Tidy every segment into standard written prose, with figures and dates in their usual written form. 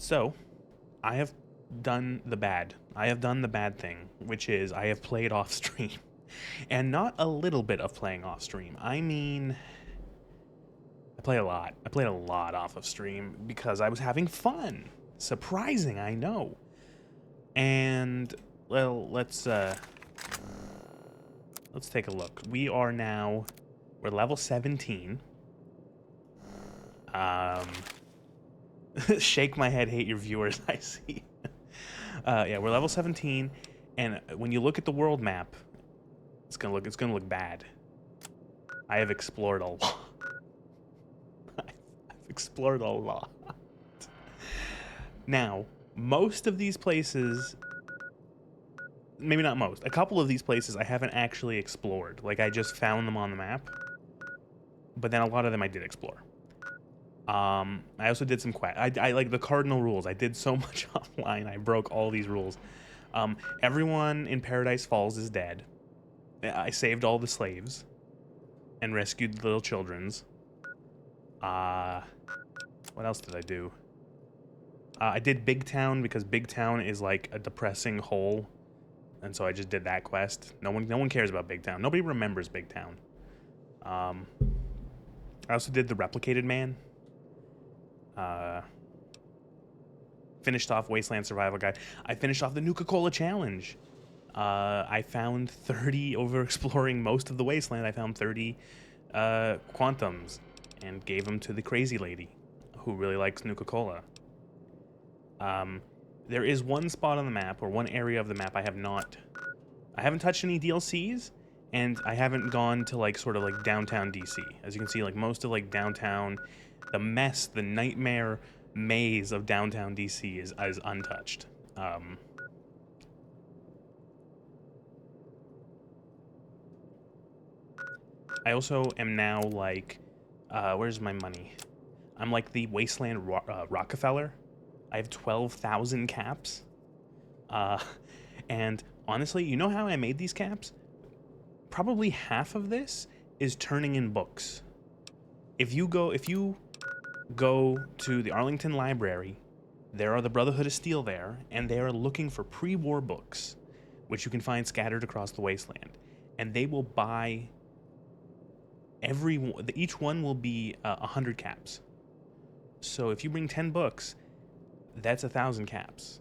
So, I have done the bad. I have done the bad thing, which is I have played off stream. And not a little bit of playing off stream. I mean, I played a lot. I played a lot off of stream because I was having fun. Surprising, I know. And, well, let's take a look. We're level 17. Shake my head, hate your viewers, I see. Yeah, we're level 17, and when you look at the world map, it's gonna look bad. I have explored a lot. I've explored a lot. Now, most of these places, maybe not most, a couple of these places I haven't actually explored. Like, I just found them on the map, but then a lot of them I did explore. I also did some I like the cardinal rules. I did so much offline. I broke all these rules. Everyone in Paradise Falls is dead. I saved all the slaves and rescued the little children's. What else did I do? I did Big Town because Big Town is like a depressing hole, and so I just did that quest. No one cares about Big Town. Nobody remembers Big Town. I also did the Replicated Man. Finished off Wasteland Survival Guide. I finished off the Nuka-Cola Challenge. I found 30, over exploring most of the wasteland, I found 30 quantums and gave them to the crazy lady who really likes Nuka-Cola. There is one spot on the map, or one area of the map I haven't touched any DLCs, and I haven't gone to like sort of like downtown DC. As you can see, like most of like downtown, the mess, the nightmare maze of downtown DC is untouched. I also am now like, where's my money? I'm like the Wasteland Rockefeller. I have 12,000 caps. And honestly, you know how I made these caps? Probably half of this is turning in books. If you go to the Arlington Library, there are the Brotherhood of Steel there, and they are looking for pre-war books, which you can find scattered across the wasteland. And they will buy each one will be 100 caps. So if you bring 10 books, that's 1,000 caps.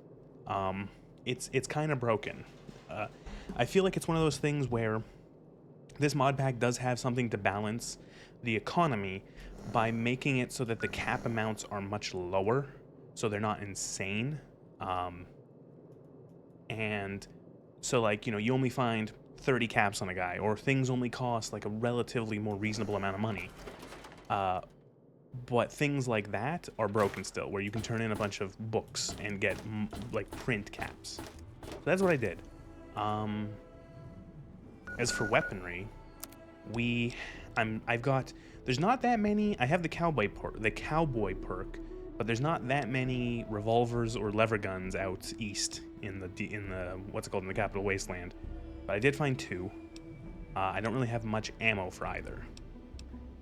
It's kind of broken. I feel like it's one of those things where this mod pack does have something to balance the economy by making it so that the cap amounts are much lower, so they're not insane. And so, like, you know, you only find 30 caps on a guy, or things only cost like a relatively more reasonable amount of money. But things like that are broken still, where you can turn in a bunch of books and get like print caps. So that's what I did. As for weaponry, there's not that many. I have the cowboy perk, but there's not that many revolvers or lever guns out east in the what's it called, in the capital wasteland. But I did find 2. I don't really have much ammo for either,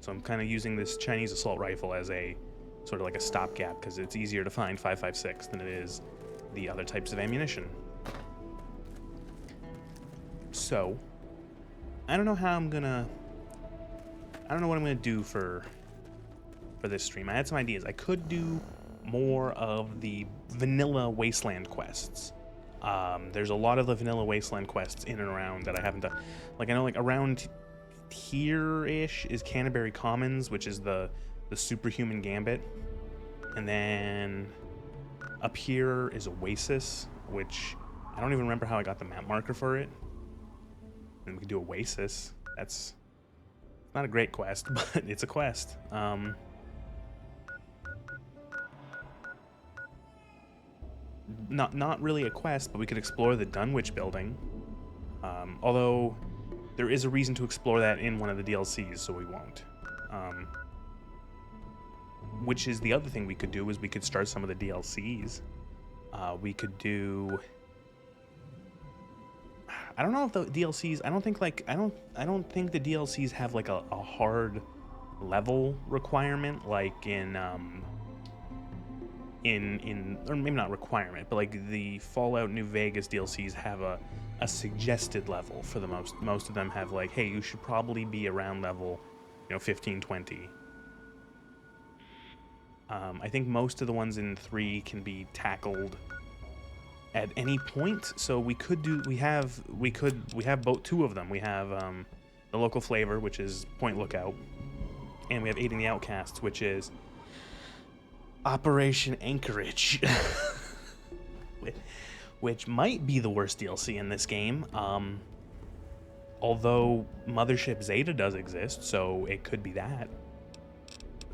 so I'm kind of using this Chinese assault rifle as a sort of like a stopgap, because it's easier to find 5.56 than it is the other types of ammunition. So I don't know what I'm gonna do for this stream. I had some ideas. I could do more of the vanilla wasteland quests. There's a lot of the vanilla wasteland quests in and around that I haven't done. Like, I know, like, around here-ish is Canterbury Commons, which is the superhuman gambit. And then up here is Oasis, which I don't even remember how I got the map marker for it. And we can do Oasis. That's not a great quest, but it's a quest. Not really a quest, but we could explore the Dunwich building. Although there is a reason to explore that in one of the DLCs, so we won't. Which is the other thing we could do, is we could start some of the DLCs. We could do... I don't know if the DLCs... I don't think the DLCs have like a hard level requirement like in or maybe not requirement, but like the Fallout New Vegas DLCs have a suggested level for the most of them have like, hey, you should probably be around level, 15, 20. I think most of the ones in 3 can be tackled at any point, so we have both two of them. We have the local flavor, which is Point Lookout, and we have Aiding the Outcasts, which is Operation Anchorage, which might be the worst DLC in this game. Although Mothership Zeta does exist, so it could be that.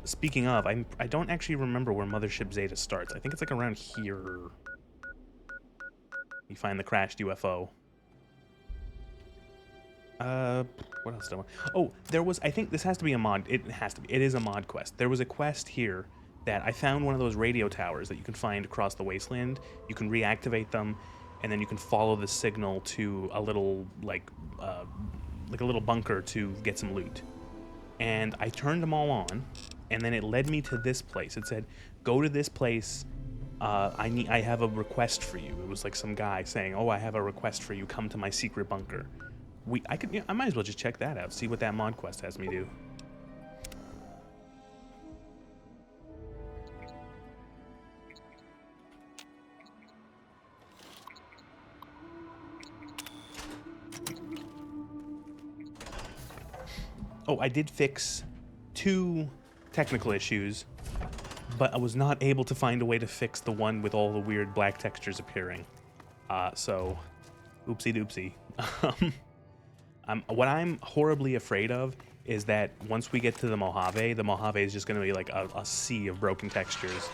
Speaking of, I don't actually remember where Mothership Zeta starts. I think it's like around here. You find the crashed UFO. What else do I want? Oh, there was, I think this has to be a mod. It has to be. It is a mod quest. There was a quest here that I found one of those radio towers that you can find across the wasteland. You can reactivate them, and then you can follow the signal to a little, like a little bunker to get some loot. And I turned them all on, and then it led me to this place. It said, go to this place. I have a request for you. It was like some guy saying, oh, I have a request for you. Come to my secret bunker. I might as well just check that out. See what that mod quest has me do. Oh, I did fix 2 technical issues, but I was not able to find a way to fix the one with all the weird black textures appearing. So, oopsie doopsie. What I'm horribly afraid of is that once we get to the Mojave is just going to be like a sea of broken textures.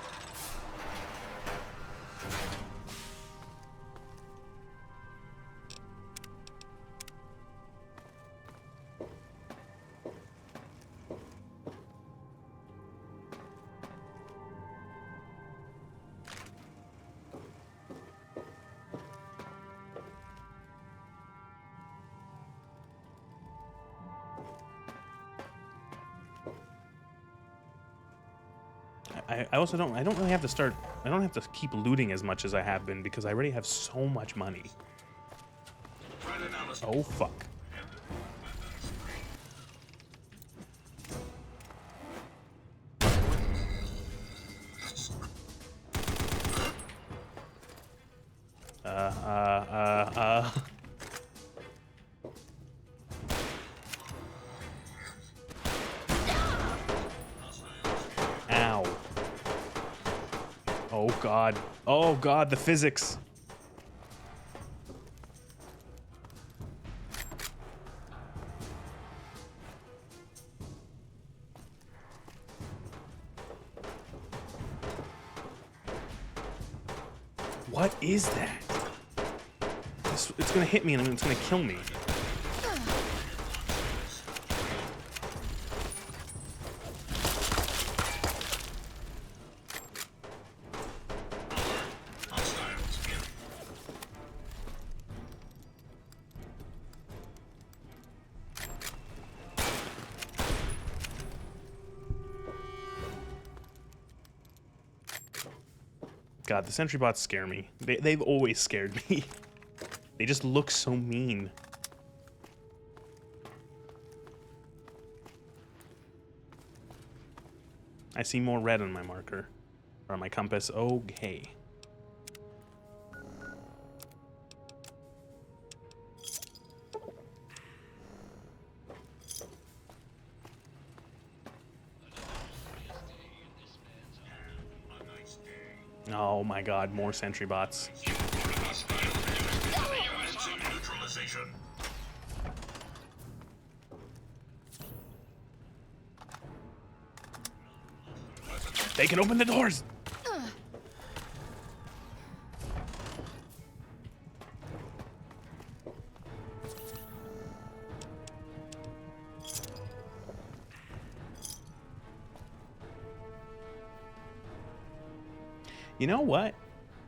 I also don't really have to start, I don't have to keep looting as much as I have been because I already have so much money. Oh, fuck. Ow. Oh god. Oh god, the physics. What is that? It's gonna hit me and it's gonna kill me. God, the sentry bots scare me. They've always scared me. They just look so mean. I see more red on my marker. Or on my compass. Okay. Oh my god, more sentry bots. They can open the doors! You know what?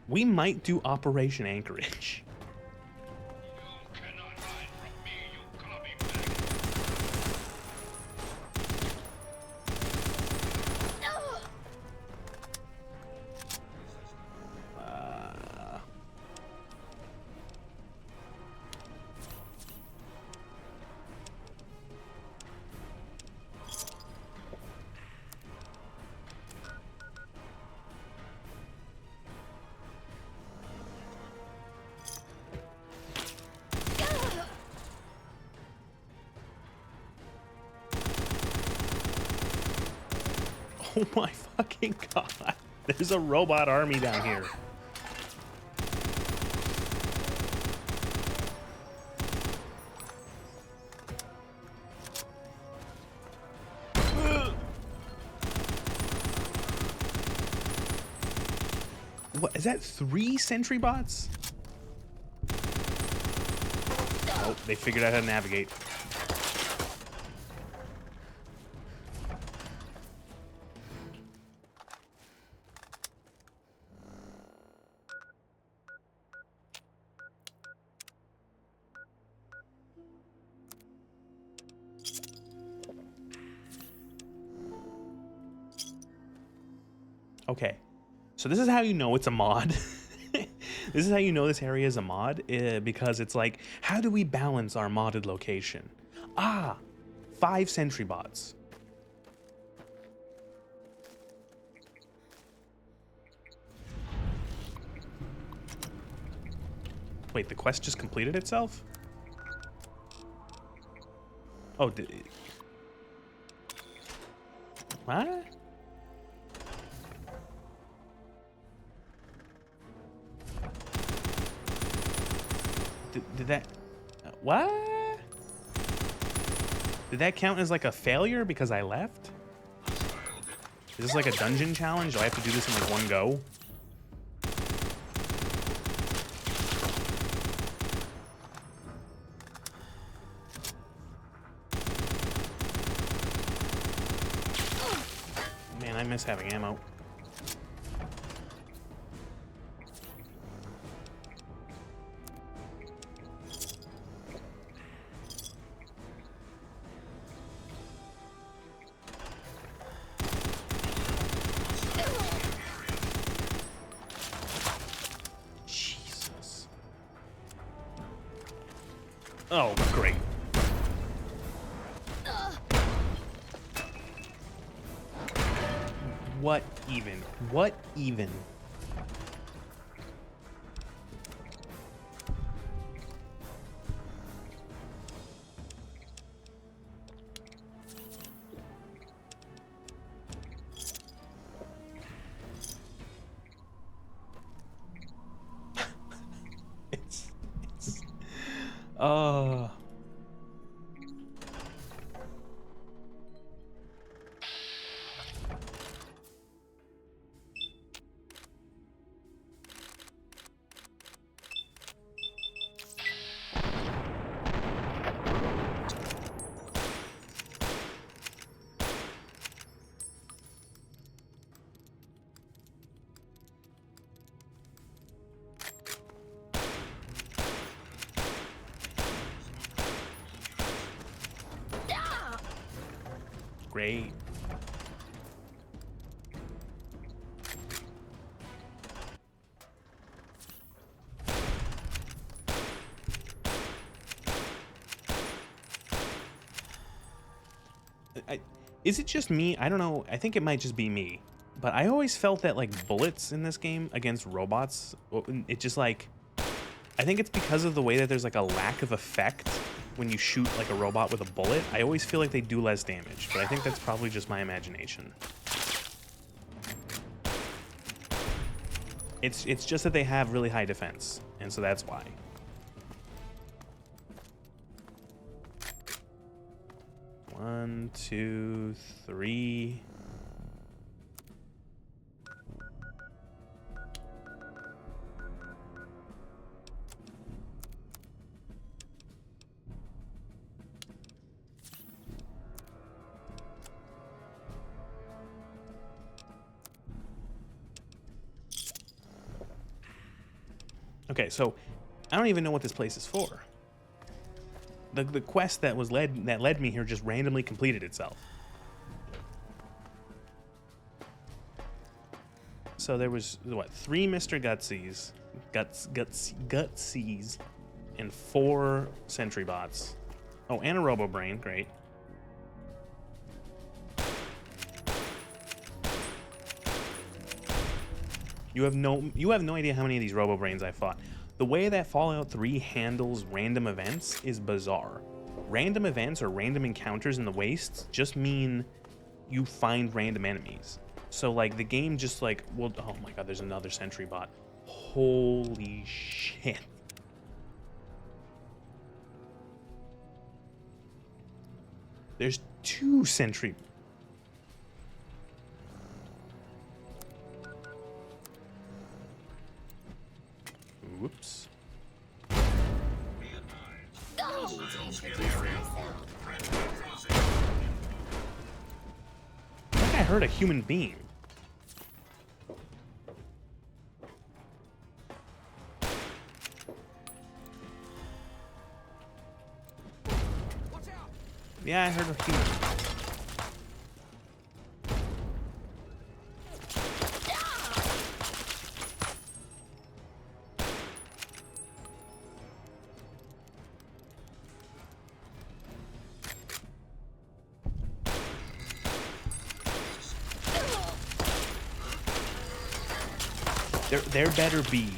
We might do Operation Anchorage. You cannot hide from me, you commie bag. Oh my fucking god. There's a robot army down here. What is that? 3 sentry bots? Oh, they figured out how to navigate. Okay, so this is how you know it's a mod. This is how you know this area is a mod, because it's like, how do we balance our modded location? Ah, 5 sentry bots. Wait, the quest just completed itself? Oh, did it? What? Did that... What? Did that count as like a failure because I left? Is this like a dungeon challenge? Do I have to do this in like one go? Man, I miss having ammo. Oh, great. What even? What even? it's great. Is it just me? I don't know. I think it might just be me. But I always felt that like bullets in this game against robots, it just like, I think it's because of the way that there's like a lack of effect when you shoot like a robot with a bullet. I always feel like they do less damage, but I think that's probably just my imagination. It's just that they have really high defense, and so that's why. One, two, three. Okay, so I don't even know what this place is for. The quest that led me here just randomly completed itself. So there was what, 3 Mr. Gutsies, and 4 sentry bots. Oh, and a Robo Brain, great. You have no idea how many of these Robo Brains I fought. The way that Fallout 3 handles random events is bizarre. Random events or random encounters in the wastes just mean you find random enemies. So like the game just like, well, oh my god, there's another sentry bot. Holy shit. There's 2 sentry. Whoops. I think I heard a human being. Yeah, I heard a human. There better be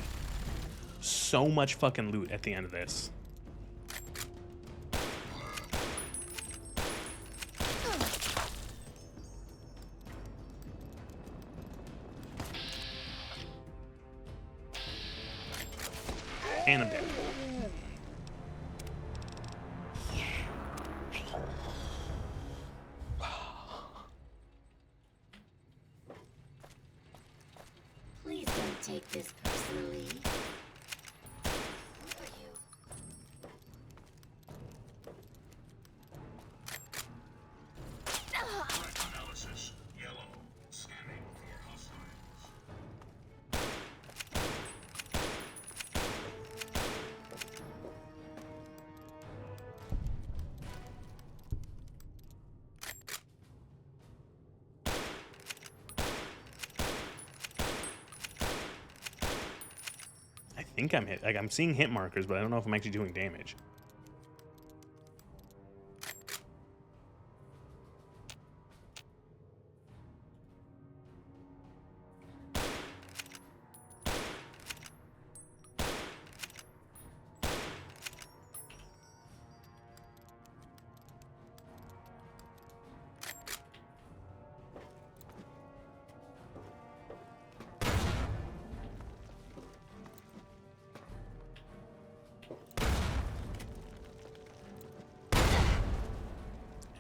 so much fucking loot at the end of this. And I'm dead. Please don't take this personally. Who are you? Analysis. Yellow. Scanning for hostiles. I think I'm hit. Like I'm seeing hit markers, but I don't know if I'm actually doing damage.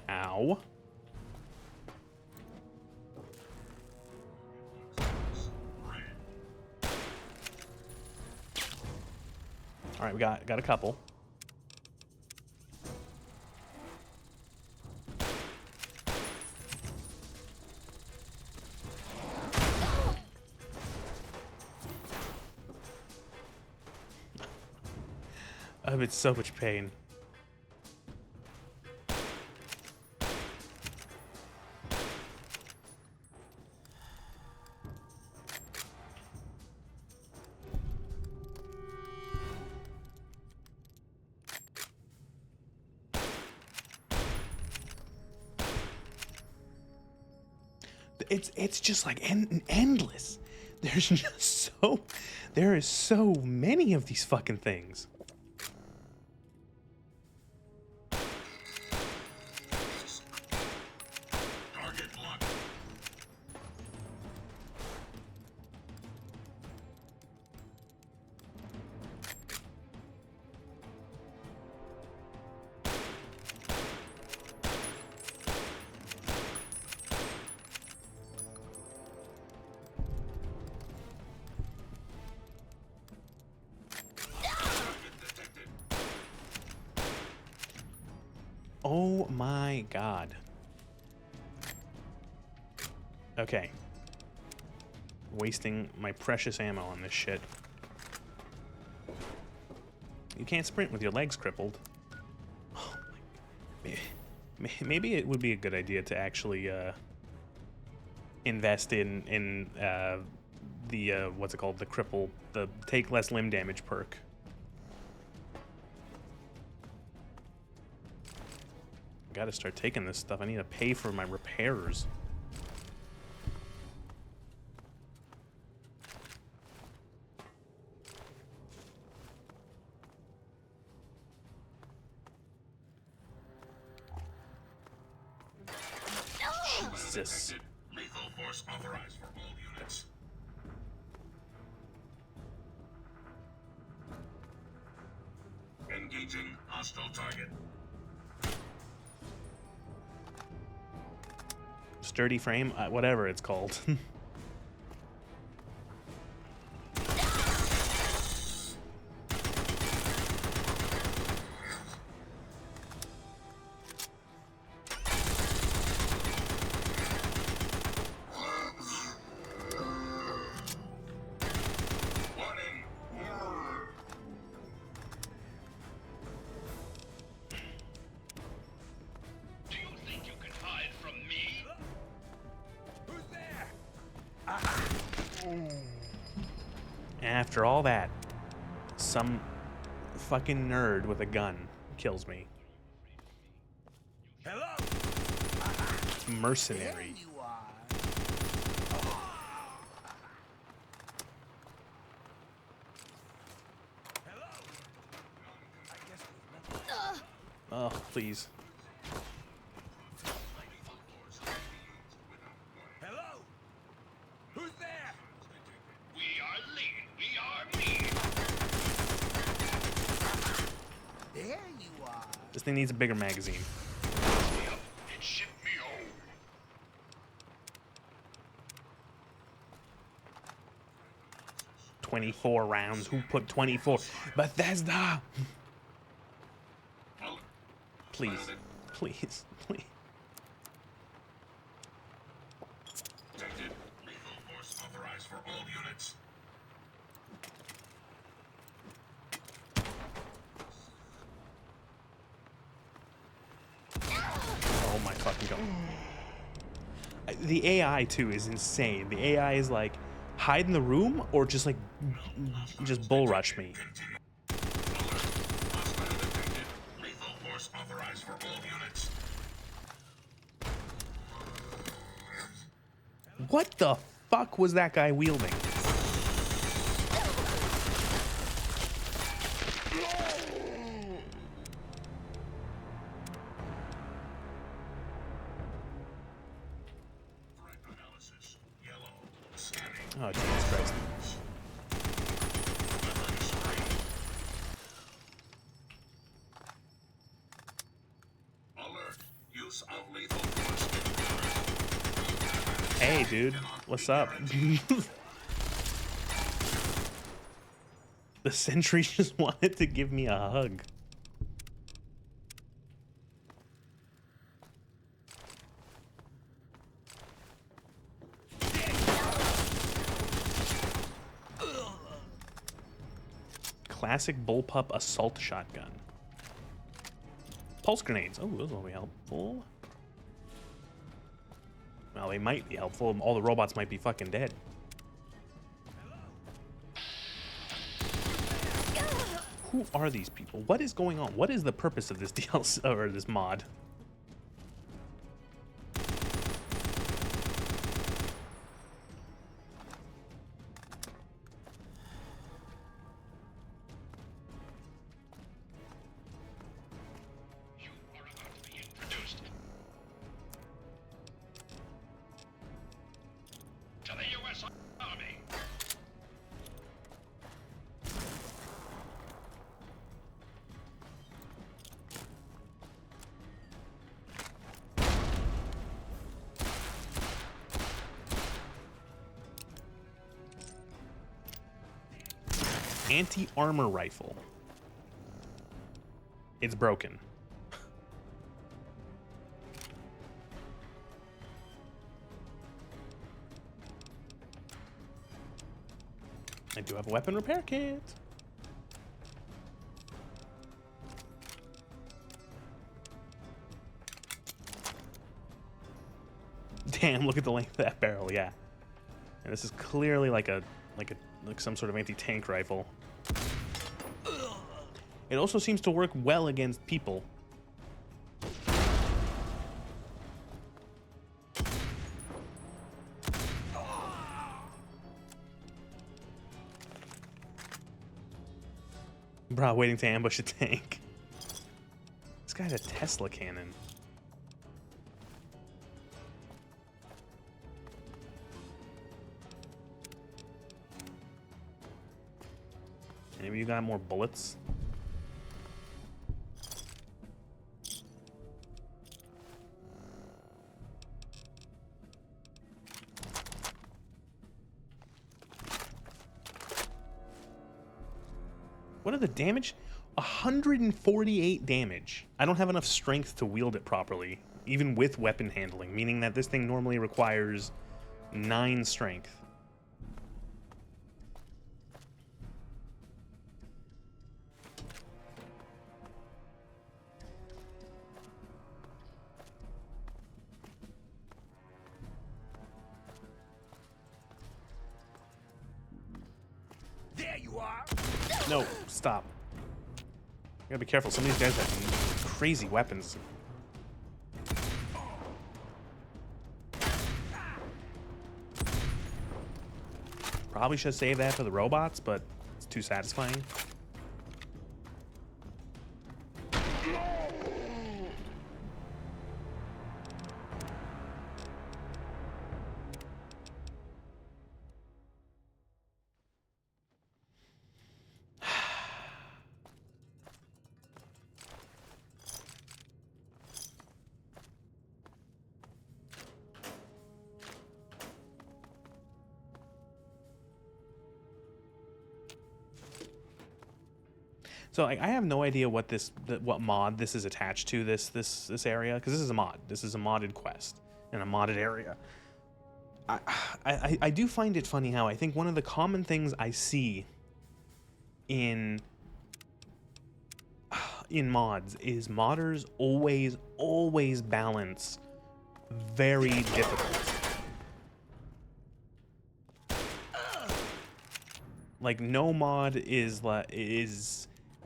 Ow. All right, we got a couple. I'm in so much pain. It's just like endless. There's just there is so many of these fucking things. Target locked. Oh my god. Okay. Wasting my precious ammo on this shit. You can't sprint with your legs crippled. Oh my. Maybe it would be a good idea to actually invest in the what's it called? The take less limb damage perk. Gotta start taking this stuff. I need to pay for my repairs. Jesus. Lethal force authorized for all units. Engaging hostile target. Sturdy frame, whatever it's called. Warning. Do you think you can hide from me? After all that, some fucking nerd with a gun kills me. Hello. Mercenary. You are. Hello. I guess we've met. Oh, please. Hello. Who's there? We are lean. We are mean. There you are. This thing needs a bigger magazine. Yep, and ship me home. 24 rounds. Who put 24? Bethesda! Please. Please. Please. Detected. Lethal force authorized for all units. Oh my fucking god. The AI too is insane. The AI is like, hide in the room or just like, just bull rush me. Hostile detected. Lethal force authorized for all units. What the fuck was that guy wielding? Threat analysis. Yellow. Scanning. Oh, Jesus Christ. Weapons free. Alert. Use of lethal force. Hey, dude. What's up? The sentry just wanted to give me a hug. Classic bullpup assault shotgun. Pulse grenades. Oh, those will be helpful. Well, they might be helpful. All the robots might be fucking dead. Who are these people? What is going on? What is the purpose of this DLC or this mod? You are about to be introduced to the U.S. Army. Anti-armor rifle. It's broken. I do have a weapon repair kit. Damn, look at the length of that barrel, yeah. And this is clearly like some sort of anti-tank rifle. It also seems to work well against people. Bro, waiting to ambush a tank. This guy's a Tesla cannon. Any of you got more bullets? What are the damage? 148 damage. I don't have enough strength to wield it properly, even with weapon handling, meaning that this thing normally requires 9 strength. There you are. No, stop. You gotta be careful. Some of these guys have crazy weapons. Probably should save that for the robots, but it's too satisfying. So I have no idea what what mod this is attached to this area, because this is a mod. This is a modded quest and a modded area. I do find it funny how I think one of the common things I see in mods is modders always balance very difficult. Like no mod is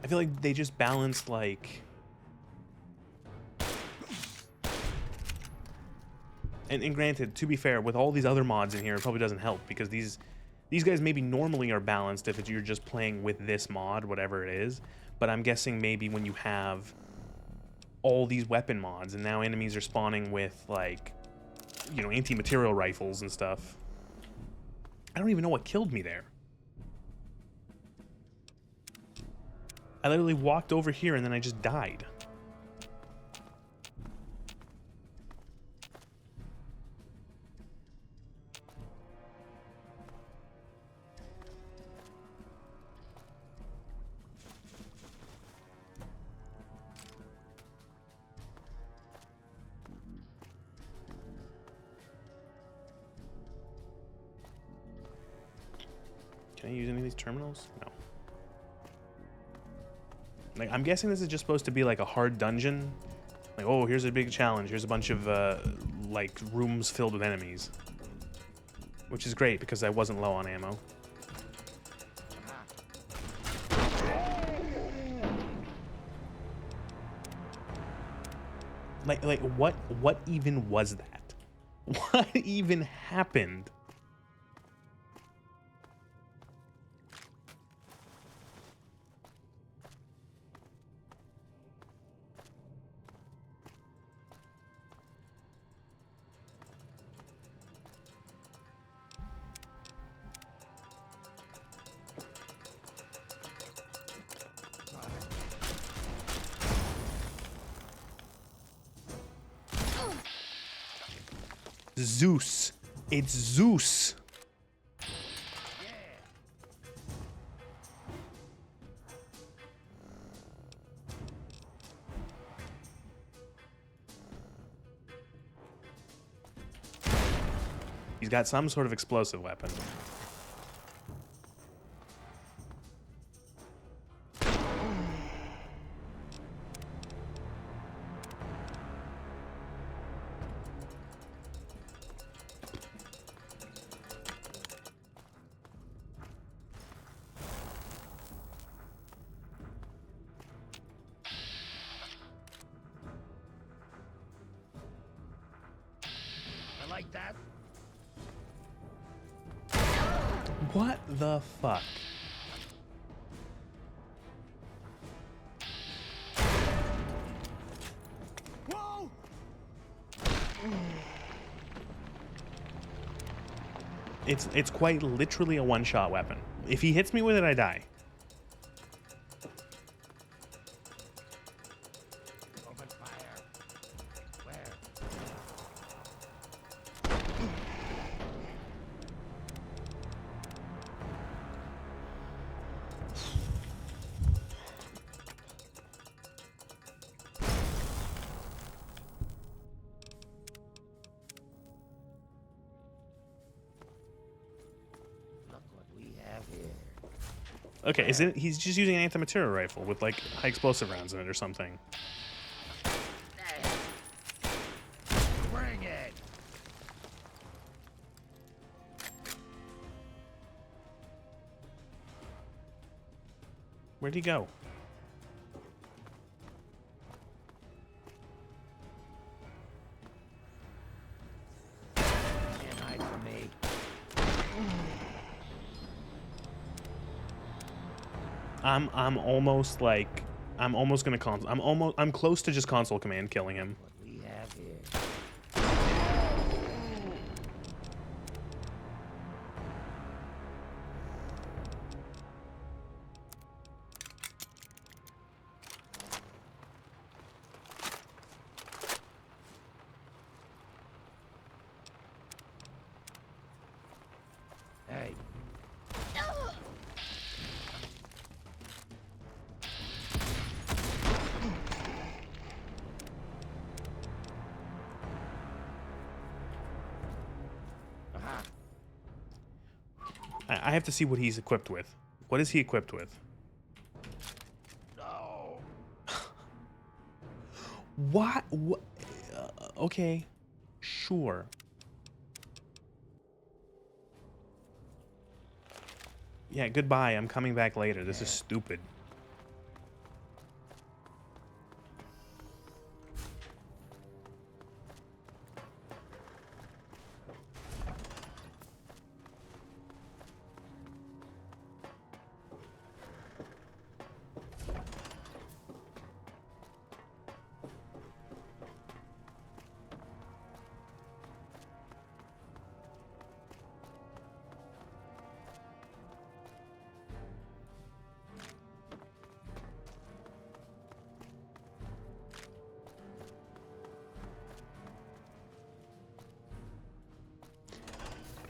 I feel like they just balance like, and granted, to be fair, with all these other mods in here, it probably doesn't help because these guys maybe normally are balanced if you're just playing with this mod, whatever it is. But I'm guessing maybe when you have all these weapon mods and now enemies are spawning with like, you know, anti-material rifles and stuff. I don't even know what killed me there. I literally walked over here and then I just died. Can I use any of these terminals? No. Like, I'm guessing this is just supposed to be like a hard dungeon. Like, oh, here's a big challenge. Here's a bunch of, like, rooms filled with enemies. Which is great, because I wasn't low on ammo. Like, what even was that? What even happened? Zeus. It's Zeus. He's got some sort of explosive weapon. Like that? What the fuck? Whoa! It's quite literally a one-shot weapon. If he hits me with it, I die. Okay, is it? He's just using an anti-material rifle with like high explosive rounds in it or something. Bring it. Where'd he go? Can't hide from me. I'm almost like I'm almost gonna I'm close to just console command killing him. What we have here. Hey. Aha. I have to see what he's equipped with. What is he equipped with? No. What? Okay, sure. Yeah, goodbye. I'm coming back later. This is stupid.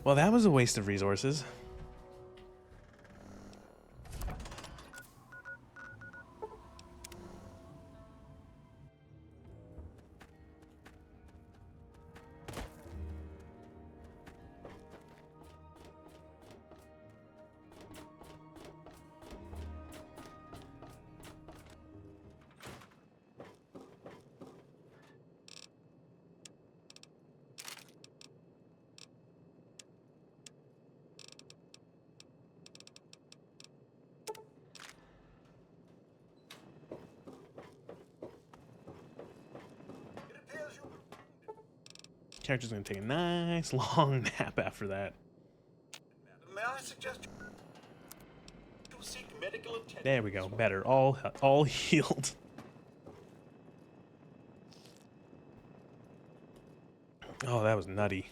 Well, that was a waste of resources. Character's gonna take a nice long nap after that. May I suggest you seek medical attention? There we go. Better. All healed. Oh, that was nutty.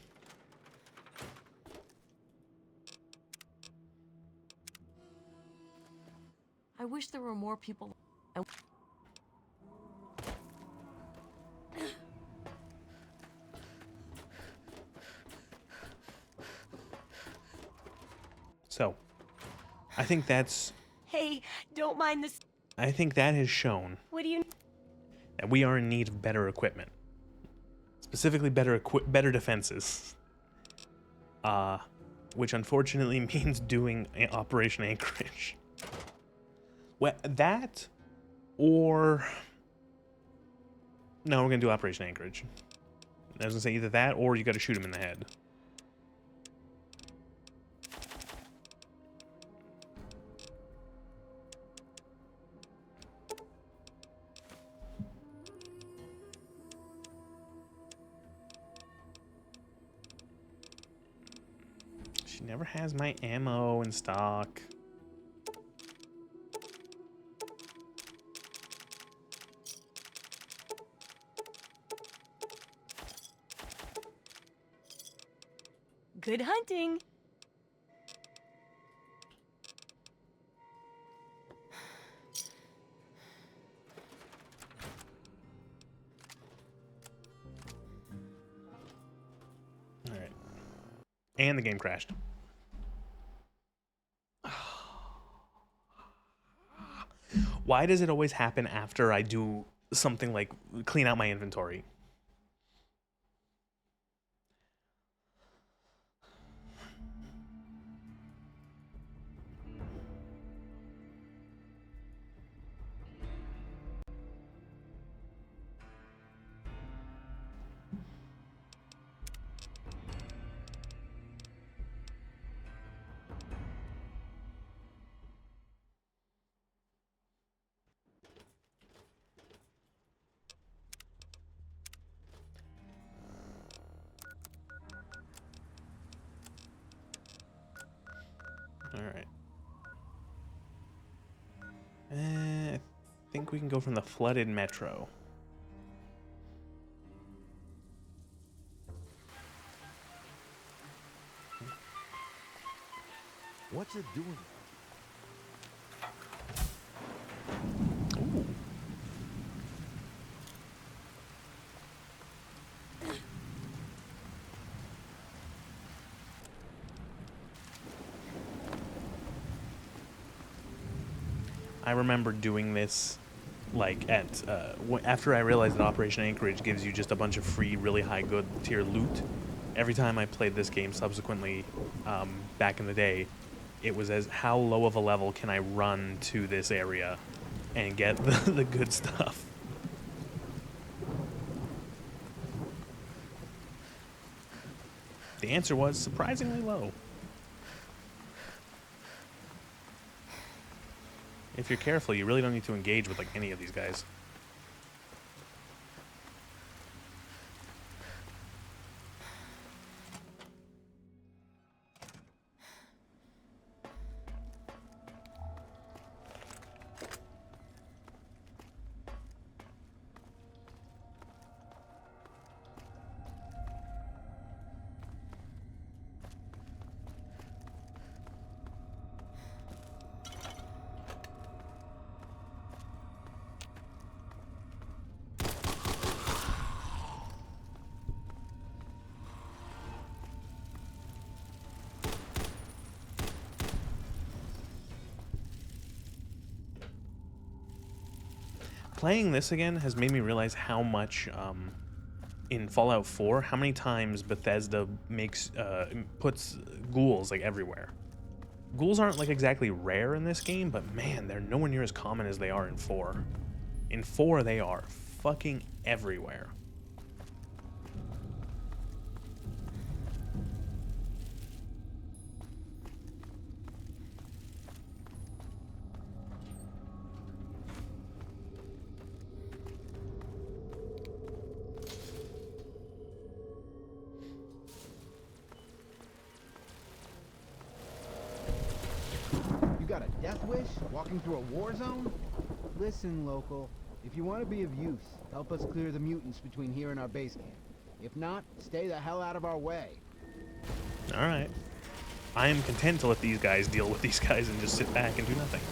I wish there were more people. So, I think that's. Hey, don't mind this. I think that has shown What do you? that we are in need of better equipment, specifically better defenses. Which unfortunately means doing Operation Anchorage. Well, that, or no, we're gonna do Operation Anchorage. I was gonna say either that or you got to shoot him in the head. She never has my ammo in stock. Good hunting. All right. And the game crashed. Why does it always happen after I do something like clean out my inventory? think we can go from the flooded metro. What's it doing? Ooh. I remember doing this like at after I realized that Operation Anchorage gives you just a bunch of free, really high good tier loot. Every time I played this game subsequently, back in the day, it was as how low of a level can I run to this area and get the good stuff. The answer was surprisingly low. If you're careful, you really don't need to engage with like any of these guys. Playing this again has made me realize how much in Fallout 4, how many times Bethesda puts ghouls like everywhere. Ghouls aren't like exactly rare in this game, but man, they're nowhere near as common as they are in 4. In 4, they are fucking everywhere. Got a death wish? Walking through a war zone? Listen, local. If you want to be of use, help us clear the mutants between here and our base camp. If not, stay the hell out of our way. Alright. I am content to let these guys deal with these guys and just sit back and do nothing.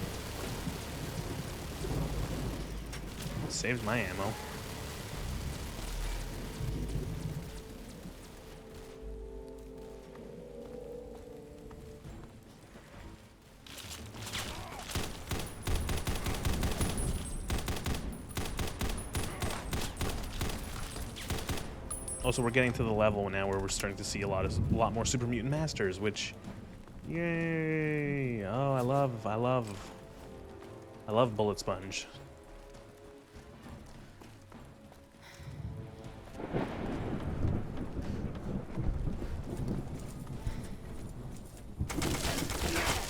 Saves my ammo. Also, we're getting to the level now where we're starting to see a lot more super mutant masters, which, yay! Oh, I love Bullet Sponge.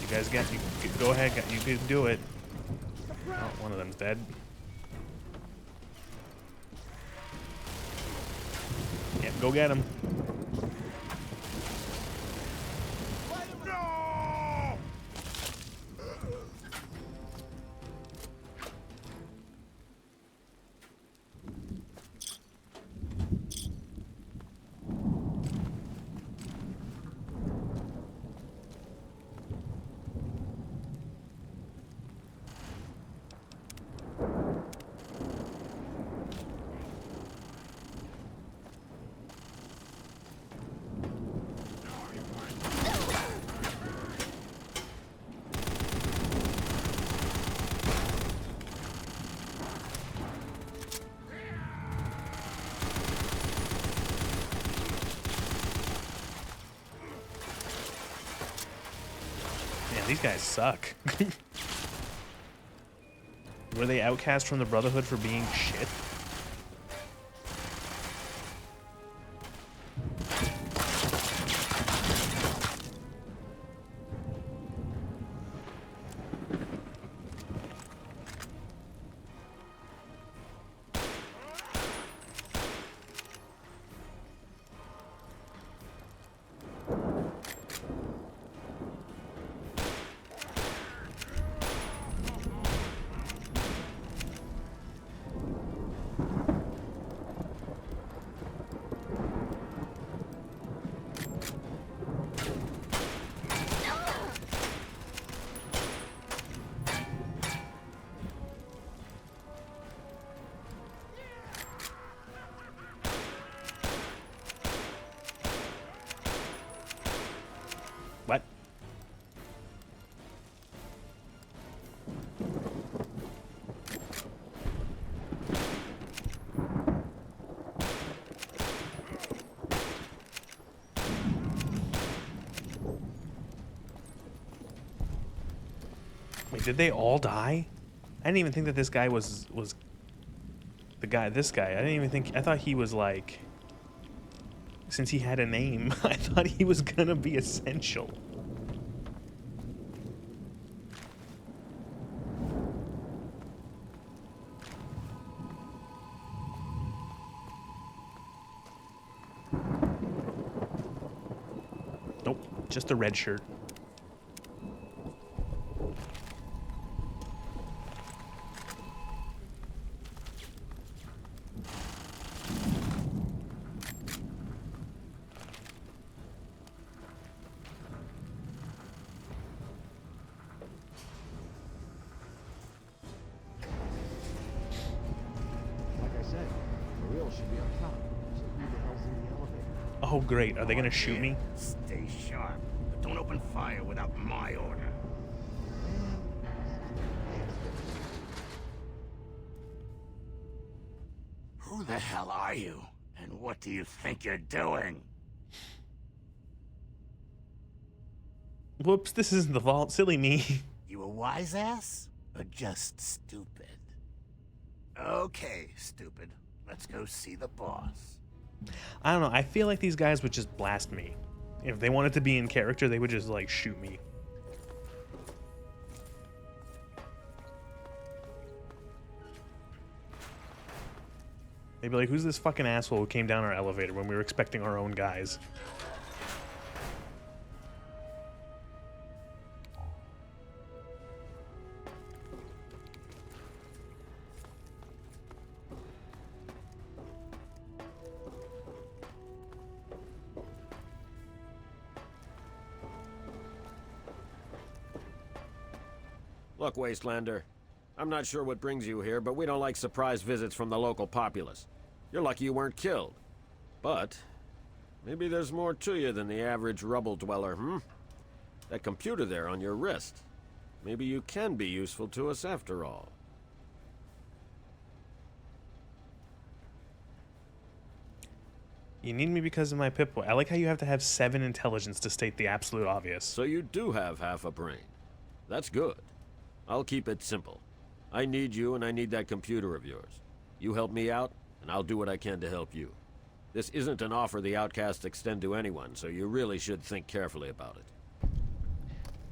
You guys go ahead, you can do it. Oh, one of them's dead. Yeah, go get him. These guys suck. Were they outcast from the Brotherhood for being shit? Wait, did they all die? I didn't even think that this guy was the guy. This guy. I didn't even think. I thought he was like. Since he had a name, I thought he was gonna be essential. Nope, just a red shirt. Like I said, the real should be up top. So who the hell's in the elevator? Oh great, are they gonna shoot me? Stay sharp, but don't open fire without my order. Who the hell are you? And what do you think you're doing? Whoops, this isn't the vault. Silly me. You a wise ass? Or just stupid? Okay, stupid. Let's go see the boss. I don't know. I feel like these guys would just blast me. If they wanted to be in character, they would just, like, shoot me. They'd be like, who's this fucking asshole who came down our elevator when we were expecting our own guys? Look, Wastelander, I'm not sure what brings you here, but we don't like surprise visits from the local populace. You're lucky you weren't killed. But maybe there's more to you than the average rubble dweller, hmm? That computer there on your wrist. Maybe you can be useful to us after all. You need me because of my Pip-Boy. I like how you have to have 7 intelligence to state the absolute obvious. So you do have half a brain. That's good. I'll keep it simple. I need you and I need that computer of yours. You help me out, and I'll do what I can to help you. This isn't an offer the outcasts extend to anyone, so you really should think carefully about it.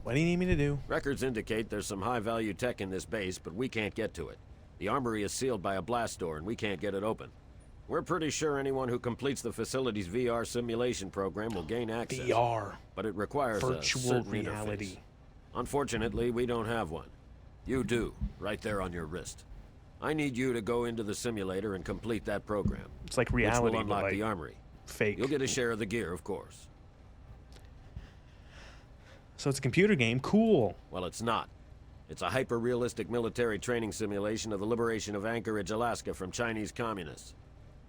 What do you need me to do? Records indicate there's some high-value tech in this base, but we can't get to it. The armory is sealed by a blast door, and we can't get it open. We're pretty sure anyone who completes the facility's VR simulation program will gain access. VR. But it requires Virtual a certain reality. interface. Unfortunately, we don't have one. You do, right there on your wrist. I need you to go into the simulator and complete that program. It's like Which reality, will unlock but the like armory. fake. You'll get a share of the gear, of course. So it's a computer game. Cool. Well, it's not. It's a hyper-realistic military training simulation of the liberation of Anchorage, Alaska from Chinese communists.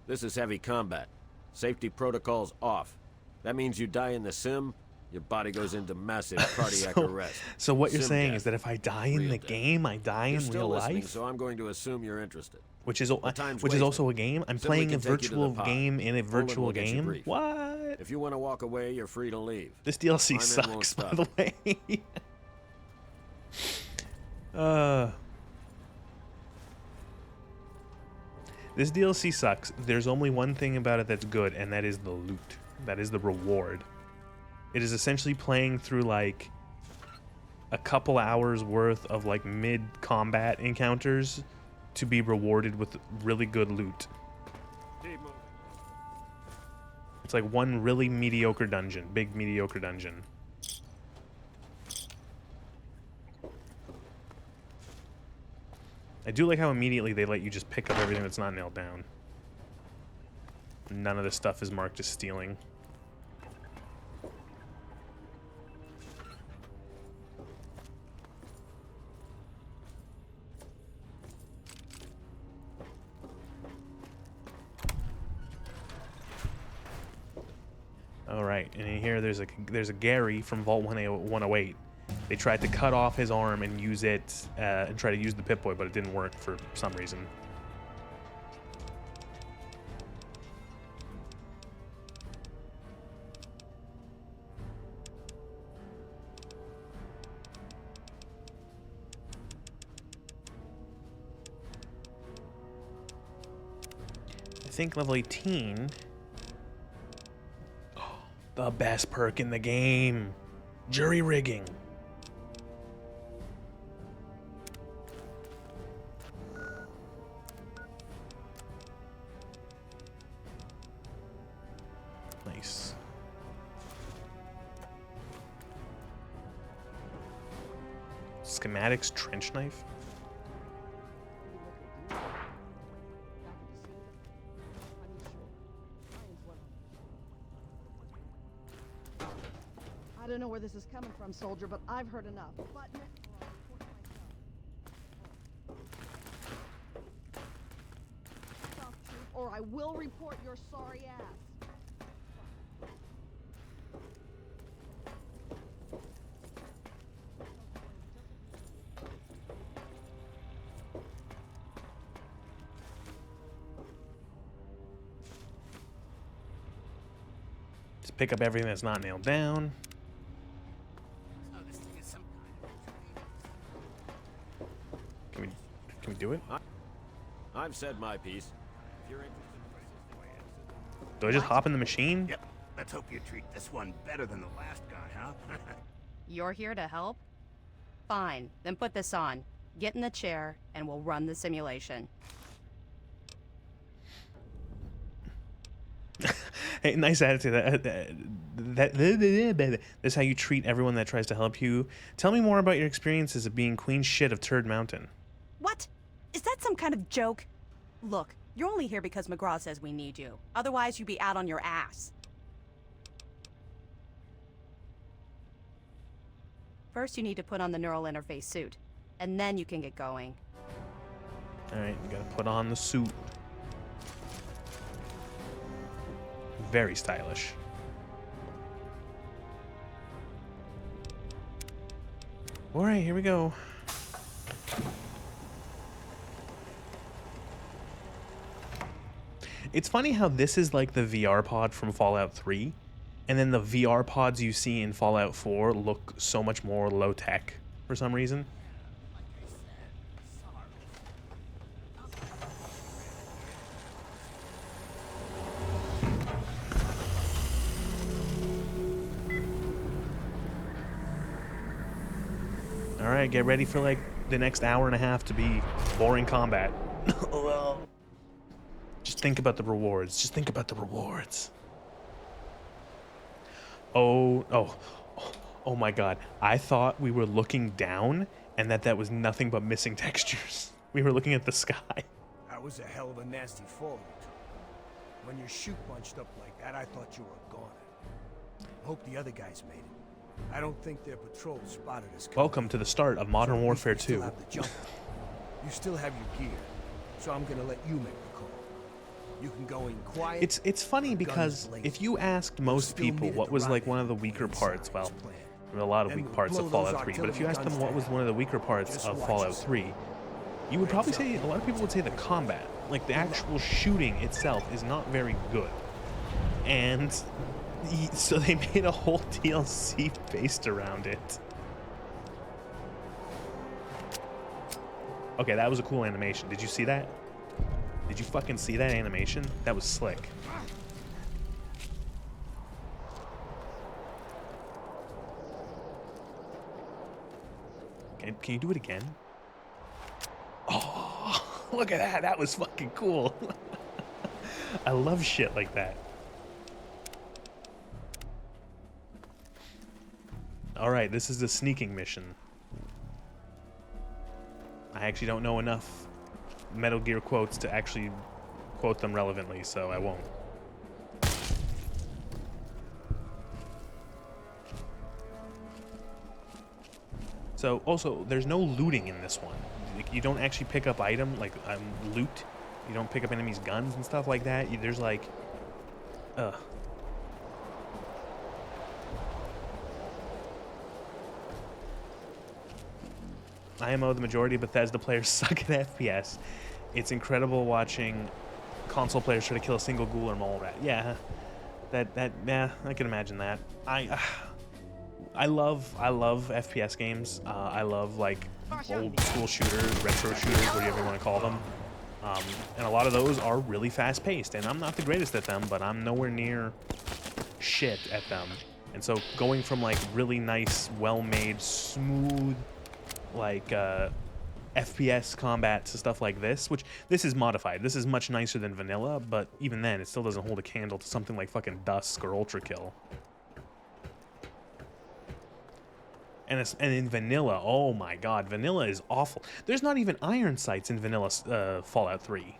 This is heavy combat. Safety protocols off. That means you die in the sim, your body goes into massive cardiac arrest. So what you're Sim saying death. is that if I die in Real the death. game, I die You're in still real listening, life? so I'm going to assume you're interested. Which is time's also a wasted. game? I'm Simply playing a can take you to the virtual pod. game in a Olin virtual will get you game? briefed. What? If you want to walk away, you're free to leave. This DLC My men won't sucks, by stop. the way. This DLC sucks. There's only one thing about it that's good, and that is the loot. That is the reward. It is essentially playing through, like, a couple hours worth of, like, mid-combat encounters to be rewarded with really good loot. It's like one really mediocre dungeon. Big mediocre dungeon. I do like how immediately they let you just pick up everything that's not nailed down. None of this stuff is marked as stealing. All right, and in here there's a Gary from Vault 108. They tried to cut off his arm and use it and try to use the Pip-Boy, but it didn't work for some reason. think level 18. The best perk in the game. Jury rigging. Nice. Schematics trench knife. I don't know where this is coming from, soldier, but I've heard enough. Or I will report your sorry ass. Just pick up everything that's not nailed down. So this thing is some Can we do it? I've said my piece. If you're interested in persisting... Do I just hop in the machine? Yep. Let's hope you treat this one better than the last guy, huh? You're here to help? Fine, then put this on. Get in the chair, and we'll run the simulation. Hey, nice attitude. This is how you treat everyone that tries to help you. Tell me more about your experiences of being queen shit of Turd Mountain. What? Is that some kind of joke? Look, you're only here because McGraw says we need you. Otherwise, you'd be out on your ass. First, you need to put on the neural interface suit, and then you can get going. Alright, you gotta put on the suit. Very stylish. Alright, here we go. It's funny how this is like the VR pod from Fallout 3, and then the VR pods you see in Fallout 4 look so much more low-tech for some reason. Alright, get ready for like the next hour and a half to be boring combat. Well, just think about the rewards. Just think about the rewards. Oh my god. I thought we were looking down and that was nothing but missing textures. We were looking at the sky. That was a hell of a nasty fall you took. When your chute bunched up like that, I thought you were gone. I hope the other guys made it. I don't think their patrol spotted us. Welcome to the start of Modern Warfare 2. You still have your gear, so I'm gonna let you make the call. You can go in quiet. It's funny because if you asked most people what was like one of the weaker parts, well, there were a lot of weak parts of Fallout 3, but if you asked them what was one of the weaker parts of Fallout 3, you would probably say, a lot of people would say the combat. Like the actual shooting itself is not very good. And so they made a whole DLC based around it. Okay, that was a cool animation. Did you see that? Did you fucking see that animation? That was slick. Can you do it again? Oh, look at that. That was fucking cool. I love shit like that. Alright, this is the sneaking mission. I actually don't know enough Metal Gear quotes to actually quote them relevantly, so I won't. So, also, there's no looting in this one. Like, you don't actually pick up loot. You don't pick up enemies' guns and stuff like that. There's like... IMO, the majority of Bethesda players suck at FPS. It's incredible watching console players try to kill a single ghoul or mole rat. Yeah, yeah, I can imagine that. I love FPS games. I love like old school shooters, retro shooters, whatever you want to call them. And a lot of those are really fast-paced, and I'm not the greatest at them, but I'm nowhere near shit at them. And so going from like really nice, well-made, smooth, like FPS combat to stuff like this, which this is modified. This is much nicer than vanilla, but even then, it still doesn't hold a candle to something like fucking Dusk or Ultra Kill. And in vanilla, oh my god, vanilla is awful. There's not even iron sights in vanilla Fallout 3.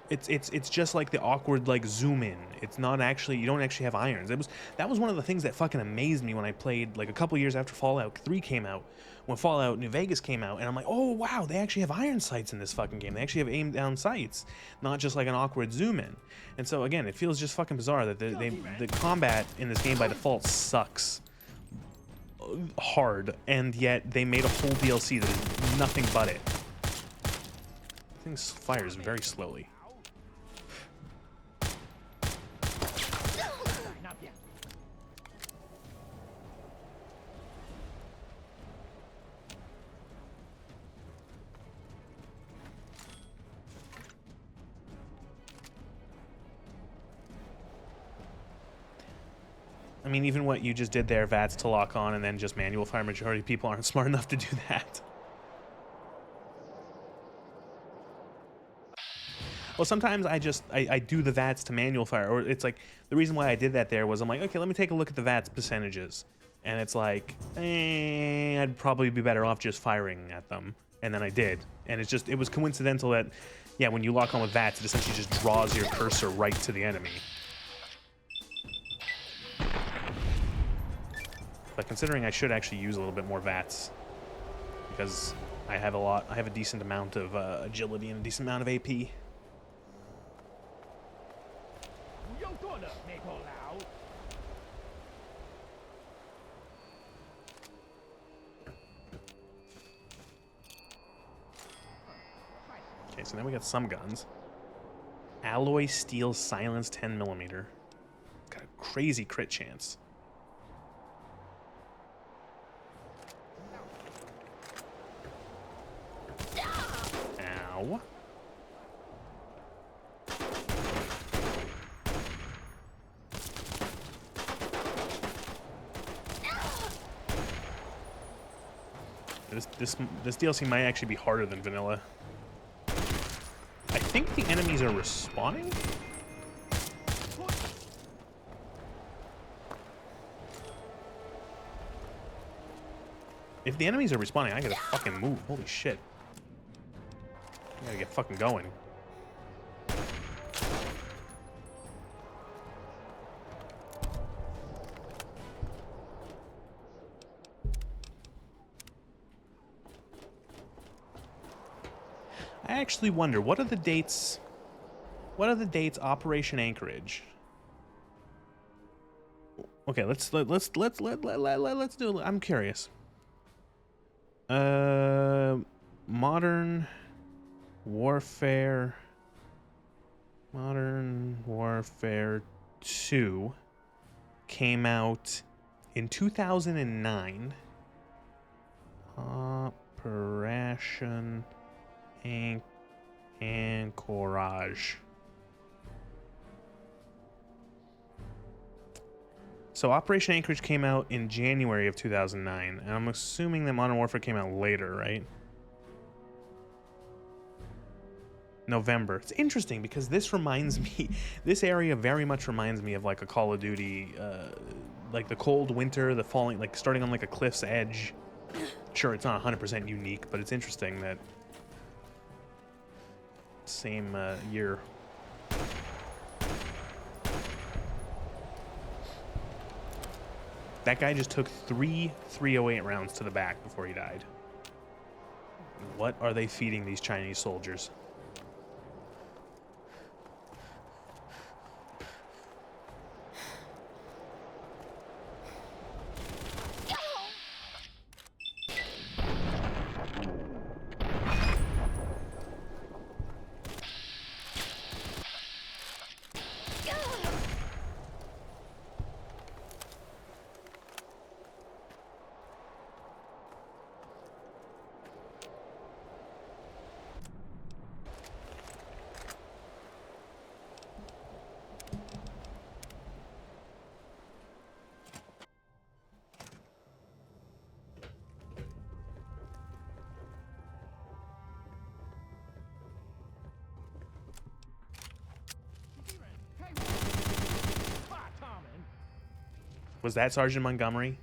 It's just like the awkward like zoom in. It's not actually, you don't actually have irons. That was one of the things that fucking amazed me when I played like a couple years after Fallout 3 came out, when Fallout New Vegas came out, and I'm like, oh wow, they actually have iron sights in this fucking game. They actually have aim down sights, not just like an awkward zoom in. And so again, it feels just fucking bizarre that the combat in this game by default sucks hard, and yet they made a whole DLC that is nothing but it. Things fires very slowly. I mean, even what you just did there, VATS to lock on and then just manual fire, majority of people aren't smart enough to do that. Well, sometimes I do the VATS to manual fire, or it's like, the reason why I did that there was I'm like, okay, let me take a look at the VATS percentages. And it's like, I'd probably be better off just firing at them. And then I did. And it was coincidental that, yeah, when you lock on with VATS, it essentially just draws your cursor right to the enemy. But considering I should actually use a little bit more VATS, because I have a decent amount of agility and a decent amount of AP. Okay, so now we got some guns. Alloy steel silence 10mm. Got a crazy crit chance. Ow. This DLC might actually be harder than vanilla. I think the enemies are respawning? If the enemies are respawning, I gotta fucking move. Holy shit. I gotta get fucking going. I actually wonder, what are the dates? What are the dates Operation Anchorage? Okay, let's do it. I'm curious. Modern Warfare 2 came out in 2009. Operation Anchorage. So Operation Anchorage came out in January of 2009, and I'm assuming that Modern Warfare came out later, right? November. It's interesting because this reminds me, this area very much reminds me of like a Call of Duty, like the cold winter, the falling, like starting on like a cliff's edge. Sure, it's not 100% unique, but it's interesting that same year. That guy just took 3 308 rounds to the back before he died. What are they feeding these Chinese soldiers? Was that Sergeant Montgomery?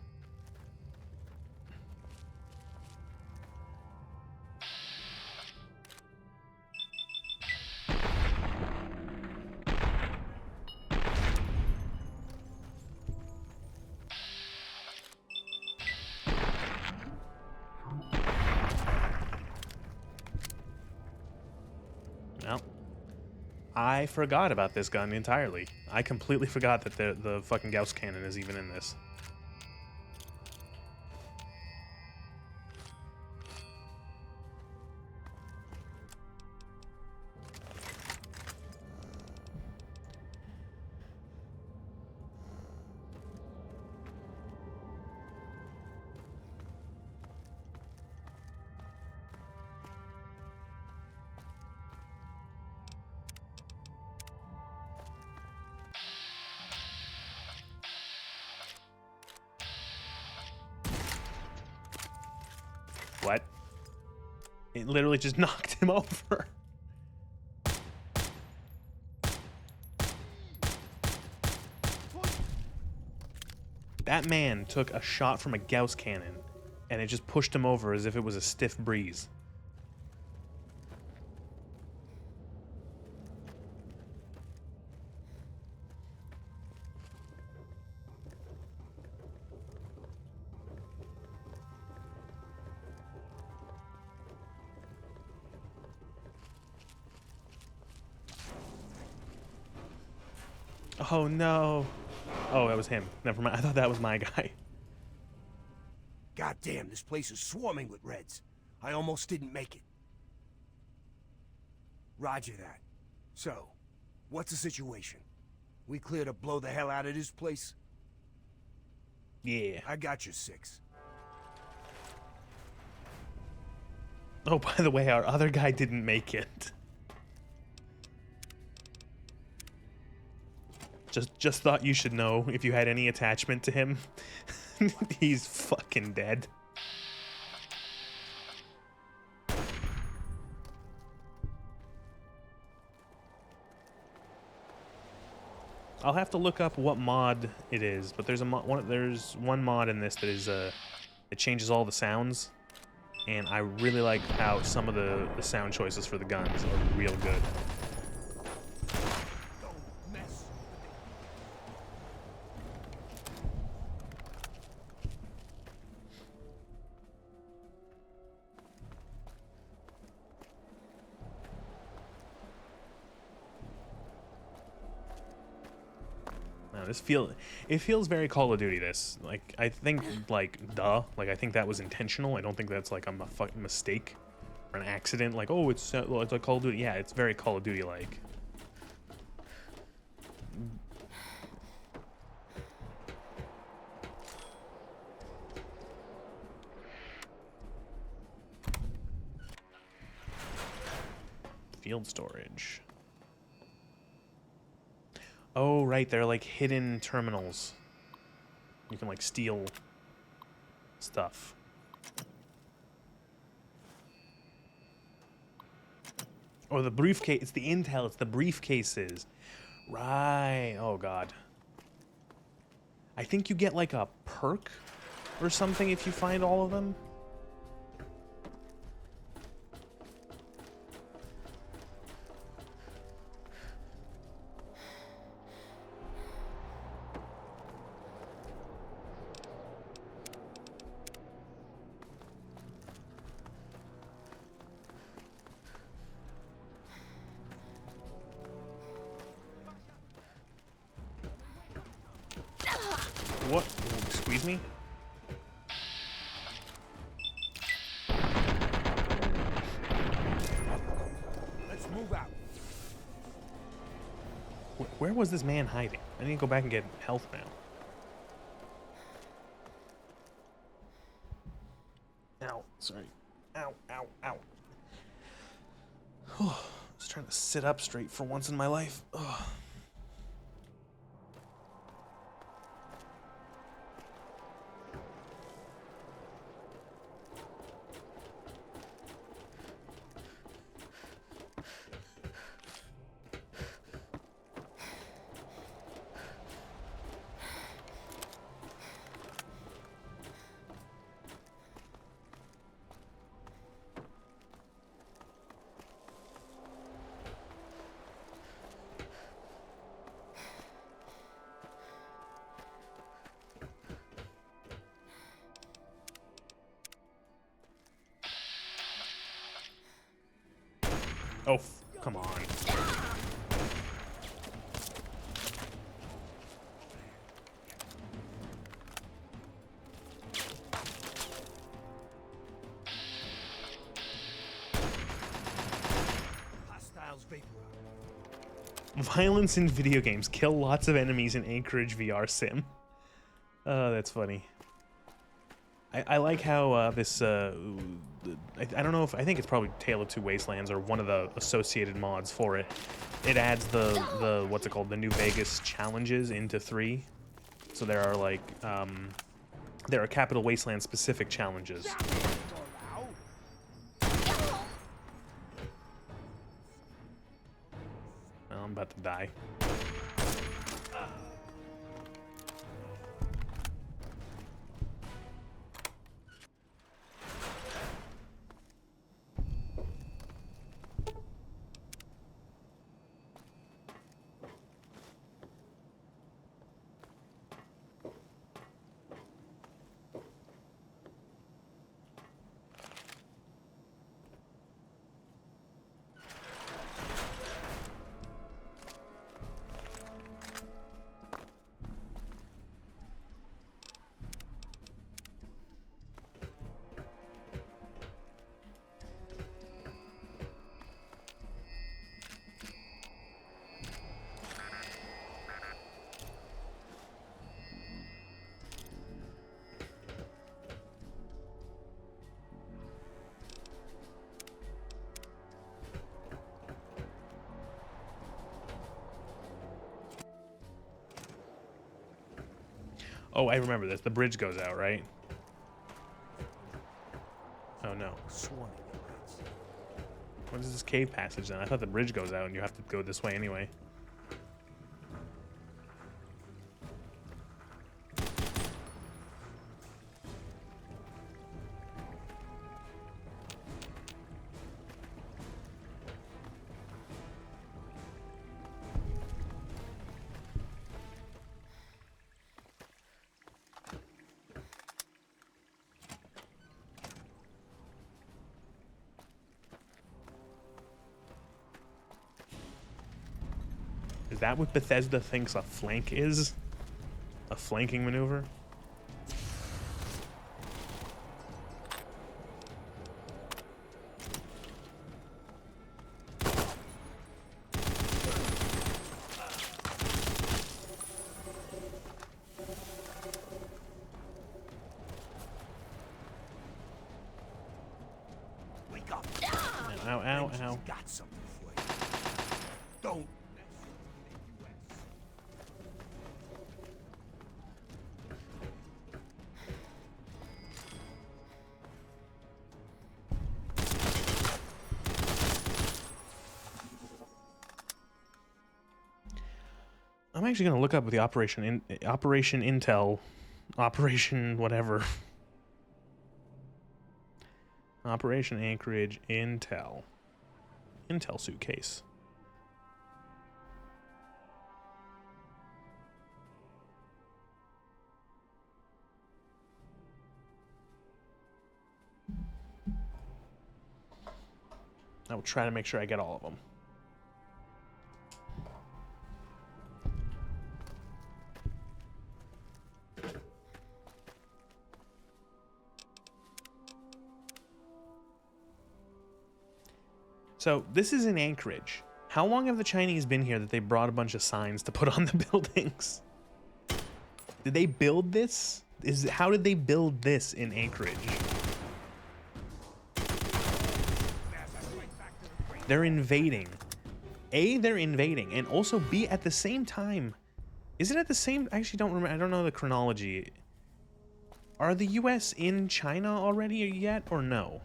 Well, I forgot about this gun entirely. I completely forgot that the fucking Gauss cannon is even in this. What? It literally just knocked him over. That man took a shot from a Gauss cannon, and it just pushed him over as if it was a stiff breeze. Oh no. Oh, that was him. Never mind. I thought that was my guy. God damn, this place is swarming with Reds. I almost didn't make it. Roger that. So, what's the situation? We clear to blow the hell out of this place? Yeah. I got your 6. Oh, by the way, our other guy didn't make it. Just thought you should know if you had any attachment to him. He's fucking dead. I'll have to look up what mod it is, but there's there's one mod in this that is it changes all the sounds, and I really like how some of the sound choices for the guns are real good. It feels very Call of Duty. This, like, I think, like, like, I think that was intentional. I don't think that's like a fucking mistake or an accident. Like, oh, it's like Call of Duty. Yeah, it's very Call of Duty like. Field storage. Oh, right, they're like hidden terminals. You can like steal stuff. Oh, the briefcase, it's the intel, it's the briefcases. Right, oh god. I think you get like a perk or something if you find all of them. What? Squeeze me? Let's move out. Where was this man hiding? I need to go back and get health now. Ow, sorry. Ow, ow, ow. I was trying to sit up straight for once in my life. Ugh. Oh, come on. Hostiles vaporized. Violence in video games. Kill lots of enemies in Anchorage VR sim. Oh, that's funny. I like how this, I don't know if, I think it's probably Tale of Two Wastelands or one of the associated mods for it. It adds the what's it called, the New Vegas challenges into 3. So there are like, there are Capital Wasteland specific challenges. Well, I'm about to die. Oh, I remember this. The bridge goes out, right? Oh no. What is this cave passage then? I thought the bridge goes out and you have to go this way anyway. Is that what Bethesda thinks a flank is? A flanking maneuver? Wake up. Ow, ow, ow. Got something for you. Don't. I'm actually gonna look up the Operation Intel, Operation whatever, Operation Anchorage Intel suitcase. I will try to make sure I get all of them. So this is in Anchorage. How long have the Chinese been here that they brought a bunch of signs to put on the buildings? Did they build this? How did they build this in Anchorage? They're invading. A, they're invading, and also B, at the same time. Is it at the same? I actually don't remember. I don't know the chronology. Are the U.S. in China already yet, or no?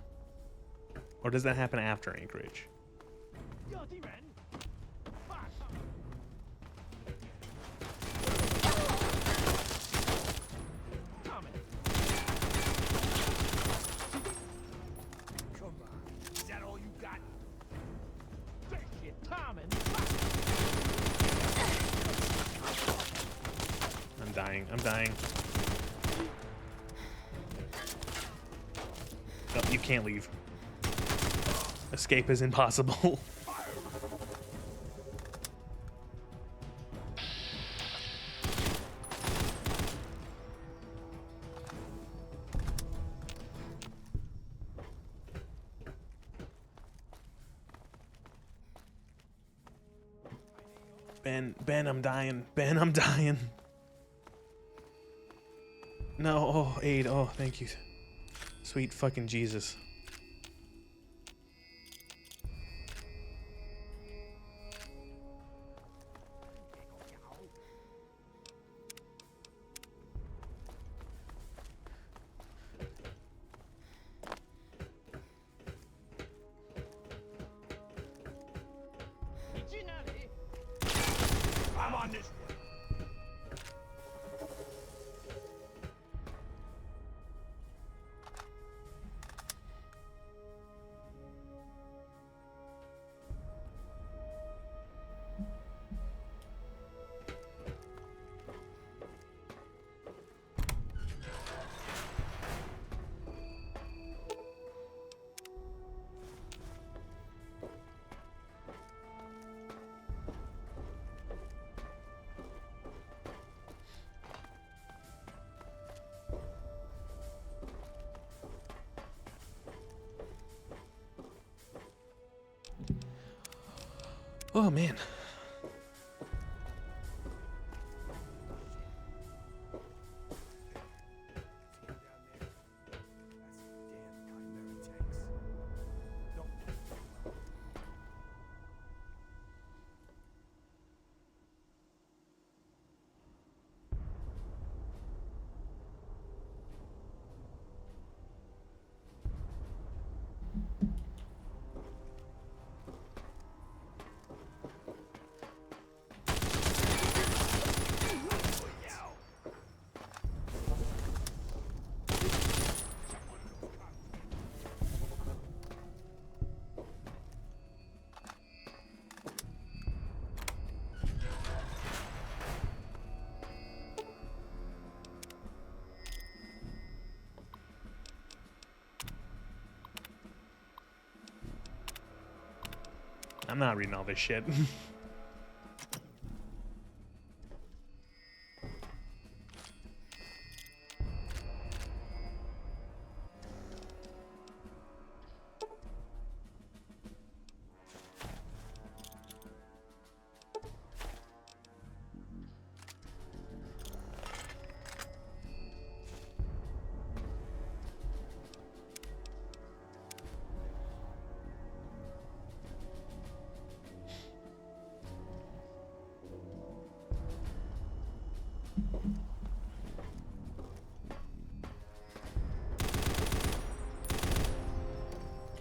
Or does that happen after Anchorage? I'm dying. No, you can't leave. Escape is impossible. Ben, I'm dying. Ben, I'm dying. No, oh, aid. Oh, thank you. Sweet fucking Jesus. I'm on this one. Oh, man. I'm not reading all this shit.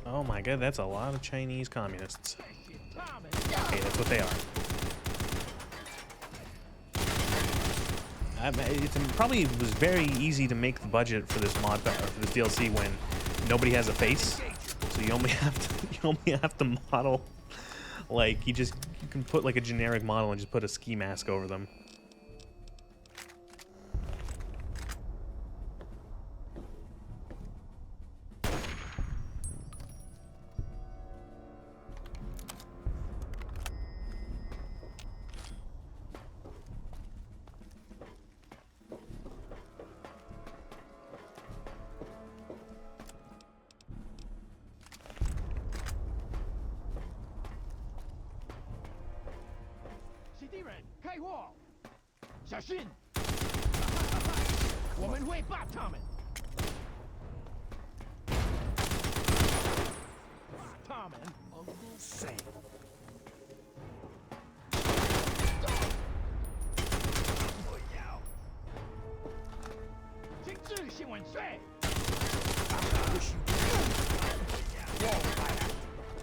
Oh my god, that's a lot of Chinese communists. Okay, that's what they are. It probably was very easy to make the budget for this mod, or for this DLC, when nobody has a face, so you only have to model, like, you can put like a generic model and just put a ski mask over them.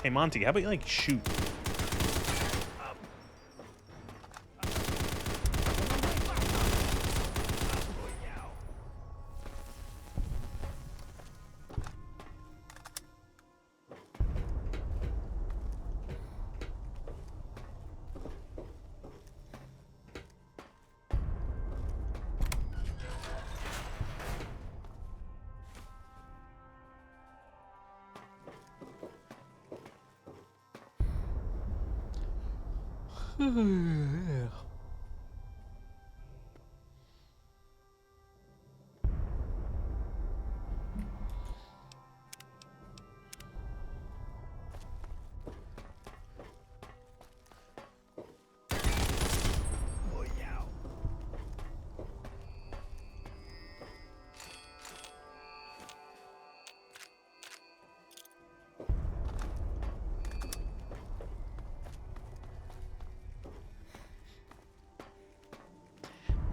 Hey Monty, how about you like shoot?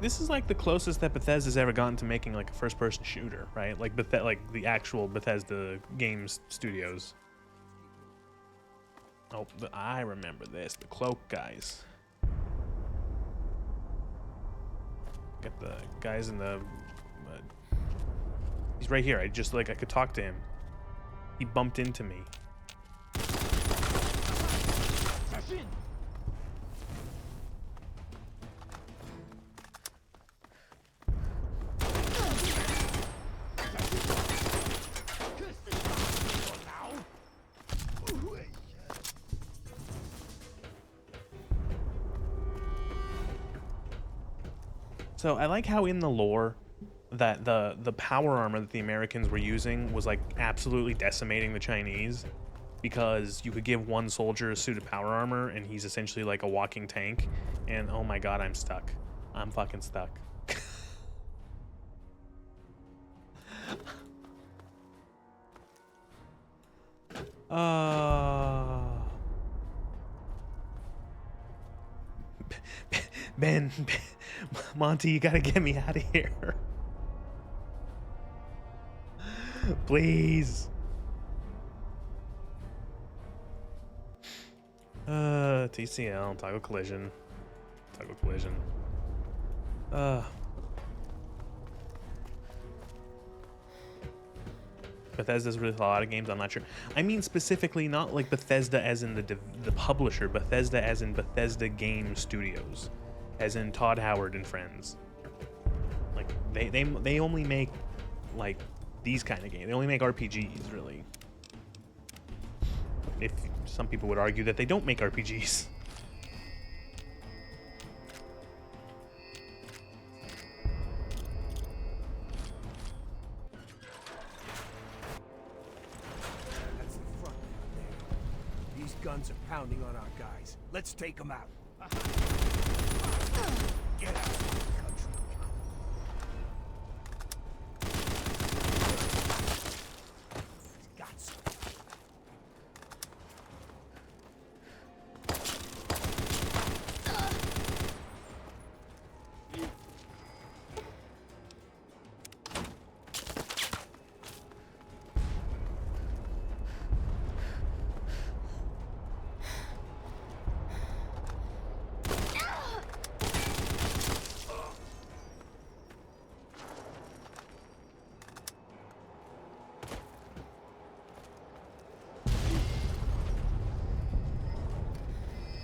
this is like the closest that Bethesda's ever gotten to making like a first-person shooter, right? Like like the actual Bethesda Games Studios. Oh, I remember this. The cloak guys. Got the guys in the. He's right here. I could talk to him. He bumped into me. So I like how in the lore that the power armor that the Americans were using was like absolutely decimating the Chinese, because you could give one soldier a suit of power armor and he's essentially like a walking tank. And oh my god, I'm stuck. I'm fucking stuck. Ben, Monty, you gotta get me out of here. Please. TCL, toggle collision. Toggle collision. Bethesda's released a lot of games, I'm not sure. I mean specifically not like Bethesda as in the publisher, Bethesda as in Bethesda Game Studios. As in Todd Howard and friends. Like they only make like these kind of games. They only make RPGs, really. If some people would argue that they don't make RPGs. That's the front line there. These guns are pounding on our guys. Let's take them out. Get out of the country. Got some.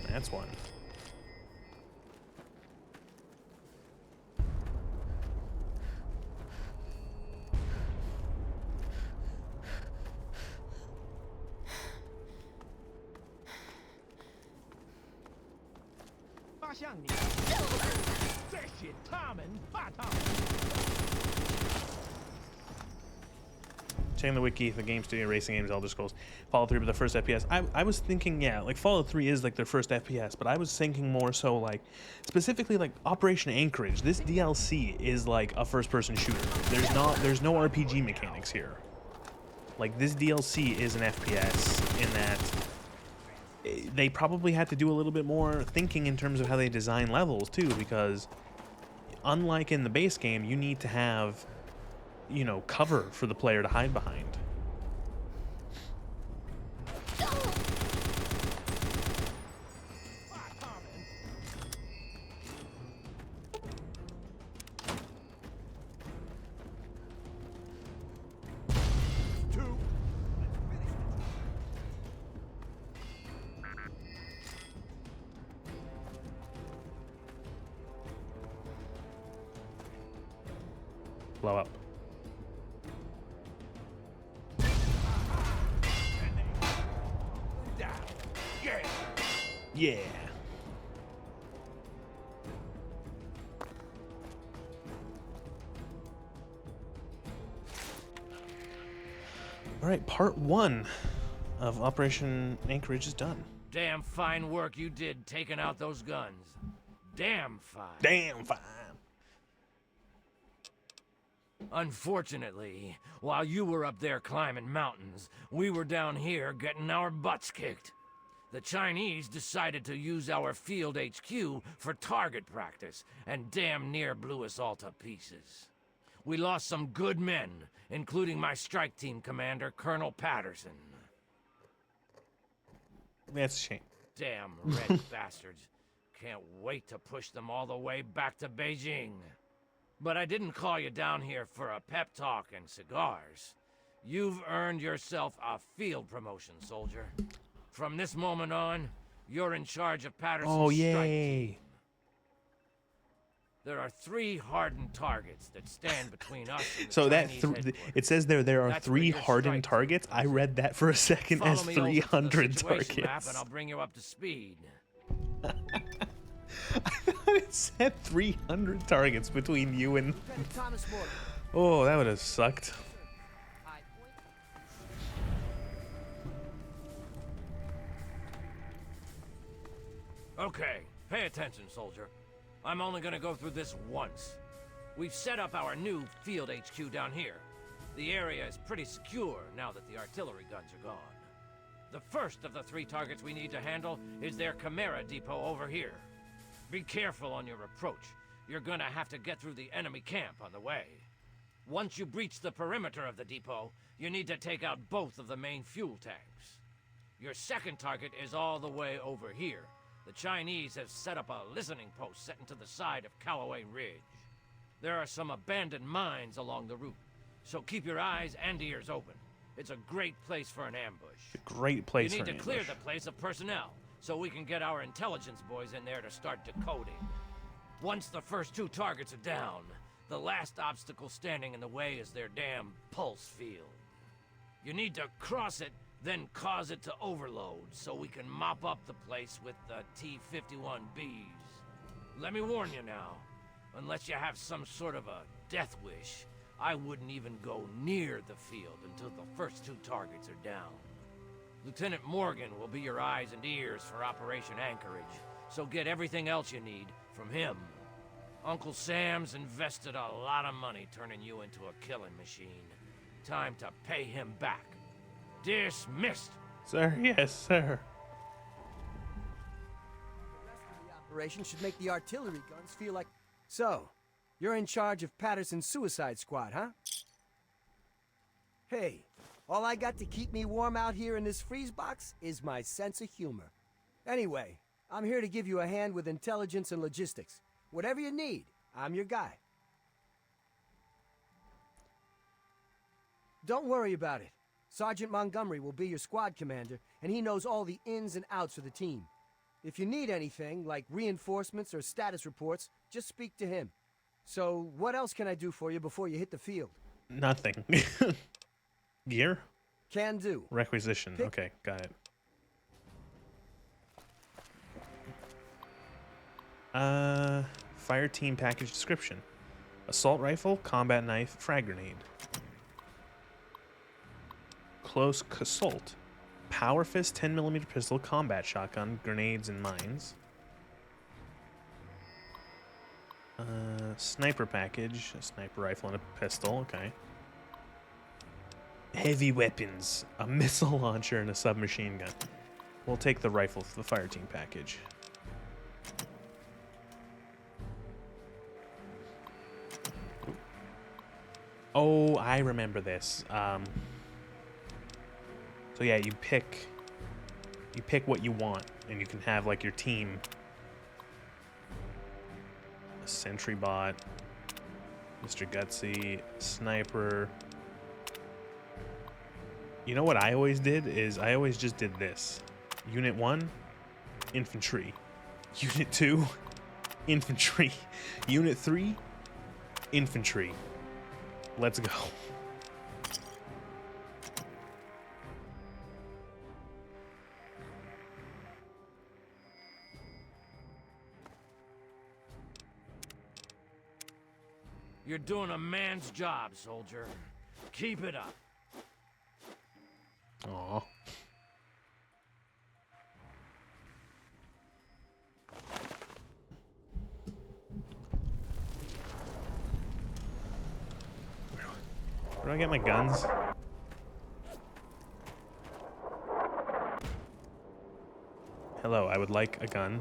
That's one. Checking the wiki for Game Studio Racing Games, Elder Scrolls, Fallout 3, but the first FPS. I was thinking, yeah, like Fallout 3 is like their first FPS, but I was thinking more so like, specifically like Operation Anchorage. This DLC is like a first-person shooter. There's no RPG mechanics here. Like this DLC is an FPS in that they probably had to do a little bit more thinking in terms of how they design levels too, because unlike in the base game, you need to have, you know, cover for the player to hide behind. Blow up. Yeah. All right, part 1 of Operation Anchorage is done. Damn fine work you did taking out those guns. Damn fine. Damn fine. Unfortunately, while you were up there climbing mountains, we were down here getting our butts kicked. The Chinese decided to use our field HQ for target practice and damn near blew us all to pieces. We lost some good men, including my strike team commander, Colonel Patterson. That's a shame. Damn red bastards. Can't wait to push them all the way back to Beijing. But I didn't call you down here for a pep talk and cigars. You've earned yourself a field promotion, soldier. From this moment on, you're in charge of Patterson's Oh, strike yay. team. There are 3 hardened targets that stand between us and the So that Chinese it says there are That's where 3 your hardened strike targets. I read that for a second Follow as me over to the 300 situation map targets. and I'll bring you up to speed. I thought it said 300 targets between you and. Oh, that would have sucked. Okay, pay attention, soldier. I'm only gonna go through this once. We've set up our new field HQ down here. The area is pretty secure now that the artillery guns are gone. The first of the 3 targets we need to handle is their Chimera depot over here. Be careful on your approach. You're gonna have to get through the enemy camp on the way. Once you breach the perimeter of the depot, you need to take out both of the main fuel tanks. Your second target is all the way over here. The Chinese have set up a listening post set into the side of Callaway Ridge. There are some abandoned mines along the route, so keep your eyes and ears open. It's a great place for an ambush. Great place for You an need to clear ambush. the place of personnel, so we can get our intelligence boys in there to start decoding. Once the first 2 targets are down, the last obstacle standing in the way is their damn pulse field. You need to cross it, then cause it to overload, so we can mop up the place with the T-51Bs. Let me warn you now, unless you have some sort of a death wish, I wouldn't even go near the field until the first 2 targets are down. Lieutenant Morgan will be your eyes and ears for Operation Anchorage, so get everything else you need from him. Uncle Sam's invested a lot of money turning you into a killing machine. Time to pay him back. Dismissed! Sir, yes, sir. Operation should make the artillery guns feel like... So, you're in charge of Patterson's suicide squad, huh? Hey, all I got to keep me warm out here in this freeze box is my sense of humor. Anyway, I'm here to give you a hand with intelligence and logistics. Whatever you need, I'm your guy. Don't worry about it. Sergeant Montgomery will be your squad commander, and he knows all the ins and outs of the team. If you need anything, like reinforcements or status reports, just speak to him. So, what else can I do for you before you hit the field? Nothing. Gear? Can do. Requisition. Okay, got it. Fire team package description. Assault rifle, combat knife, frag grenade. Close assault. Power fist, 10mm pistol, combat shotgun, grenades and mines. Sniper package, a sniper rifle and a pistol, okay. Heavy weapons, a missile launcher and a submachine gun. We'll take the rifle for the fire team package. Oh, I remember this. So yeah, you pick what you want, and you can have like your team. A sentry bot, Mr. Gutsy, sniper. You know what I always did is I always just did this. Unit 1, infantry. Unit 2, infantry. Unit 3, infantry. Let's go. You're doing a man's job, soldier. Keep it up. Aw. Where do I get my guns? Hello, I would like a gun.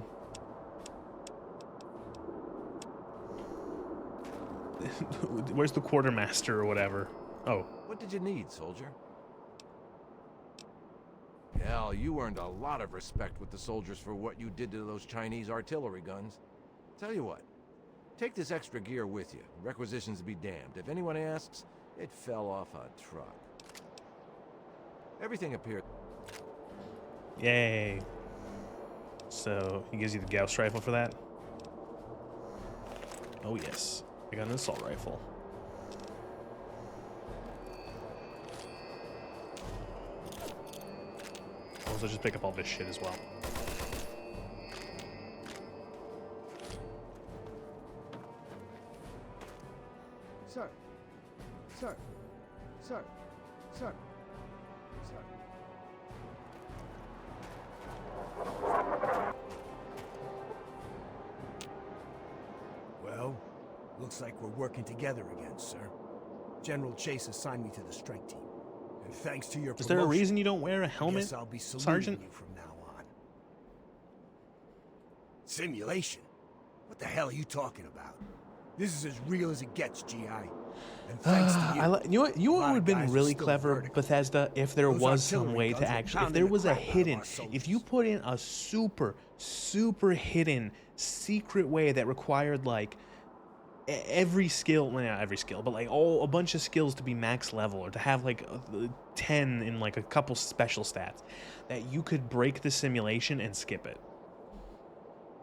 Where's the quartermaster or whatever? Oh. What did you need, soldier? Hell, you earned a lot of respect with the soldiers for what you did to those Chinese artillery guns. Tell you what, take this extra gear with you. Requisitions be damned. If anyone asks, it fell off a truck. Everything appeared... Yay. So, he gives you the Gauss rifle for that? Oh yes. I got an assault rifle. Also just pick up all this shit as well. Sir. Sir. Sir. Sir. Sir. Well, looks like we're working together again, sir. General Chase assigned me to the strike team. And thanks to your Is there a promotion, reason you don't wear a I helmet, guess I'll be saluting Sergeant? you from now on. Simulation? What the hell are you talking about? This is as real as it gets, GI. And thanks to you. You know what would have been really clever, Bethesda, if there was some way to actually, if there was a hidden, if you put in a super hidden secret way that required like every skill, well, not every skill, but like a bunch of skills to be max level, or to have like 10 in like a couple special stats, that you could break the simulation and skip it,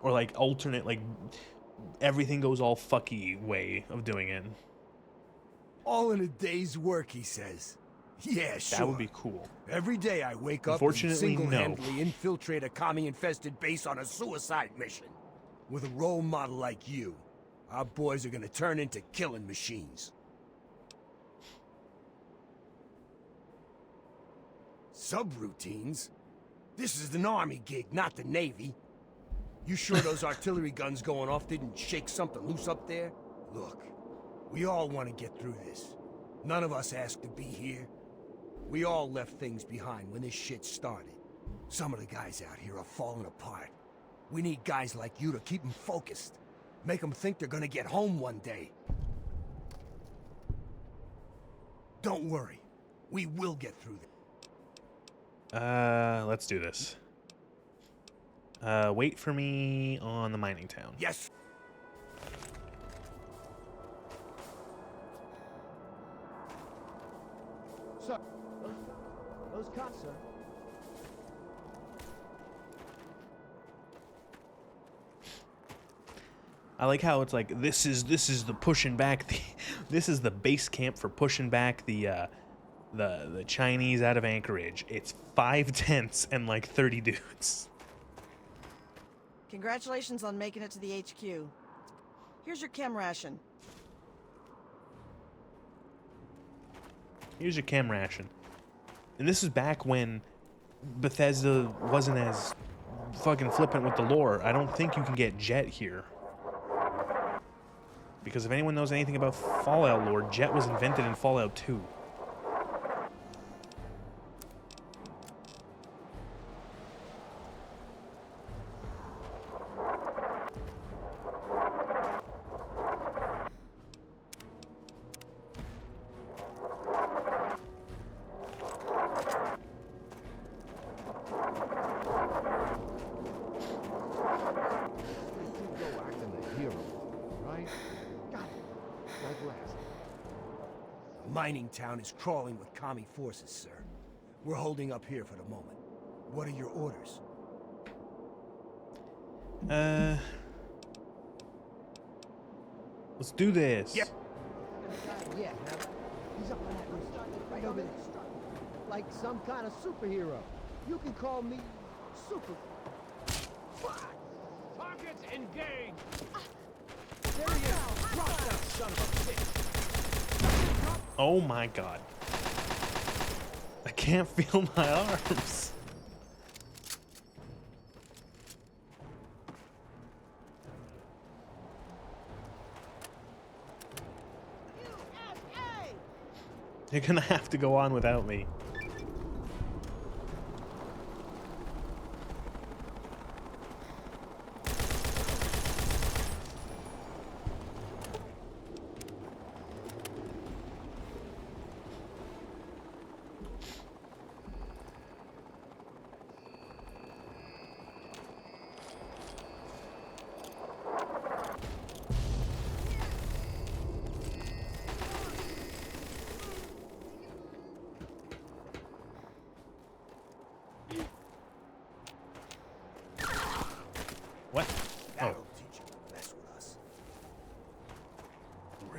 or like alternate, like everything goes all fucky way of doing it. All in a day's work, he says. Yeah, sure. That would be cool. Every day I wake up and Unfortunately, single-handedly infiltrate a commie-infested base on a suicide mission. With a role model like you, our boys are gonna turn into killing machines. Subroutines? This is an army gig, not the Navy. You sure those artillery guns going off didn't shake something loose up there? Look, we all want to get through this. None of us asked to be here. We all left things behind when this shit started. Some of the guys out here are falling apart. We need guys like you to keep them focused. Make them think they're gonna get home one day. Don't worry. We will get through this. Let's do this. Wait for me on the mining town. Yes. Sir. Those cops, sir. I like how it's like this is the pushing back the this is the base camp for pushing back the Chinese out of Anchorage. It's 5 tents and like 30 dudes. Congratulations on making it to the HQ. Here's your chem ration. Here's your chem ration. And this is back when Bethesda wasn't as fucking flippant with the lore. I don't think you can get Jet here. Because if anyone knows anything about Fallout lore, Jet was invented in Fallout 2. Mining town is crawling with commie forces, sir. We're holding up here for the moment. What are your orders? Let's do this. Yep. Yeah, he's up on that roof, right over there. Like some kind of superhero. You can call me Super. Targets engaged! There he is! Drop that son of a bitch! Oh my god. I can't feel my arms. You're gonna have to go on without me.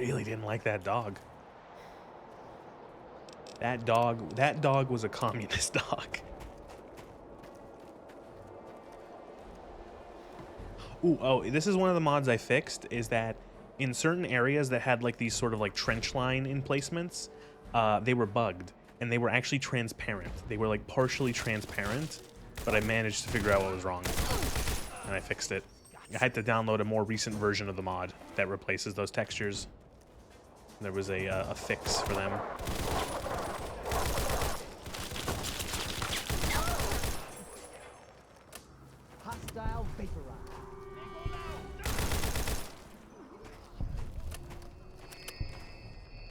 really didn't like that dog. That dog was a communist dog. Ooh, oh, this is one of the mods I fixed, is that in certain areas that had like these sort of like trench line emplacements, they were bugged, and they were actually transparent. They were like partially transparent, but I managed to figure out what was wrong, and I fixed it. I had to download a more recent version of the mod that replaces those textures. There was a fix for them. Hostile vaporized.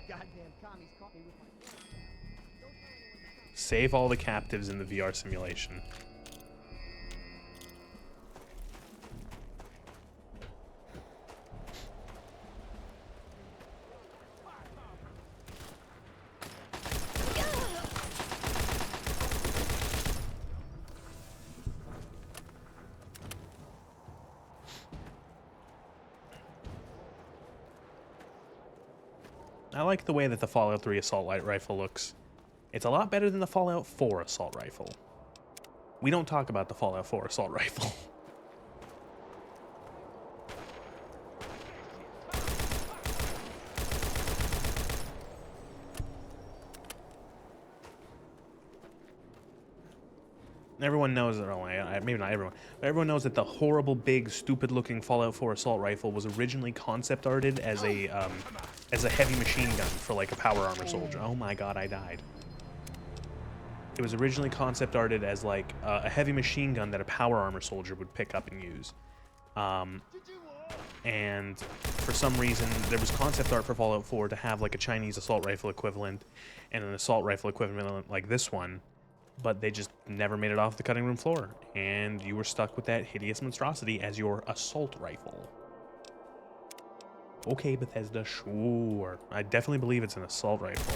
Goddamn commies caught me with my... Save all the captives in the VR simulation. I like the way that the Fallout 3 assault light rifle looks. It's a lot better than the Fallout 4 assault rifle. We don't talk about the Fallout 4 assault rifle. Everyone knows that, maybe not everyone, but everyone knows that the horrible, big, stupid-looking Fallout 4 assault rifle was originally concept arted as a heavy machine gun for like a power armor soldier. Oh my god, I died. It was originally concept arted as like a heavy machine gun that a power armor soldier would pick up and use. And for some reason, there was concept art for Fallout 4 to have like a Chinese assault rifle equivalent and an assault rifle equivalent like this one. But they just never made it off the cutting room floor, and you were stuck with that hideous monstrosity as your assault rifle. Okay, Bethesda, sure. I definitely believe it's an assault rifle.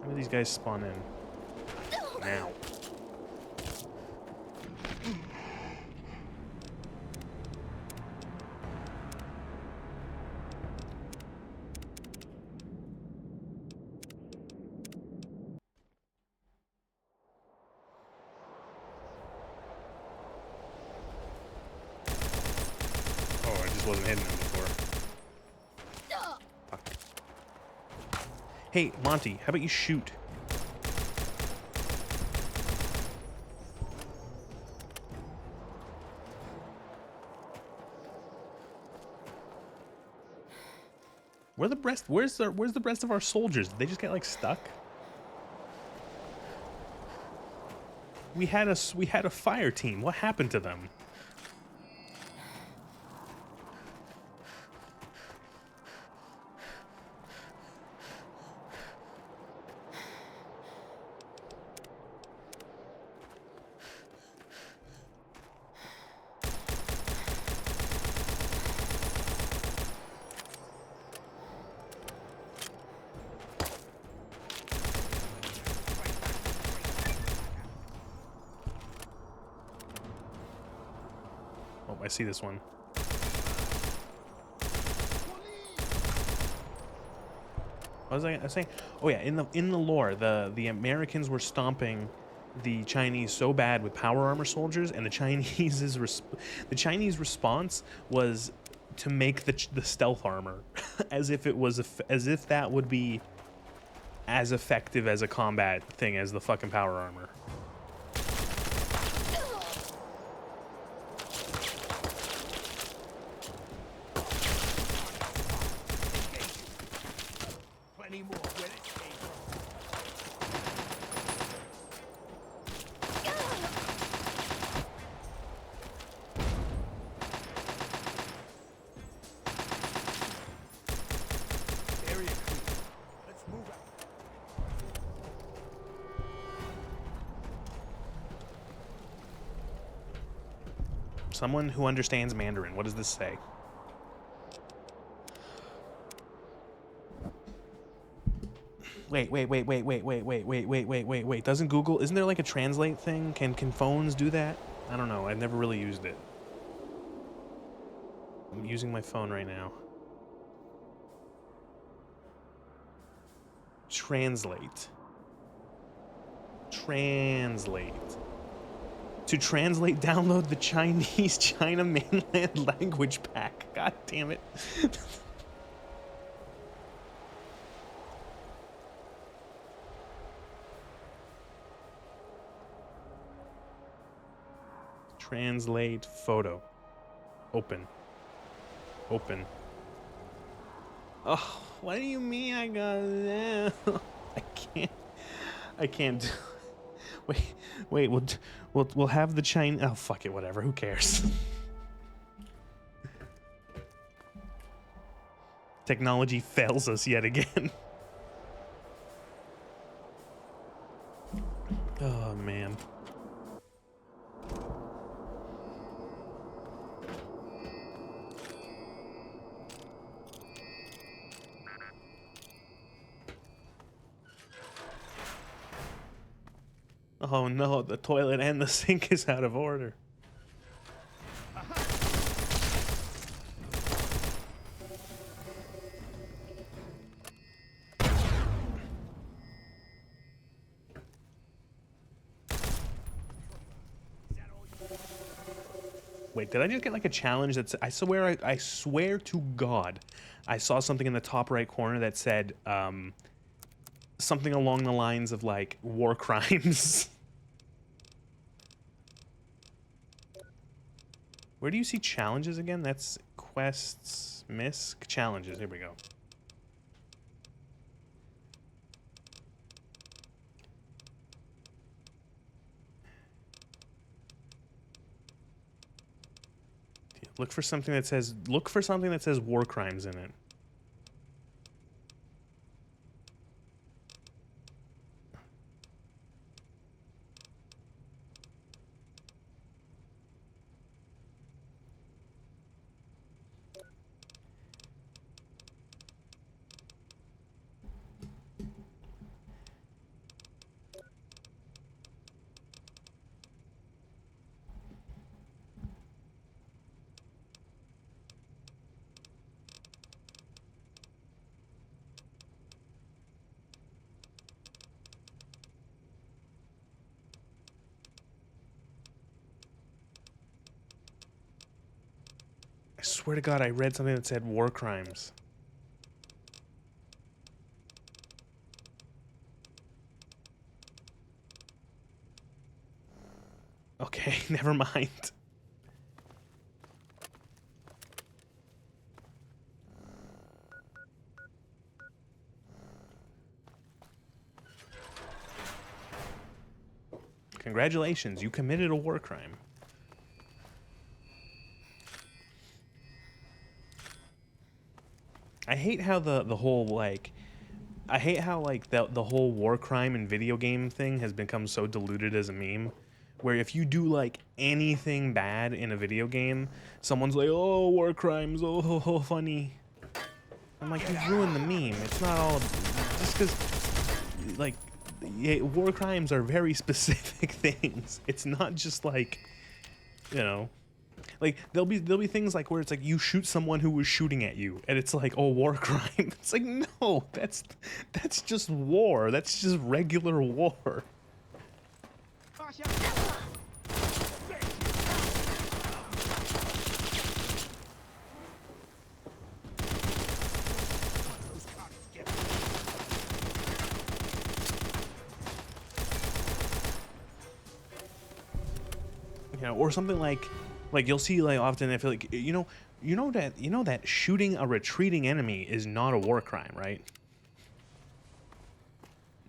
How do these guys spawn in? Now. Wasn't hitting him before. Fuck. Hey, Monty, how about you shoot? Where's the rest of our soldiers? Did they just get like stuck? We had a fire team. What happened to them? I see this one. What was I saying? Oh yeah, in the lore, the Americans were stomping the Chinese so bad with power armor soldiers, and the Chinese response was to make the stealth armor, as if that would be as effective as a combat thing as the fucking power armor. Someone who understands Mandarin. What does this say? Wait. Doesn't Google, isn't there like a translate thing? Can phones do that? I don't know. I've never really used it. I'm using my phone right now. Translate. To translate, download the Chinese China mainland language pack. God damn it. Translate photo. Open. Oh, what do you mean I got that? I can't do. Wait, we'll have the China. Oh, fuck it, whatever. Who cares? Technology fails us yet again. Oh, man. Oh no, the toilet and the sink is out of order. Wait, did I just get like a challenge that's... I swear to God, I saw something in the top right corner that said, something along the lines of like war crimes. Where do you see challenges again? That's quests, misc, challenges. Here we go. Look for something that says war crimes in it. I swear to God, I read something that said war crimes. Okay, never mind. Congratulations, you committed a war crime. I hate how the whole like I hate how like the whole war crime and video game thing has become so diluted as a meme, where if you do like anything bad in a video game, someone's like, "Oh, war crimes, oh, funny." I'm like, you ruined the meme. It's not all just because like war crimes are very specific things. It's not just like, you know. Like there'll be things like where it's like you shoot someone who was shooting at you and it's like, oh, war crime. It's like, no, that's just war. That's just regular war. You know, or something like you'll see like often I feel like you know that shooting a retreating enemy is not a war crime, right?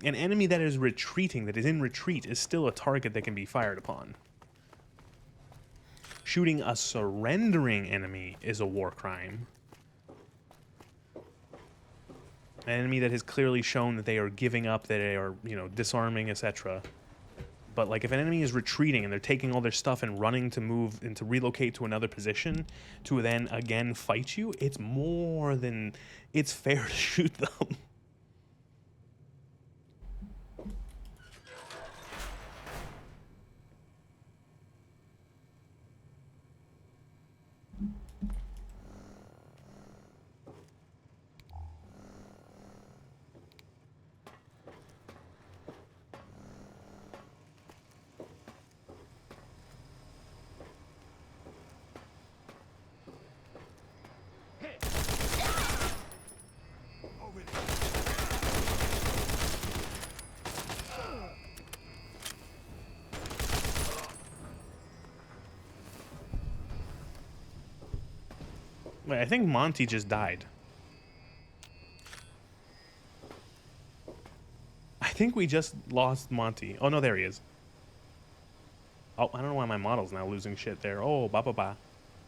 An enemy that is retreating, that is in retreat, is still a target that can be fired upon. Shooting a surrendering enemy is a war crime. An enemy that has clearly shown that they are giving up, that they are, you know, disarming, etc. But like if an enemy is retreating and they're taking all their stuff and running to move and to relocate to another position to then again fight you, it's more than it's fair to shoot them. Wait, I think Monty just died. I think we just lost Monty. Oh, no, there he is. Oh, I don't know why my model's now losing shit there. Oh, ba-ba-ba.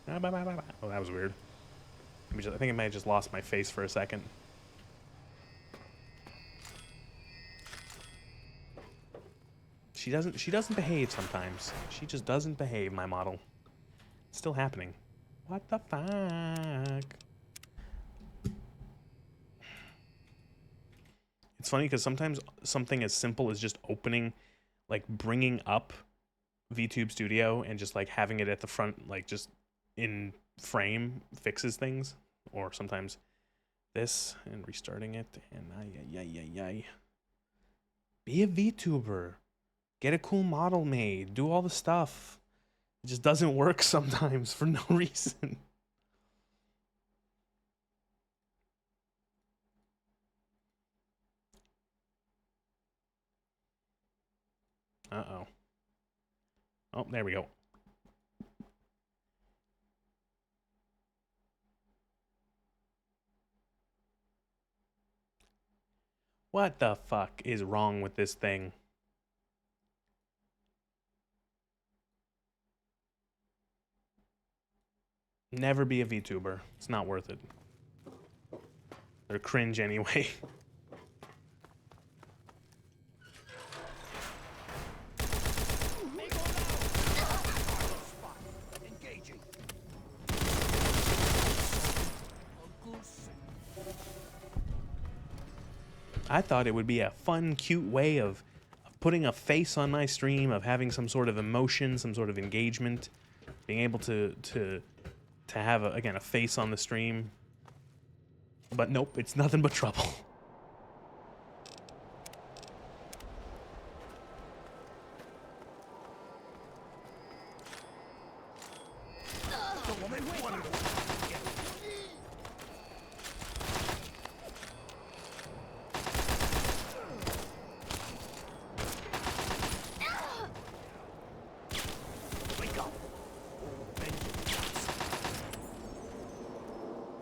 Ba-ba-ba-ba. Oh, that was weird. I think I might have just lost my face for a second. She doesn't behave sometimes. She just doesn't behave, my model. It's still happening. What the fuck? It's funny because sometimes something as simple as just opening, like bringing up VTube Studio and just like having it at the front, like just in frame, fixes things. Or sometimes this and restarting it and ay. Be a VTuber. Get a cool model made. Do all the stuff. It just doesn't work sometimes for no reason. Uh-oh. Oh, there we go. What the fuck is wrong with this thing? Never be a VTuber. It's not worth it. They're cringe anyway. I thought it would be a fun, cute way of putting a face on my stream, of having some sort of emotion, some sort of engagement, being able to have, again, a face on the stream. But nope, it's nothing but trouble.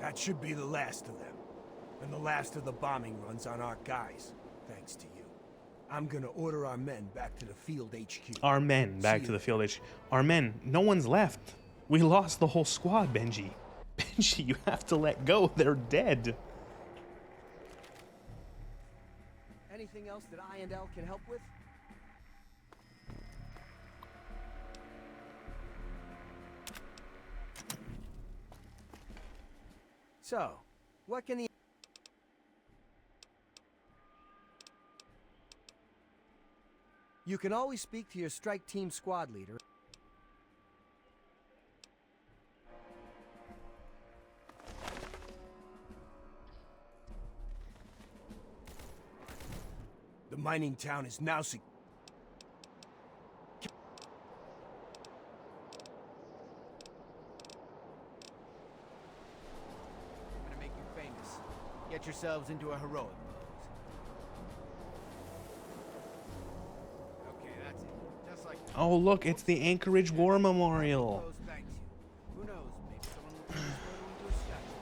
That should be the last of them. And the last of the bombing runs on our guys, thanks to you. I'm gonna order our men back to the field HQ. Our men back to the field HQ. Our men, no one's left. We lost the whole squad, Benji. Benji, you have to let go. They're dead. Anything else that I and L can help with? So, what can the... You can always speak to your strike team squad leader. The mining town is now secure. Get yourselves into a heroic pose. Okay, that's it. Just like... Oh, look, it's the Anchorage War Memorial. Thanks you. Who knows? Maybe someone will turn this photo into a statue.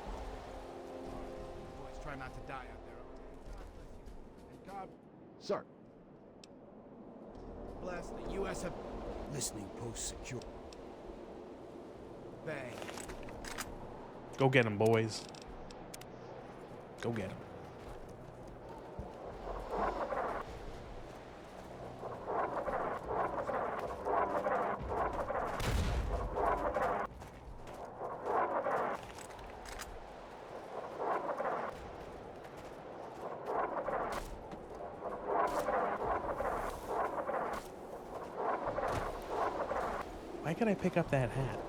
Boys, try not to die out there. God bless you. And God... Sir. Bless the U.S. have... Listening post secure. Bang. Go get him, boys. Go get him. Why could I pick up that hat?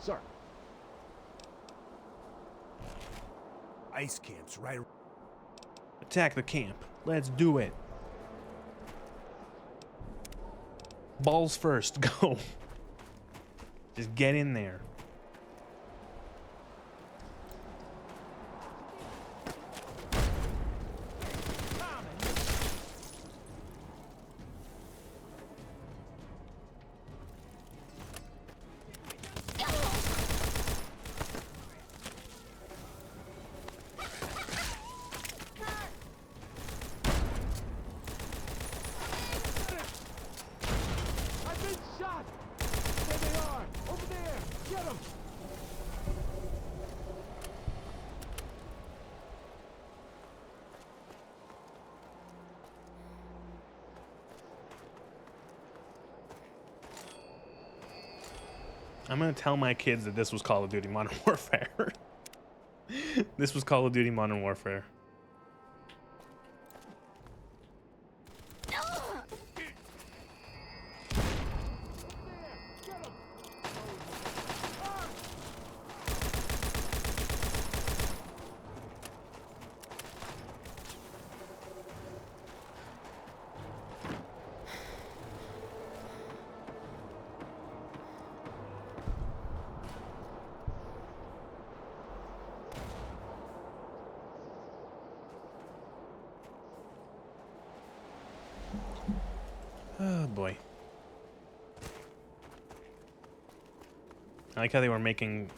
Sir. Ice camps right... Attack the camp. Let's do it. Balls first. Go. Just get in there. I'm gonna tell my kids that this was Call of Duty Modern Warfare. This was Call of Duty Modern Warfare. Oh boy. I like how they were making,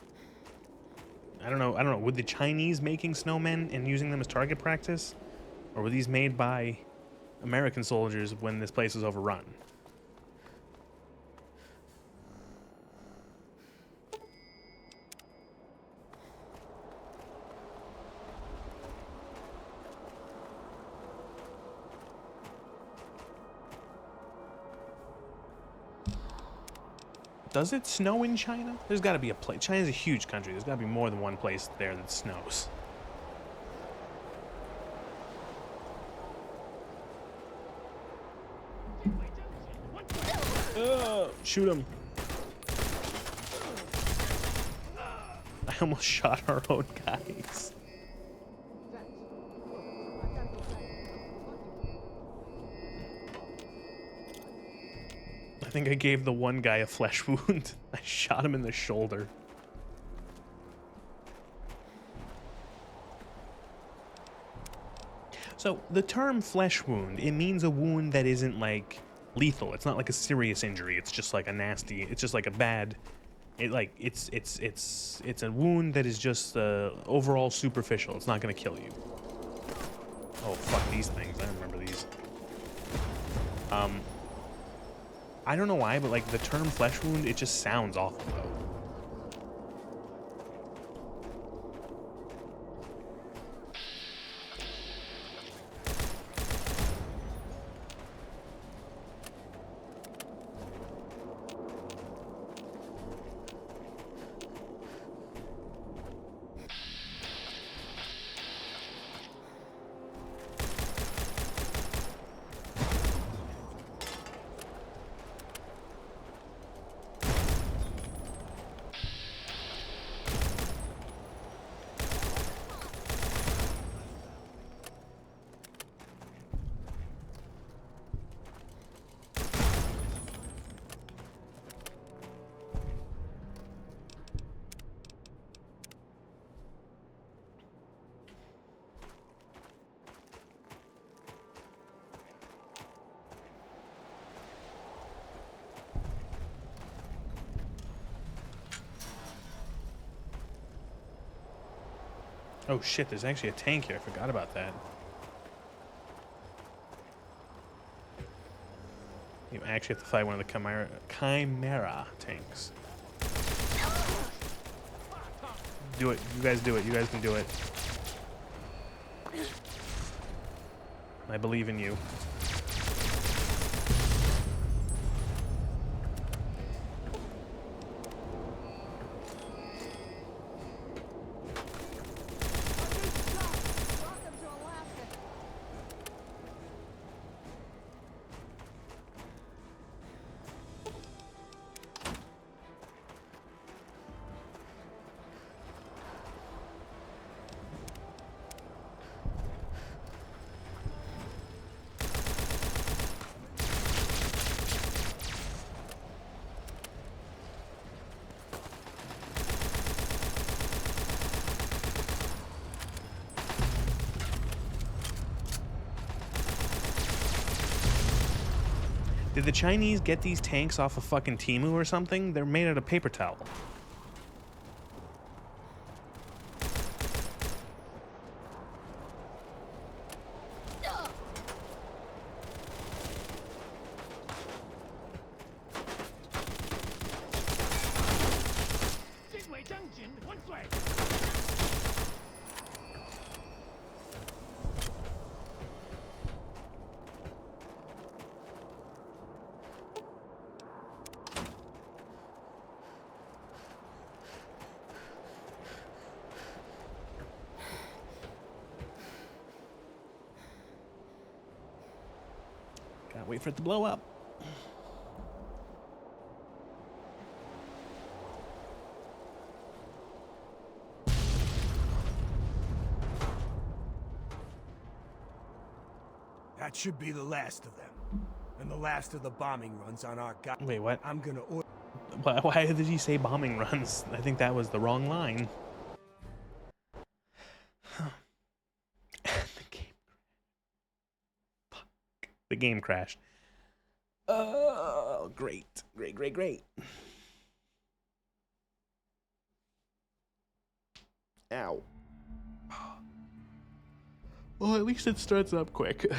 I don't know, were the Chinese making snowmen and using them as target practice? Or were these made by American soldiers when this place was overrun? Does it snow in China? There's got to be a place. China's a huge country. There's got to be more than one place there that snows. Shoot him. I almost shot our own guys. I think I gave the one guy a flesh wound. I shot him in the shoulder. So the term flesh wound, it means a wound that isn't like lethal. It's not like a serious injury. It's just like a nasty, it's just like a bad, it's a wound that is just overall superficial. It's not gonna kill you. Oh fuck these things, I remember these. I don't know why, but like the term flesh wound, it just sounds awful though. Oh shit, there's actually a tank here. I forgot about that. You actually have to fight one of the Chimera tanks. Do it. You guys do it. You guys can do it. I believe in you. Did the Chinese get these tanks off of fucking Temu or something? They're made out of paper towel. Gotta wait for it to blow up. That should be the last of them. And the last of the bombing runs on our guy. Wait, what? I'm gonna order. Why did he say bombing runs? I think that was the wrong line. The game crashed. Oh, great. Great, great, great. Ow. Well, at least it starts up quick.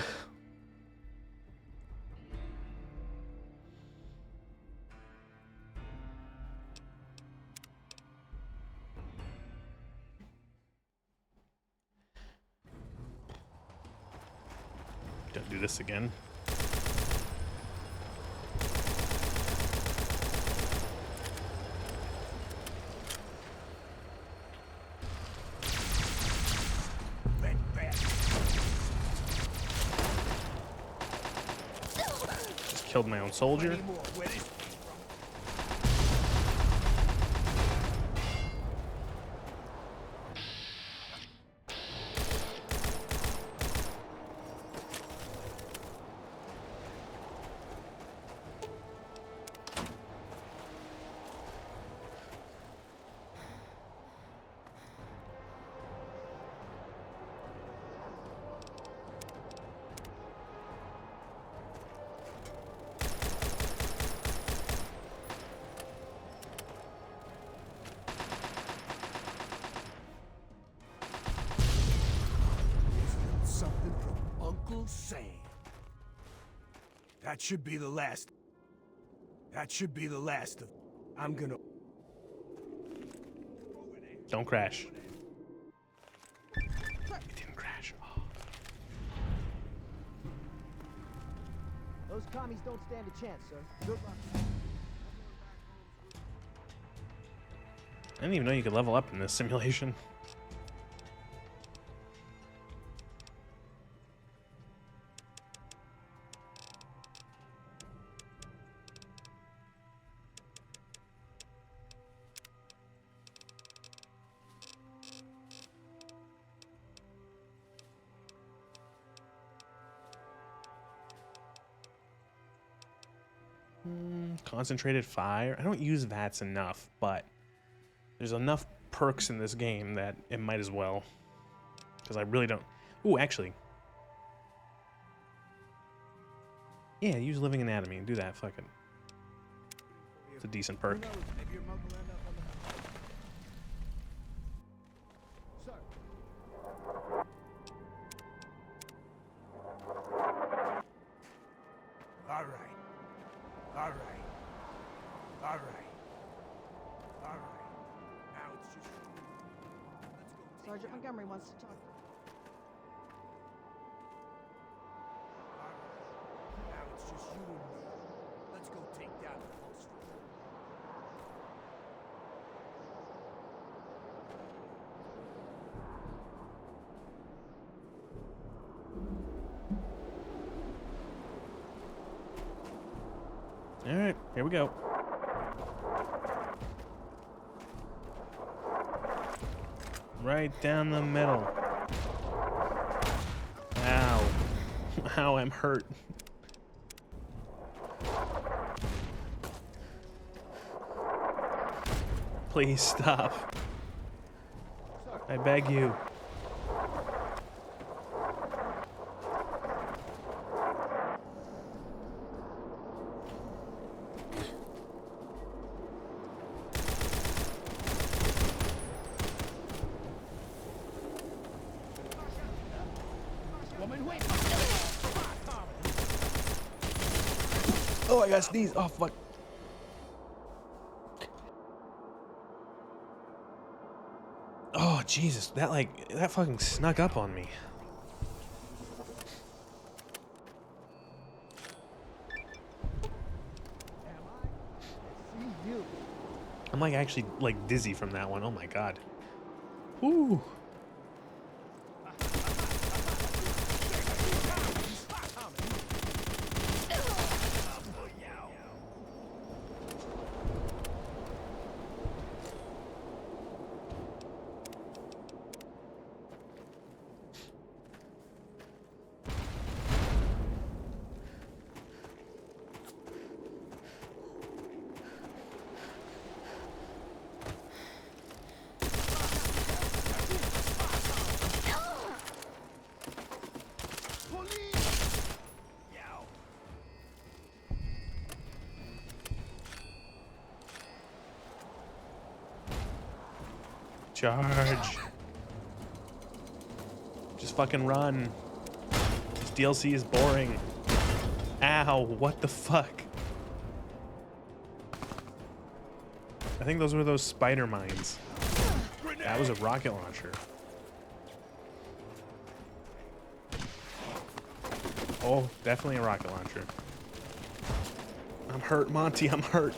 Don't do this again. Just killed my own soldier. Something from Uncle Sam. That should be the last. That should be the last of. I'm gonna. Don't crash. It didn't crash. Oh. Those commies don't stand a chance, sir. Good luck. I didn't even know you could level up in this simulation. Concentrated fire. I don't use VATS enough, but there's enough perks in this game that it might as well. Because I really don't. Ooh, actually. Yeah, use Living Anatomy and do that. Fuck it. It's a decent perk. Sergeant Montgomery wants to talk. Now it's just you and me. Let's go take down the pulse. All right, here we go. Right down the middle. Ow. Ow, I'm hurt. Please stop. I beg you. Oh, I gotta sneeze. Oh, fuck. Oh, Jesus. That fucking snuck up on me. I'm like actually like dizzy from that one. Oh my god. Woo. Charge. Just fucking run. This DLC is boring. Ow, what the fuck? I think those were those spider mines. That was a rocket launcher. Oh, definitely a rocket launcher. I'm hurt, Monty, I'm hurt.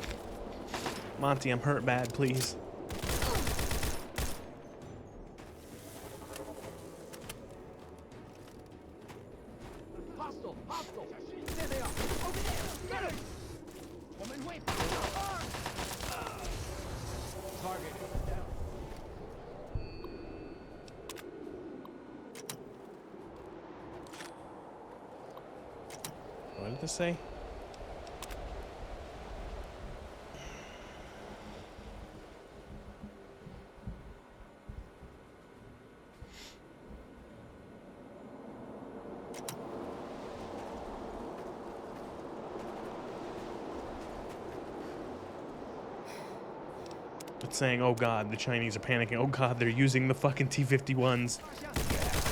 Monty, I'm hurt bad, please. Hostile! Hostile! There they are! Over there! Get him! Woman, wait! Target down. What did this say? It's saying, oh god, the Chinese are panicking. Oh god, they're using the fucking T-51s.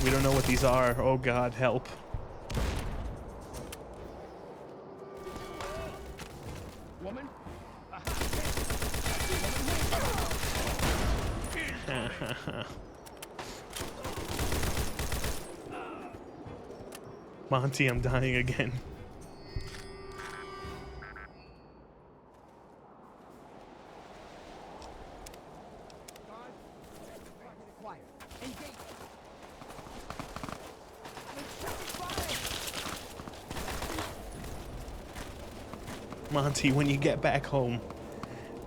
We don't know what these are. Oh god, help. Woman? Monty, I'm dying again. Monty, when you get back home,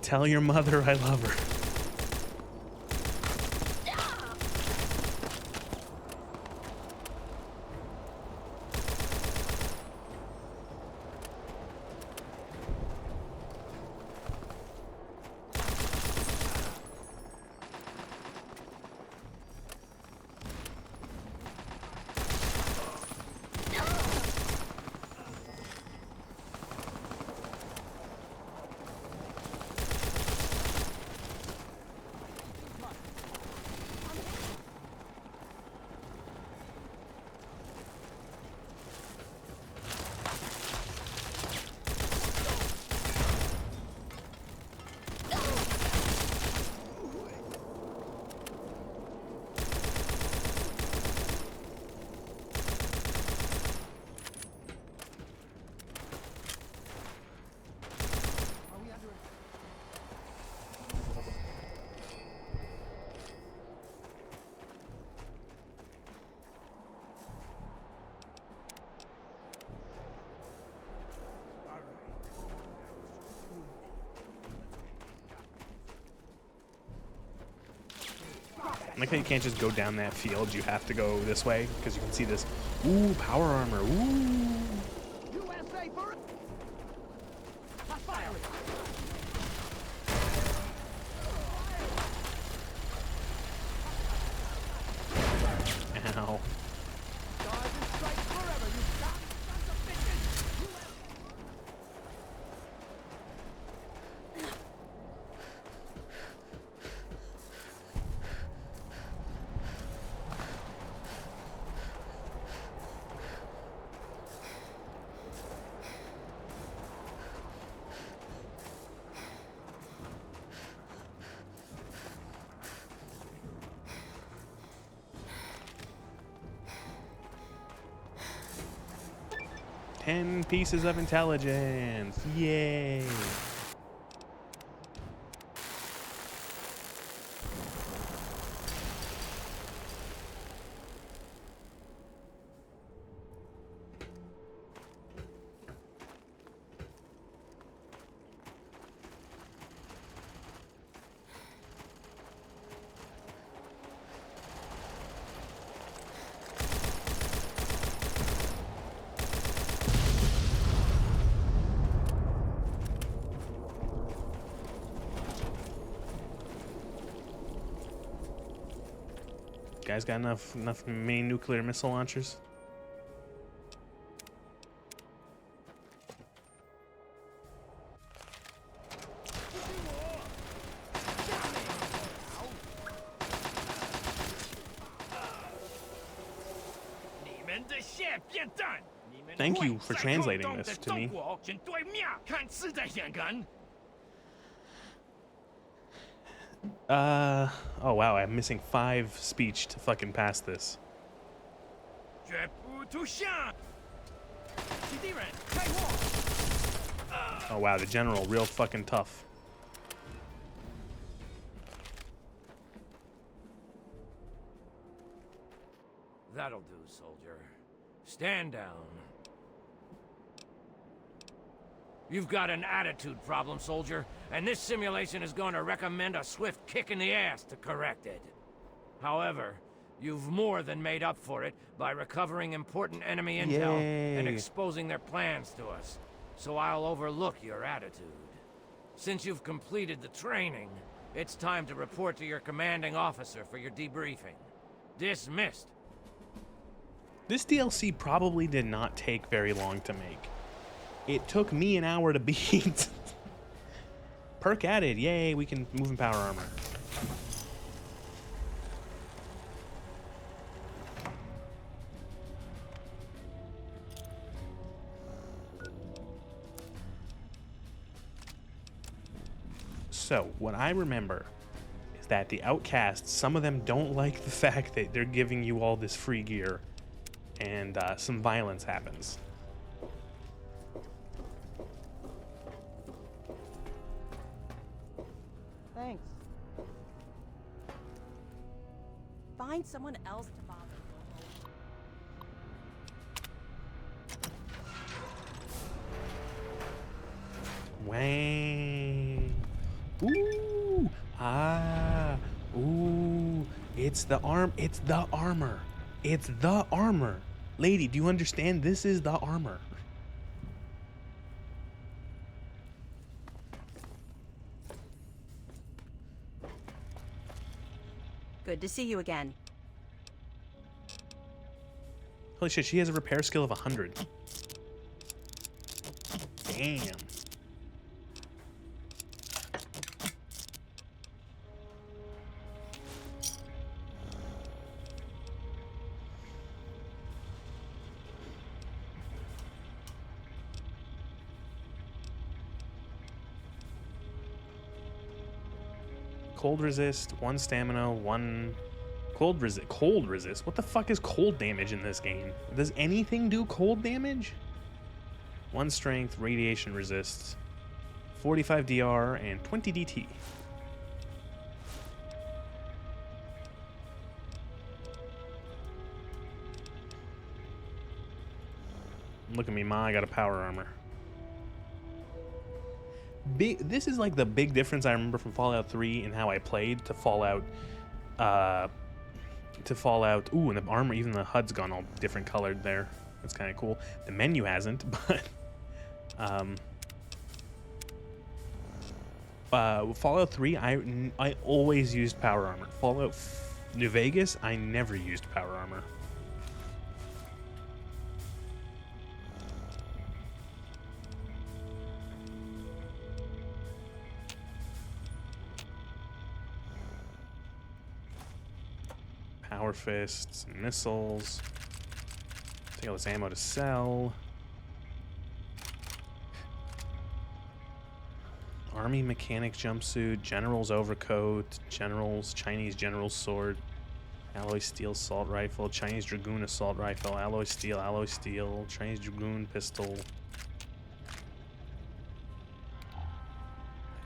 tell your mother I love her. I like how you can't just go down that field. You have to go this way because you can see this. Ooh, power armor. Ooh. USA for it! Fire it! Ow. Stars and stripes forever, you commie sons of bitches! Ten pieces of intelligence. Yay. Guys got enough main nuclear missile launchers? Thank you for translating this to me. Oh wow, I'm missing 5 speech to fucking pass this. Oh wow, the general, real fucking tough. That'll do, soldier. Stand down. You've got an attitude problem, soldier, and this simulation is going to recommend a swift kick in the ass to correct it. However, you've more than made up for it by recovering important enemy intel and exposing their plans to us, so I'll overlook your attitude. Since you've completed the training, it's time to report to your commanding officer for your debriefing. Dismissed. This DLC probably did not take very long to make. It took me an hour to beat. Perk added, yay, we can move in power armor. So, what I remember is that the outcasts, some of them don't like the fact that they're giving you all this free gear, and some violence happens. Thanks. Find someone else to bother. Wang. Ooh. Ah. Ooh. It's the armor. It's the armor. Lady, do you understand? This is the armor. Good to see you again. Holy shit, she has a repair skill of 100. Damn. Cold resist, 1 stamina, 1 cold resist. Cold resist? What the fuck is cold damage in this game? Does anything do cold damage? 1 strength, radiation resist, 45 DR, and 20 DT. Look at me, Ma, I got a power armor. This is like the big difference I remember from Fallout 3 and how I played to Fallout. Ooh, and the armor, even the HUD's gone all different colored there. That's kind of cool. The menu hasn't, but Fallout 3, I always used power armor. Fallout New Vegas, I never used power armor. Power fists, missiles. Take all this ammo to sell. Army mechanic jumpsuit, general's overcoat, Chinese general's sword, alloy steel assault rifle, Chinese dragoon assault rifle, alloy steel, Chinese dragoon pistol,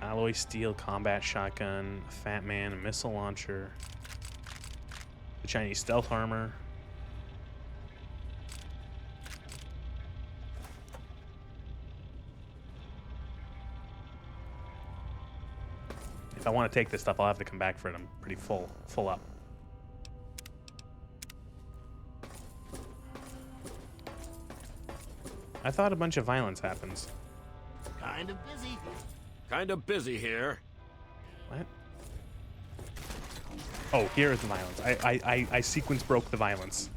alloy steel combat shotgun, Fat Man, a missile launcher, the Chinese stealth armor. If I want to take this stuff, I'll have to come back for it. I'm pretty full up. I thought a bunch of violence happens. Kind of busy. Kind of busy here. What? Oh, here is the violence. I sequence broke the violence.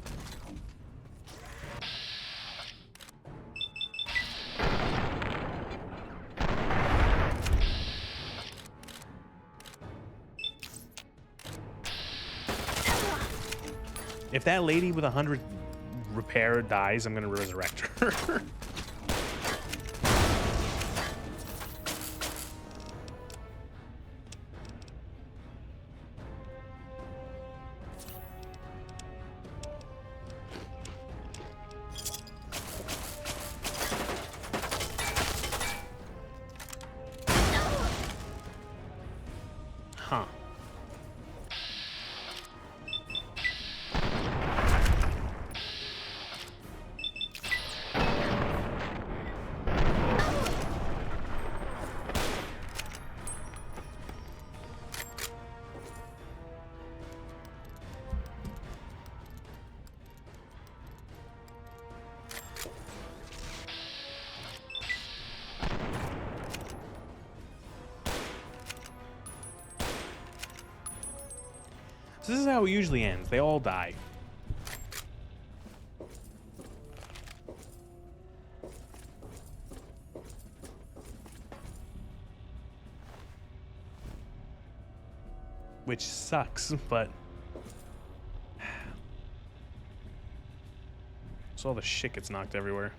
If that lady with 100 repair dies, I'm gonna resurrect her. Huh. So this is how it usually ends. They all die. Which sucks, but... So all the shit gets knocked everywhere.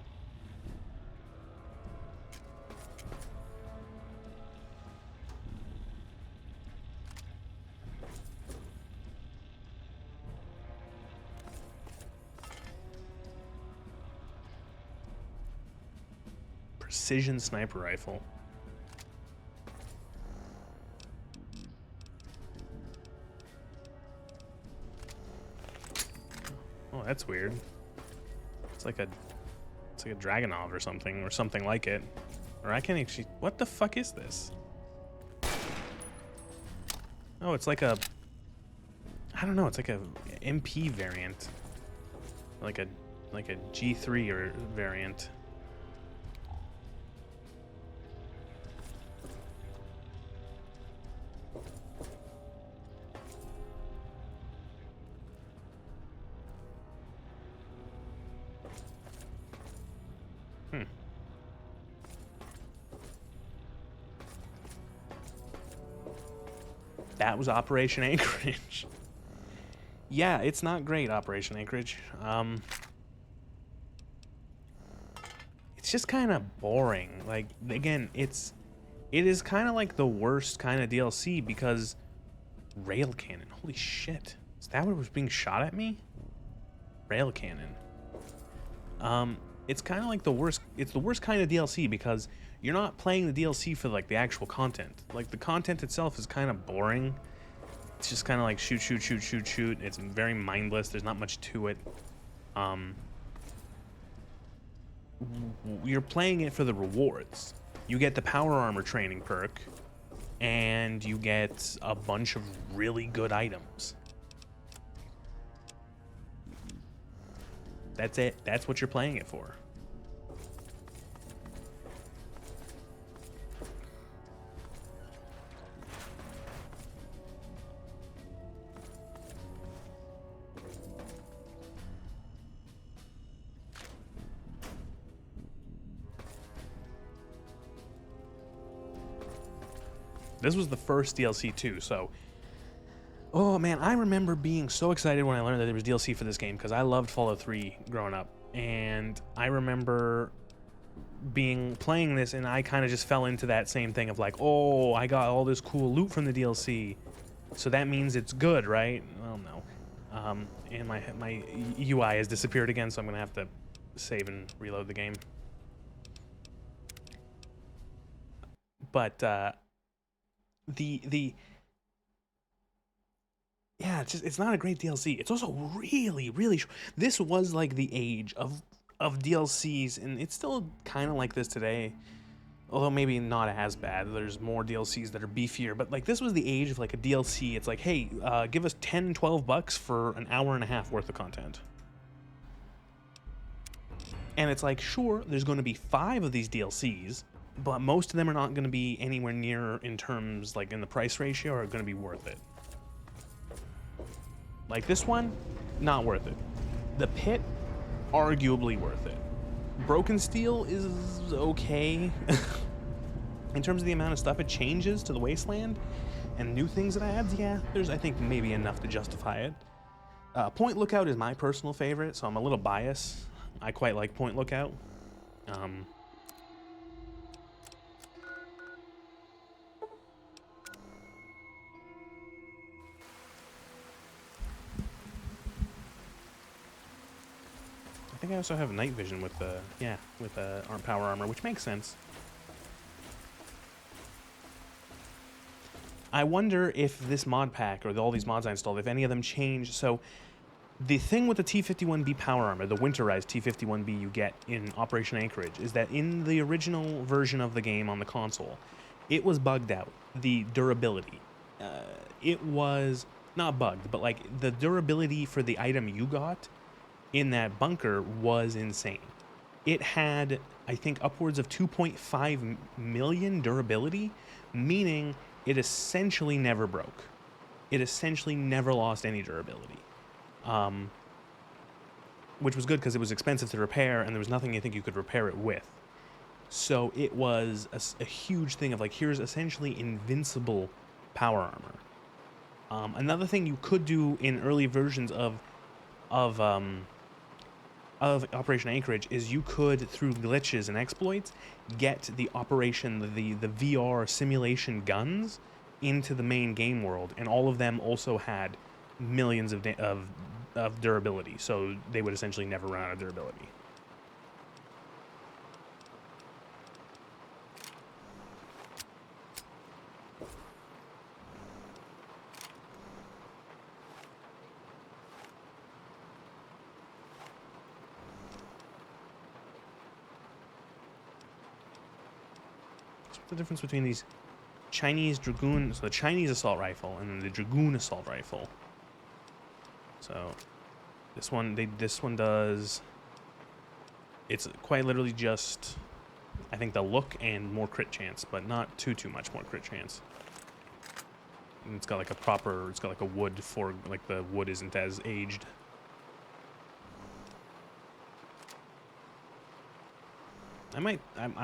Precision sniper rifle. Oh, that's weird. It's like a Dragunov or something like it. Or I can't actually. What the fuck is this? Oh, it's like a. I don't know. It's like a MP variant. Like a G3 or variant. That was Operation Anchorage. Yeah, it's not great, Operation Anchorage. It's just kind of boring. Like, again, it is kind of like the worst kind of DLC because rail cannon. Holy shit. Is that what was being shot at me? Rail cannon. It's kind of like the worst. It's the worst kind of DLC because you're not playing the DLC for like the actual content. Like the content itself is kind of boring. It's just kind of like shoot, shoot, shoot, shoot, shoot. It's very mindless. There's not much to it. You're playing it for the rewards. You get the power armor training perk, and you get a bunch of really good items. That's it. That's what you're playing it for. This was the first DLC too, so... Oh man, I remember being so excited when I learned that there was DLC for this game, because I loved Fallout 3 growing up. And I remember playing this, and I kind of just fell into that same thing of like, oh, I got all this cool loot from the DLC, so that means it's good, right? Well, no. And my UI has disappeared again, so I'm going to have to save and reload the game. But, yeah, it's not a great DLC. It's also really, really short. This was like the age of DLCs, and it's still kind of like this today. Although maybe not as bad. There's more DLCs that are beefier, but like this was the age of like a DLC. It's like, hey, give us 10, 12 bucks for an hour and a half worth of content. And it's like, sure, there's going to be 5 of these DLCs, but most of them are not going to be anywhere near, in terms, like in the price ratio, are going to be worth it. Like this one, not worth it. The Pit, arguably worth it. Broken Steel is okay. In terms of the amount of stuff it changes to the Wasteland and new things it adds, yeah, there's, I think, maybe enough to justify it. Point Lookout is my personal favorite, so I'm a little biased. I quite like Point Lookout. I think I also have night vision with the power armor, which makes sense. I wonder if this mod pack, or all these mods I installed, if any of them change. So the thing with the T-51B power armor, the winterized T-51B you get in Operation Anchorage, is that in the original version of the game on the console, it was bugged out. The durability. It was not bugged, but like the durability for the item you got in that bunker was insane. It had, I think, upwards of 2.5 million durability, meaning it essentially never broke. It essentially never lost any durability. Which was good because it was expensive to repair and there was nothing I think you could repair it with. So it was a huge thing of like, here's essentially invincible power armor. Another thing you could do in early versions of Operation Anchorage is you could, through glitches and exploits, get the VR simulation guns into the main game world, and all of them also had millions of durability, so they would essentially never run out of durability. The difference between these Chinese Dragoon, so the Chinese assault rifle and then the Dragoon assault rifle. So this one does, it's quite literally just, I think, the look and more crit chance, but not too much more crit chance. And it's got like it's got like a wood for, like the wood isn't as aged. I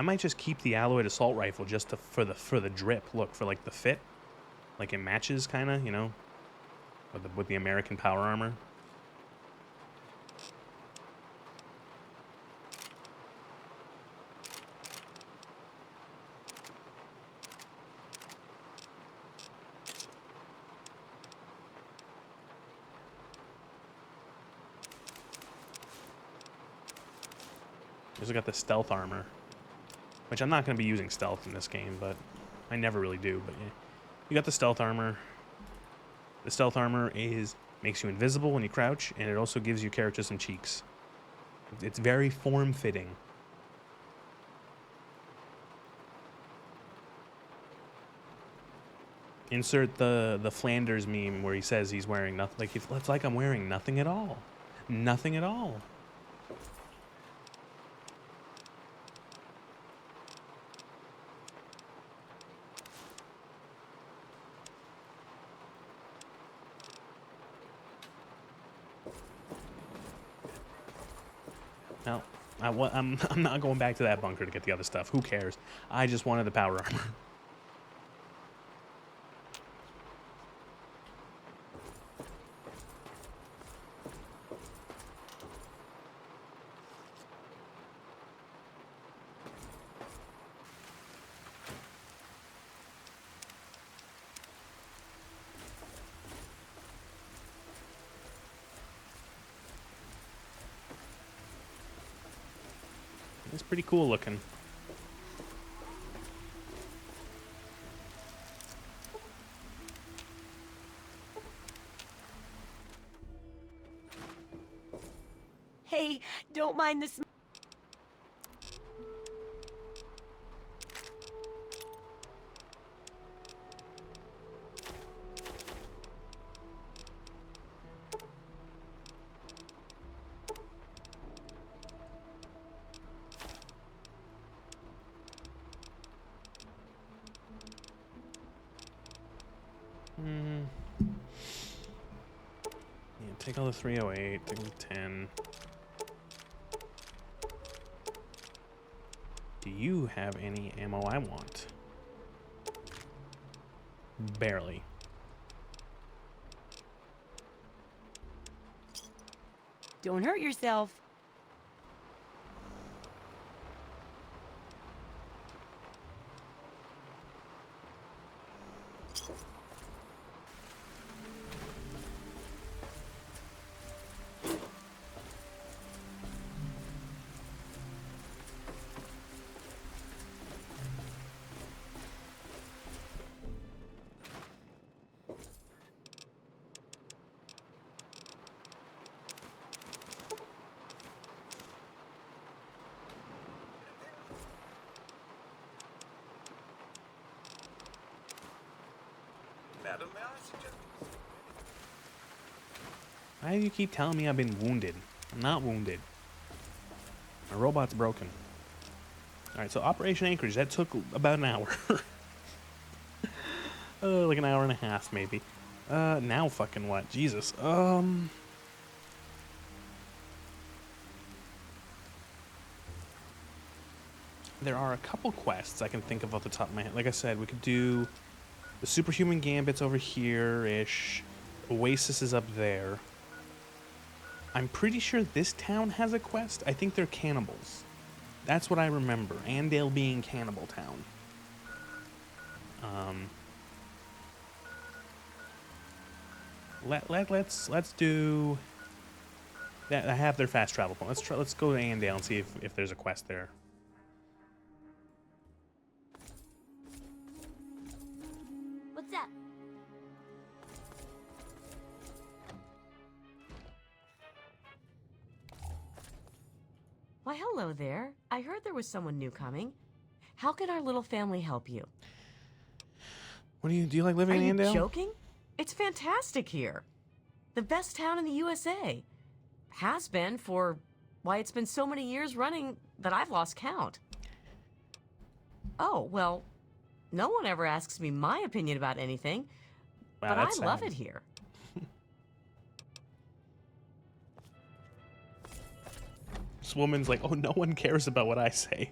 might just keep the alloyed assault rifle just for the drip look, for like the fit, like it matches kind of, you know, with the American power armor. Also got the stealth armor, which I'm not going to be using stealth in this game, but I never really do. But yeah, you got the stealth armor. The stealth armor makes you invisible when you crouch, and it also gives your character some cheeks. It's very form-fitting. Insert the Flanders meme where he says he's wearing nothing. Like, it's like I'm wearing nothing at all. Nothing at all. No, I'm not going back to that bunker to get the other stuff. Who cares? I just wanted the power armor. It's pretty cool looking. Hey, don't mind this. Yeah, take all the 308, take all the 10. Do you have any ammo I want? Barely. Don't hurt yourself. Madam, may I suggest? Why do you keep telling me I've been wounded? I'm not wounded. My robot's broken. Alright, so Operation Anchorage, that took about an hour. Like an hour and a half, maybe. Now fucking what? Jesus. There are a couple quests I can think of off the top of my head. Like I said, we could do the Superhuman Gambit's over here-ish. Oasis is up there. I'm pretty sure this town has a quest. I think they're cannibals. That's what I remember. Andale being Cannibal Town. Let's do that. I have their fast travel point. Let's go to Andale and see if there's a quest there. What's up? Why, hello there. I heard there was someone new coming. How can our little family help you? What do you like living in Andale? Are you joking? It's fantastic here. The best town in the USA. Has been for, why, it's been so many years running that I've lost count. Oh, well, no one ever asks me my opinion about anything, Wow, but I that's love sad. it here. This woman's like, oh, no one cares about what I say.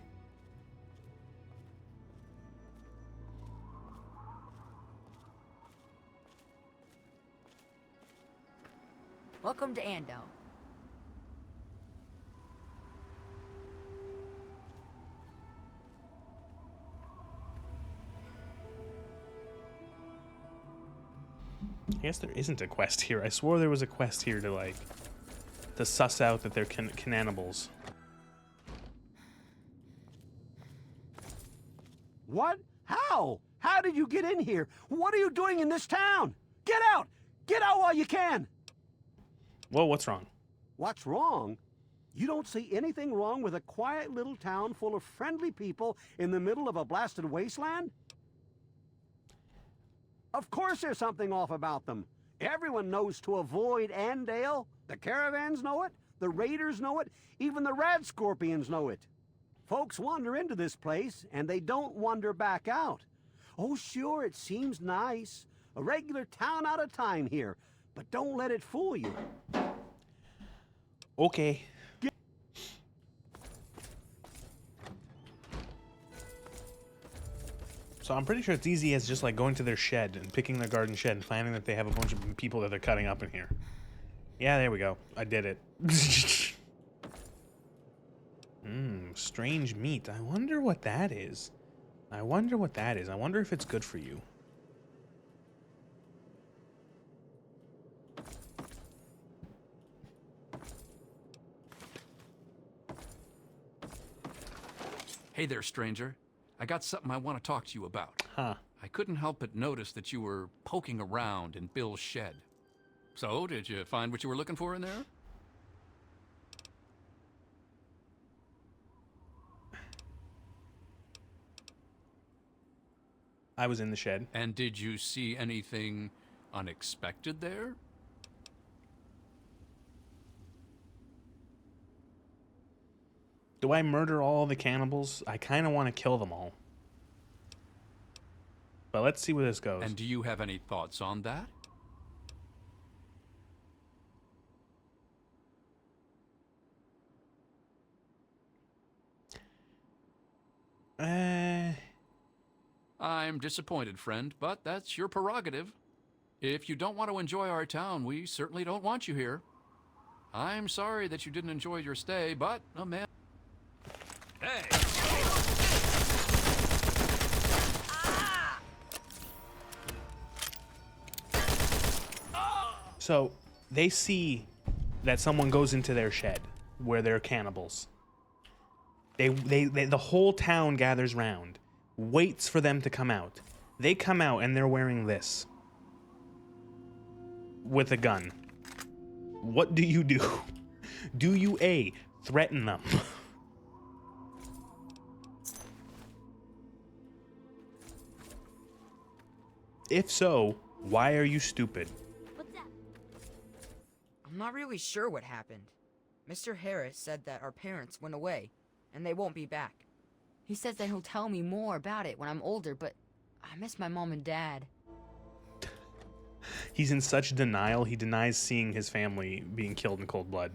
Welcome to Ando. I guess there isn't a quest here. I swore there was a quest here to suss out that they're cannibals. What? How? How did you get in here? What are you doing in this town? Get out! Get out while you can! Whoa, what's wrong? What's wrong? You don't see anything wrong with a quiet little town full of friendly people in the middle of a blasted wasteland? Of course there's something off about them. Everyone knows to avoid Andale. The caravans know it. The raiders know it. Even the rad scorpions know it. Folks wander into this place, and they don't wander back out. Oh, sure, it seems nice. A regular town out of time here. But don't let it fool you. Okay. So I'm pretty sure it's easy as just like going to their shed and picking their garden shed and finding that they have a bunch of people that they're cutting up in here. Yeah, there we go. I did it. Strange meat. I wonder what that is. I wonder what that is. I wonder if it's good for you. Hey there, stranger. I got something I want to talk to you about. Huh. I couldn't help but notice that you were poking around in Bill's shed. So, did you find what you were looking for in there? I was in the shed. And did you see anything unexpected there? Do I murder all the cannibals? I kind of want to kill them all. But let's see where this goes. And do you have any thoughts on that? I'm disappointed, friend, but that's your prerogative. If you don't want to enjoy our town, we certainly don't want you here. I'm sorry that you didn't enjoy your stay, but a man... Hey! So they see that someone goes into their shed where they're cannibals. The whole town gathers round, waits for them to come out. They come out and they're wearing this with a gun. What do you do? Do you A, threaten them? If so, why are you stupid? I'm not really sure what happened. Mr. Harris said that our parents went away, and they won't be back. He says that he'll tell me more about it when I'm older, but I miss my mom and dad. He's in such denial, he denies seeing his family being killed in cold blood.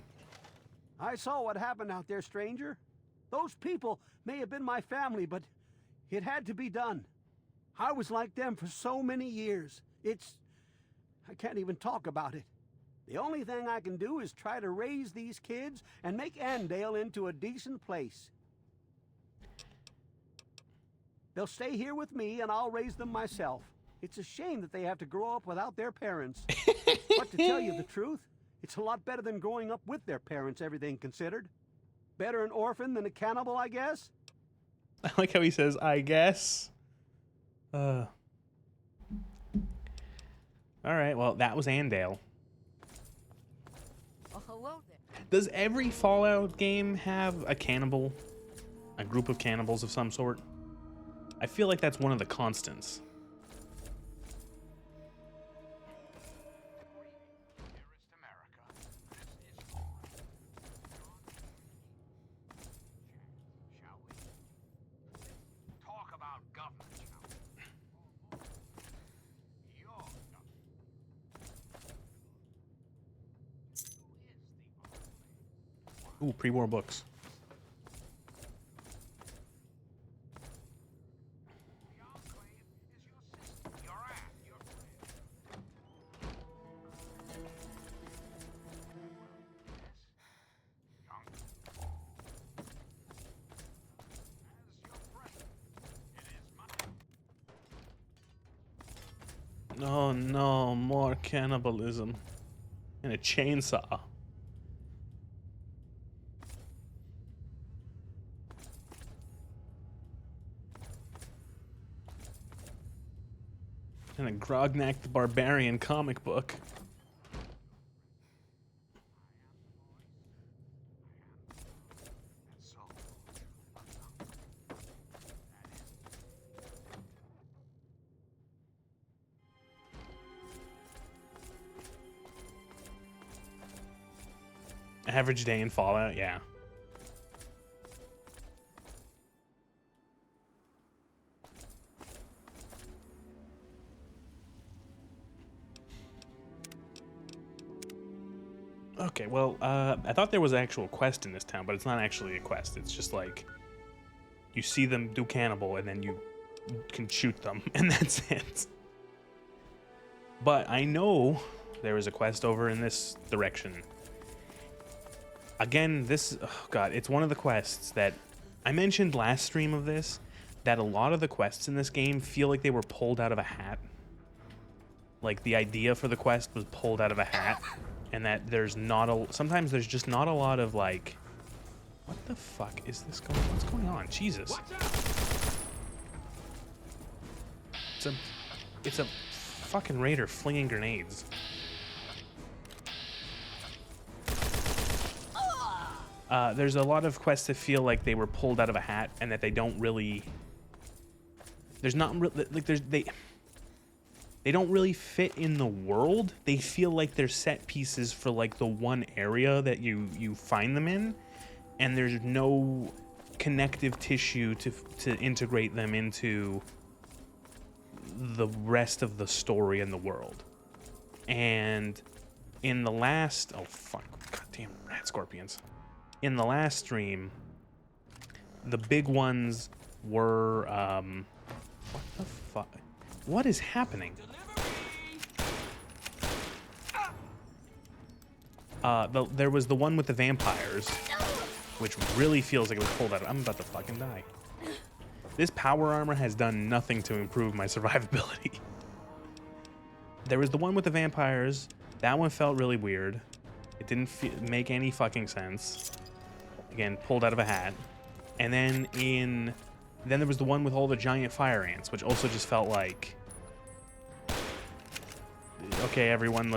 I saw what happened out there, stranger. Those people may have been my family, but it had to be done. I was like them for so many years. I can't even talk about it. The only thing I can do is try to raise these kids and make Andale into a decent place. They'll stay here with me and I'll raise them myself. It's a shame that they have to grow up without their parents. But to tell you the truth, it's a lot better than growing up with their parents, everything considered. Better an orphan than a cannibal, I guess? I like how he says, I guess. Alright, well, that was Andale. Oh, hello there. Does every Fallout game have a cannibal? A group of cannibals of some sort? I feel like that's one of the constants. Ooh, pre-war books. Oh no, more cannibalism. And a chainsaw. And a Grognak the Barbarian comic book. Average day in Fallout, yeah. Okay, well, I thought there was an actual quest in this town, but it's not actually a quest. It's just like, you see them do cannibal, and then you can shoot them, and that's it. But I know there is a quest over in this direction. Again, this, oh god, it's one of the quests that I mentioned last stream of this, that a lot of the quests in this game feel like they were pulled out of a hat. Like, the idea for the quest was pulled out of a hat, and that there's not a, sometimes there's just not a lot of, like, what the fuck is this going on? What's going on? Jesus. It's a fucking raider flinging grenades. There's a lot of quests that feel like they were pulled out of a hat, and that they don't really, there's not like they don't really fit in the world. They feel like they're set pieces for like the one area that you find them in, and there's no connective tissue to integrate them into the rest of the story and the world. And in the last, oh fuck, goddamn rat scorpions. In the last stream, the big ones were, what the fuck? What is happening? There was the one with the vampires, which really feels like it was pulled out. I'm about to fucking die. This power armor has done nothing to improve my survivability. There was the one with the vampires. That one felt really weird. It didn't make any fucking sense. Again, pulled out of a hat. And then there was the one with all the giant fire ants, which also just felt like, okay, everyone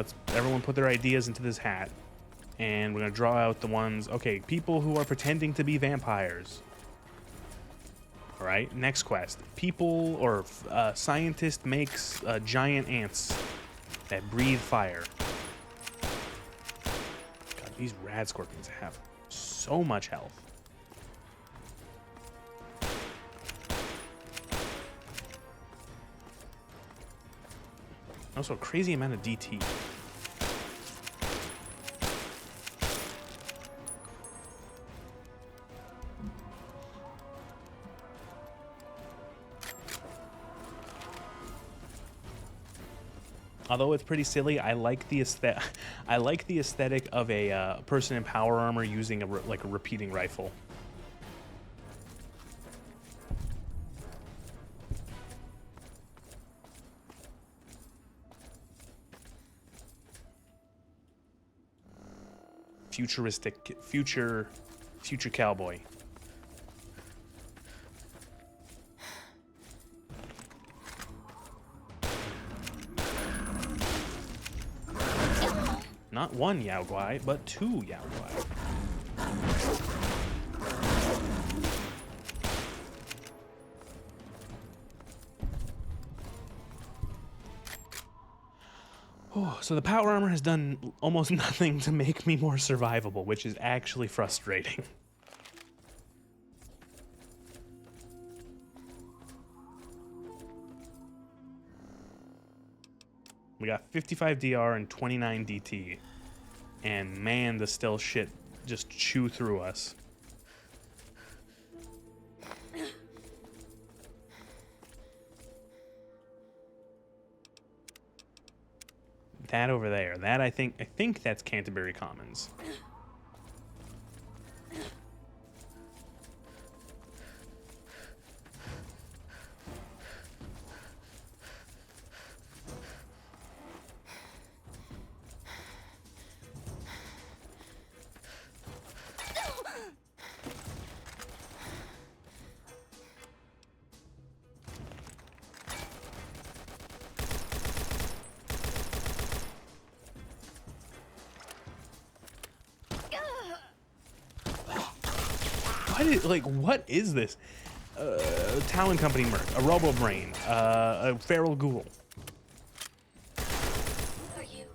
put their ideas into this hat, and we're gonna draw out the ones. Okay, people who are pretending to be vampires. All right, next quest. People or scientist makes giant ants that breathe fire. God, these rad scorpions have so much health. Also, a crazy amount of DT. Although it's pretty silly, I like the aesthetic of a person in power armor using a repeating rifle. Futuristic, future cowboy. Not one Yao Guai, but two Yao Guai. Oh, so the power armor has done almost nothing to make me more survivable, which is actually frustrating. We got 55 DR and 29 DT. And man, the still shit just chew through us. That over there, that I think that's Canterbury Commons. What is this? Talon Company Merc, a Robo Brain, a Feral Ghoul. Who are you?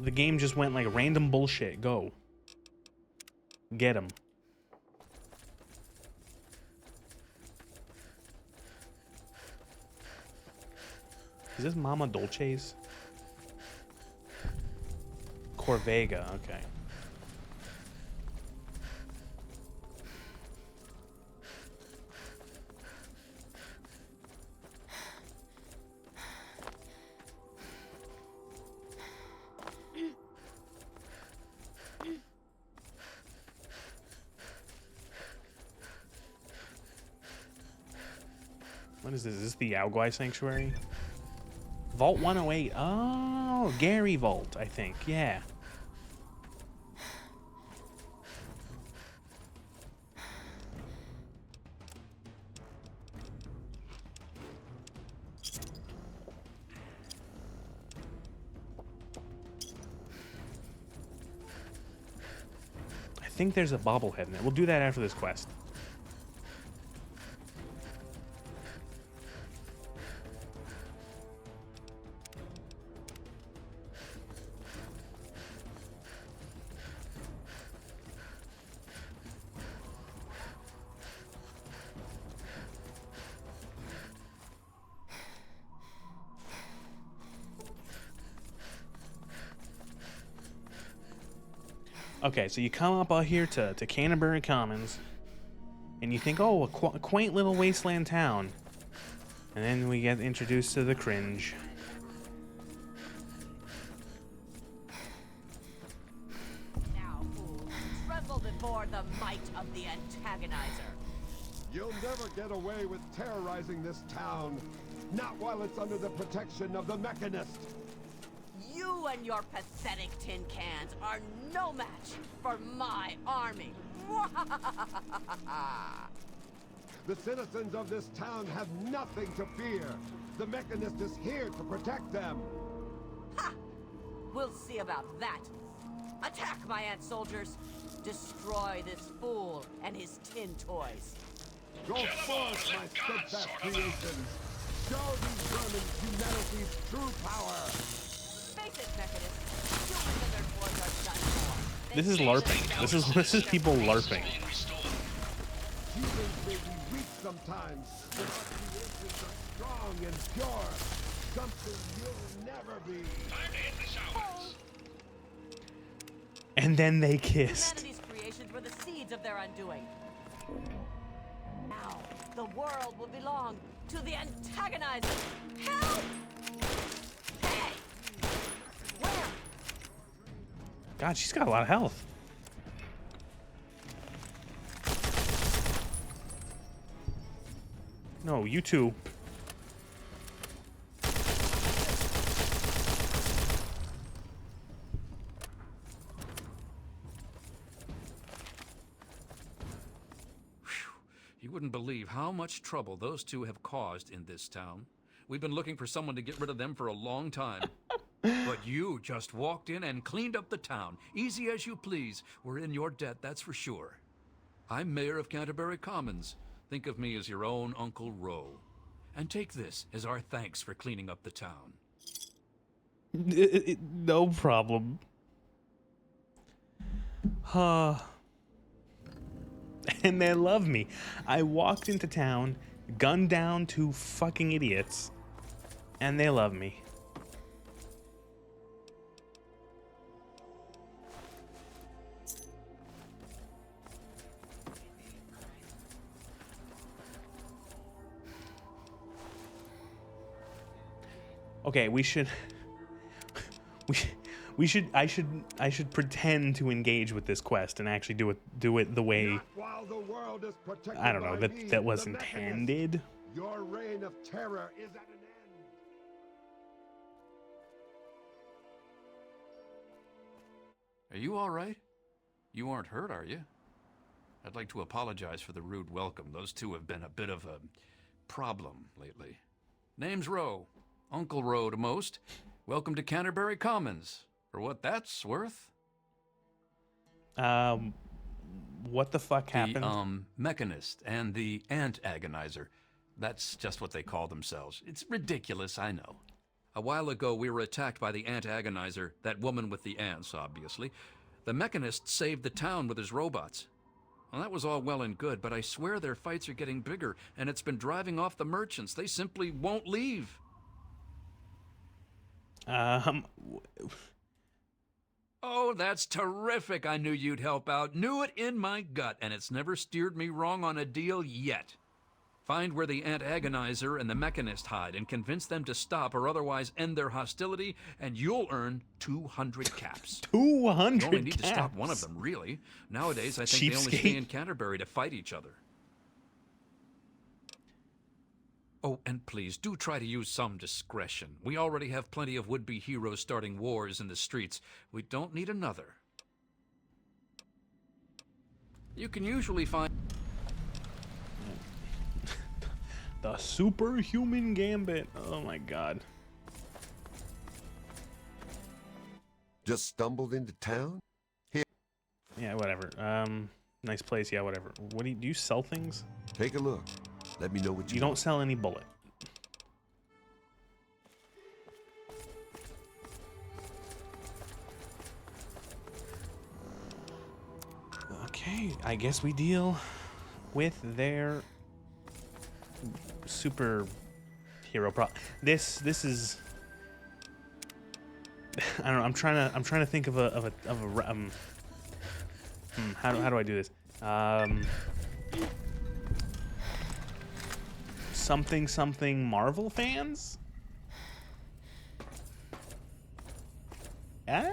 The game just went like random bullshit. Go. Get him. Is this Mama Dolce's? Corvega, okay. What is this? Is this the Yao Guai Sanctuary? Vault 108. Oh, Gary Vault, I think. Yeah. I think there's a bobblehead in there. We'll do that after this quest. Okay, so you come up out here to Canterbury Commons. And you think, oh, a quaint little wasteland town. And then we get introduced to the cringe. Now, fools, tremble before the might of the antagonizer. You'll never get away with terrorizing this town. Not while it's under the protection of the Mechanist. You and your pathetic tin cans are no match for my army. The citizens of this town have nothing to fear. The Mechanist is here to protect them. Ha! We'll see about that. Attack, my ant soldiers. Destroy this fool and his tin toys. Go forth, my steadfast creations. Show these vermin humanity's true power. Face it, Mechanist. Humans and their toys are done for. This is LARPing. This is people LARPing. Humans may be weak sometimes, but our creations are strong and pure. Something you'll never be. Time to hit the showers. And then they kissed. Humanity's creations were the seeds of their undoing. Now, the world will belong to the antagonizer. Help! Hey! Where? God, she's got a lot of health. No, you two. You wouldn't believe how much trouble those two have caused in this town. We've been looking for someone to get rid of them for a long time. But you just walked in and cleaned up the town. Easy as you please. We're in your debt, that's for sure. I'm Mayor of Canterbury Commons. Think of me as your own Uncle Ro. And take this as our thanks for cleaning up the town. No problem. And they love me. I walked into town, gunned down two fucking idiots, and they love me. Okay, I should pretend to engage with this quest and actually do it the way I don't know that was intended. Your reign of terror is at an end. Are you all right? You aren't hurt, are you? I'd like to apologize for the rude welcome. Those two have been a bit of a problem lately. Name's Ro. Uncle Ro to most. Welcome to Canterbury Commons. For what that's worth. What the fuck happened? The, Mechanist and the Ant Agonizer. That's just what they call themselves. It's ridiculous, I know. A while ago, we were attacked by the Ant Agonizer, that woman with the ants, obviously. The Mechanist saved the town with his robots. Well, that was all well and good, but I swear their fights are getting bigger, and it's been driving off the merchants. They simply won't leave. Oh, that's terrific. I knew you'd help out. Knew it in my gut, and it's never steered me wrong on a deal yet. Find where the Ant Agonizer and the Mechanist hide and convince them to stop or otherwise end their hostility, and you'll earn 200 caps. 200 You only need caps. to stop one of them, really. Nowadays, I think they only stay in Canterbury to fight each other. Oh, and please, do try to use some discretion. We already have plenty of would-be heroes starting wars in the streets. We don't need another. You can usually find... The superhuman gambit. Oh my god. Just stumbled into town? Here. Yeah, whatever. Nice place. Yeah, whatever. What do you sell things? Take a look. Let me know what You don't sell any bullet. Okay, I guess we deal with their super hero This is I don't know. I'm trying to think of a how do I do this? something something Marvel fans? Yeah?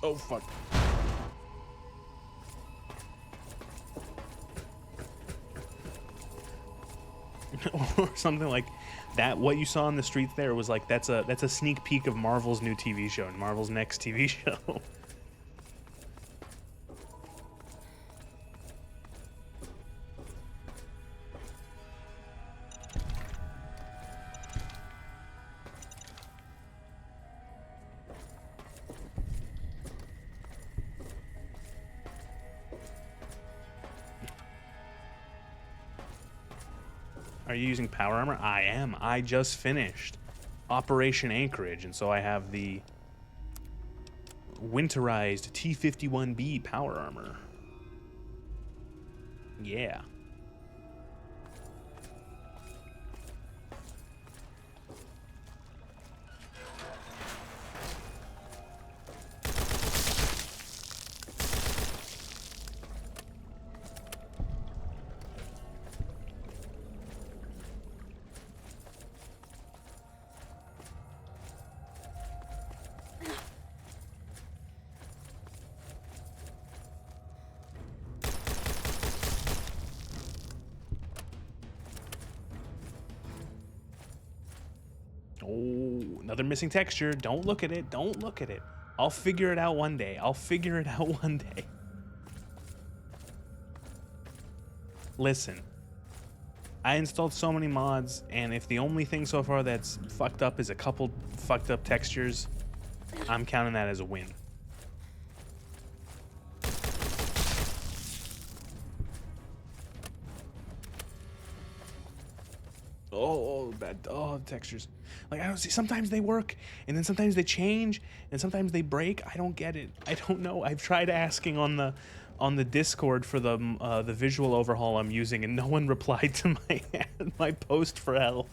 Oh, fuck. Or something like that. What you saw in the streets there was like, that's a sneak peek of Marvel's new TV show, Marvel's next TV show. Are you using power armor? I am. I just finished Operation Anchorage, and so I have the winterized T-51B power armor. Yeah. Oh, another missing texture. Don't look at it. Don't look at it. I'll figure it out one day. I'll figure it out one day. Listen, I installed so many mods, and if the only thing so far that's fucked up is a couple fucked up textures, I'm counting that as a win. Oh, bad. Oh, textures. Like, I don't see. Sometimes they work, and then sometimes they change, and sometimes they break. I don't get it. I don't know. I've tried asking on the Discord for the visual overhaul I'm using, and no one replied to my post for help.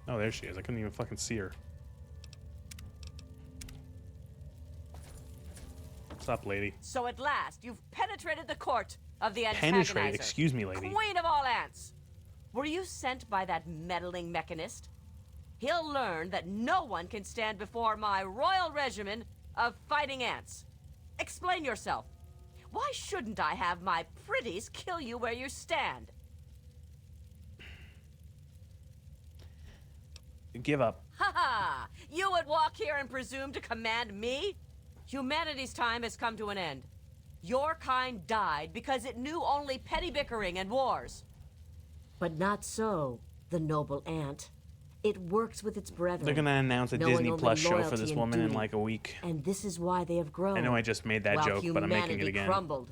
Oh, there she is. I couldn't even fucking see her. What's up, lady? So at last, you've penetrated the court of the antagonizer. Penetrate? Excuse me, lady. Queen of all ants. Were you sent by that meddling mechanist? He'll learn that no one can stand before my royal regimen of fighting ants. Explain yourself. Why shouldn't I have my pretties kill you where you stand? Give up. Ha ha! You would walk here and presume to command me? Humanity's time has come to an end. Your kind died because it knew only petty bickering and wars. But not so, the noble ant. It works with its brethren. They're gonna announce a Disney Plus show for this woman in like a week. And this is why they have grown. I know I just made that joke, but I'm making it again. Crumbled.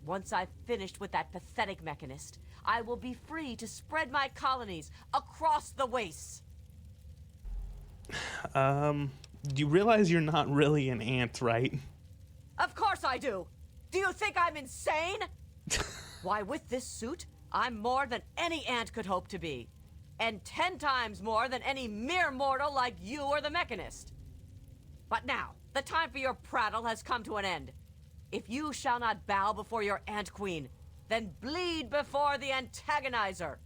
Once I've finished with that pathetic mechanist, I will be free to spread my colonies across the wastes. Do you realize you're not really an ant, right? Of course I do. Do you think I'm insane? Why, with this suit, I'm more than any ant could hope to be. And 10 times more than any mere mortal like you or the mechanist. But now, the time for your prattle has come to an end. If you shall not bow before your ant queen, then bleed before the antagonizer.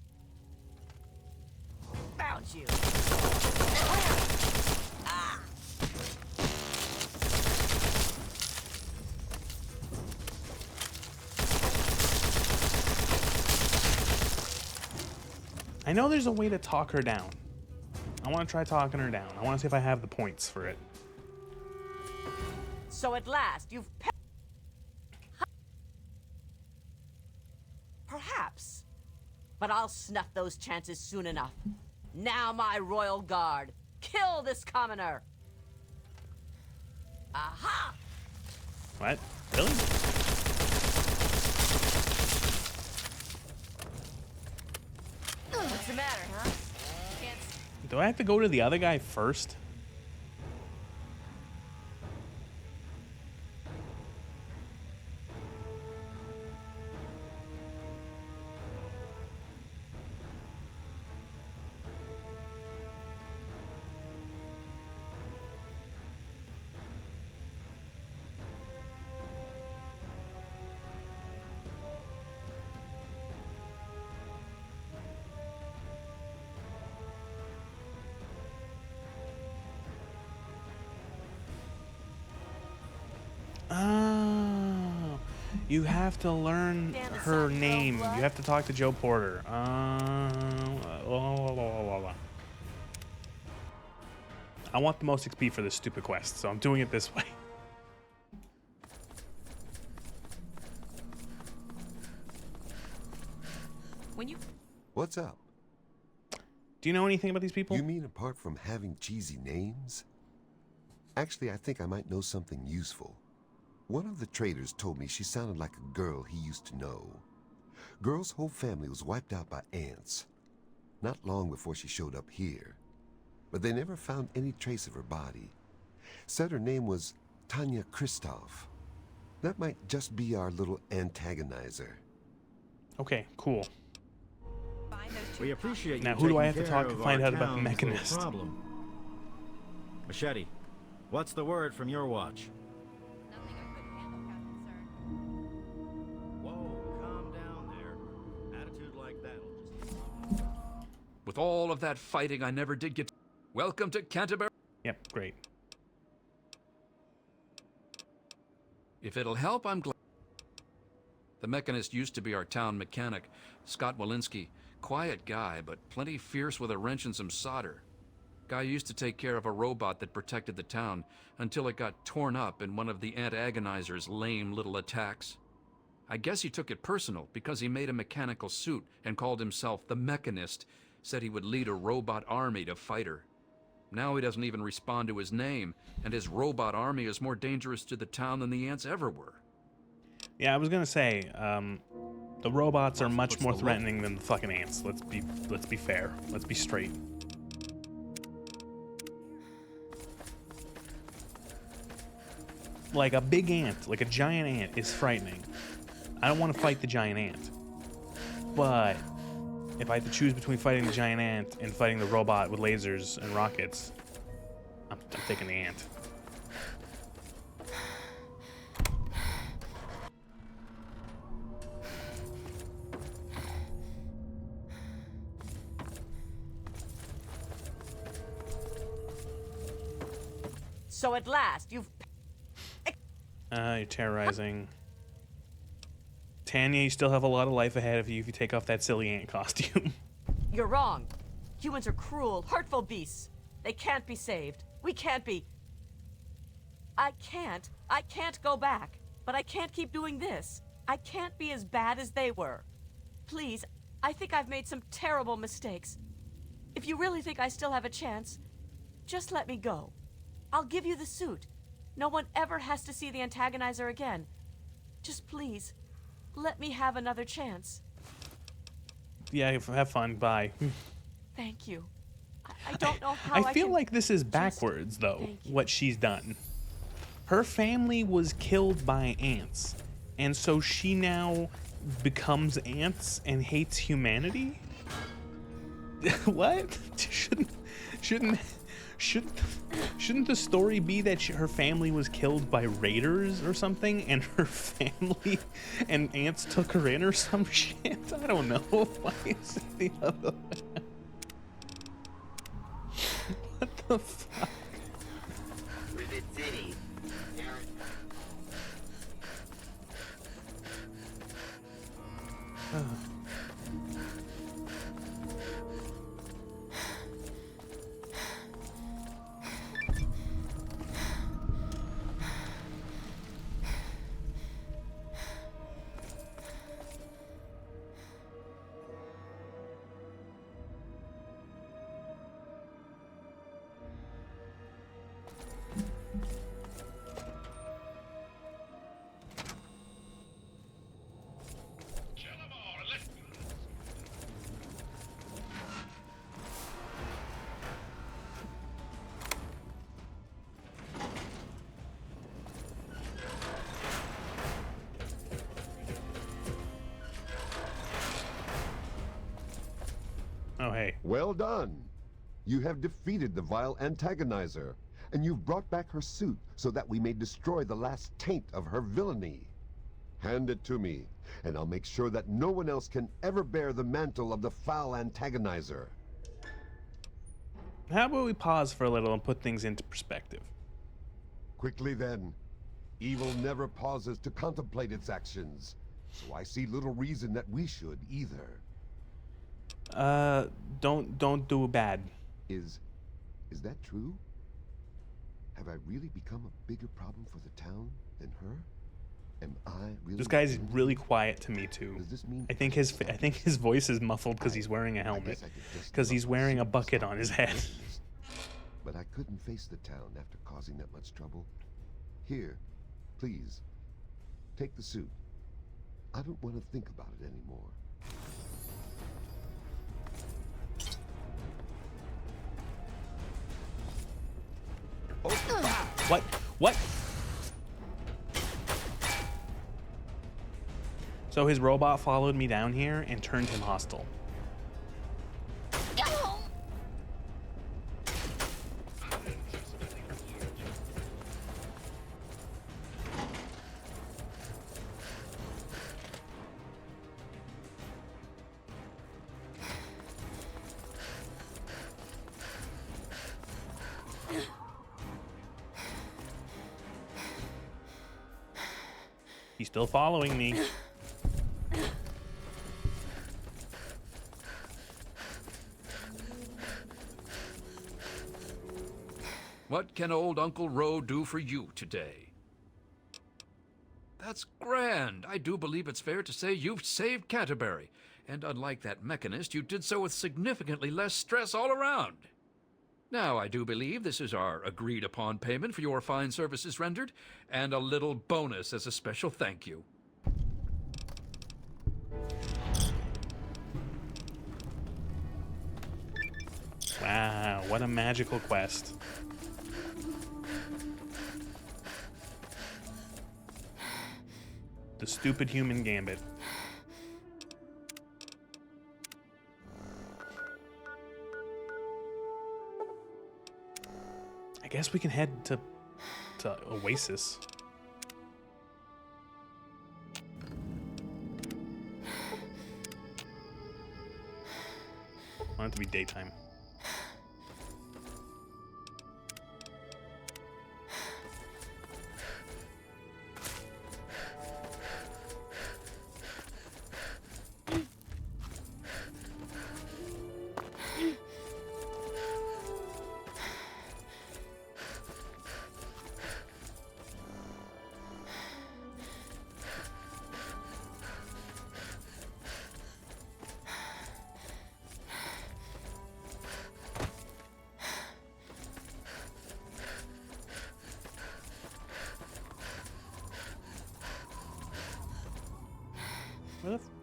Found you. Ah. I know there's a way to talk her down. I want to try talking her down. I want to see if I have the points for it. So at last, you've... Perhaps. But I'll snuff those chances soon enough. Now, my royal guard, kill this commoner. Aha! What? Really? What's the matter, huh? Do I have to go to the other guy first? You have to learn her name. You have to talk to Joe Porter. I want the most XP for this stupid quest, so I'm doing it this way. What's up? Do you know anything about these people? You mean apart from having cheesy names? Actually, I think I might know something useful. One of the traders told me she sounded like a girl he used to know. Girl's whole family was wiped out by ants. Not long before she showed up here. But they never found any trace of her body. Said her name was Tanya Kristoff. That might just be our little antagonizer. Okay, cool. We appreciate now, you who do I have taking to talk care to of find our out about the town's Mechanist? little problem. Machete, what's the word from your watch? Whoa, calm down there. Attitude like that'll just... With all of that fighting, I never did get... Welcome to Canterbury. Yep, great. If it'll help, I'm glad. The Mechanist used to be our town mechanic, Scott Walensky. Quiet guy, but plenty fierce with a wrench and some solder. Guy used to take care of a robot that protected the town until it got torn up in one of the Antagonizer's lame little attacks. I guess he took it personal because he made a mechanical suit and called himself the Mechanist, said he would lead a robot army to fight her. Now he doesn't even respond to his name, and his robot army is more dangerous to the town than the ants ever were. Yeah, I was gonna say, the robots are much more threatening than the fucking ants. Let's be fair. Let's be straight. Like a big ant, like a giant ant, is frightening. I don't want to fight the giant ant. But if I had to choose between fighting the giant ant and fighting the robot with lasers and rockets, I'm taking the ant. So at last, you've... You're terrorizing. Tanya, you still have a lot of life ahead of you if you take off that silly ant costume. You're wrong. Humans are cruel, hurtful beasts. They can't be saved. We can't be... I can't go back. But I can't keep doing this. I can't be as bad as they were. Please, I think I've made some terrible mistakes. If you really think I still have a chance, just let me go. I'll give you the suit. No one ever has to see the Antagonizer again. Just please, let me have another chance. Yeah, have fun. Bye. Thank you. I don't know how I feel like this is backwards, though, what she's done. Her family was killed by ants, and so she now becomes ants and hates humanity? What? Shouldn't the story be that her family was killed by raiders or something, and her family and ants took her in or some shit? I don't know. Why is it the other way? What the fuck? Rivet City. Oh, hey. Well done. You have defeated the vile antagonizer, and you've brought back her suit so that we may destroy the last taint of her villainy. Hand it to me, and I'll make sure that no one else can ever bear the mantle of the foul antagonizer. How about we pause for a little and put things into perspective? Quickly then. Evil never pauses to contemplate its actions, so I see little reason that we should either. Don't do bad. Is that true? Have I really become a bigger problem for the town than her? Am I really? This guy's really quiet to me too. Does this mean I think his voice is muffled because he's wearing a helmet. Because he's wearing a bucket on his head. But I couldn't face the town after causing that much trouble. Here, please, take the suit. I don't want to think about it anymore. What? What? So his robot followed me down here and turned him hostile. He's still following me. What can old Uncle Ro do for you today? That's grand. I do believe it's fair to say you've saved Canterbury. And unlike that mechanist, you did so with significantly less stress all around. Now, I do believe this is our agreed-upon payment for your fine services rendered, and a little bonus as a special thank you. Wow, what a magical quest. The stupid human gambit. I guess we can head to Oasis. I want it to be daytime.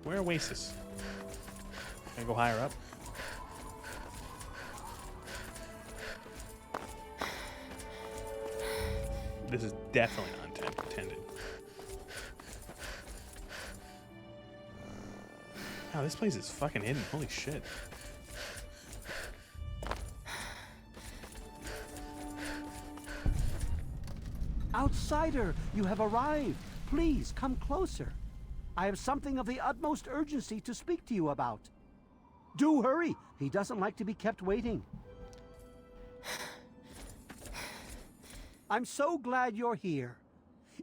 Where Oasis? Can I go higher up? This is definitely not intended. Wow, this place is fucking hidden. Holy shit. Outsider, you have arrived. Please come closer. I have something of the utmost urgency to speak to you about. Do hurry. He doesn't like to be kept waiting. I'm so glad you're here.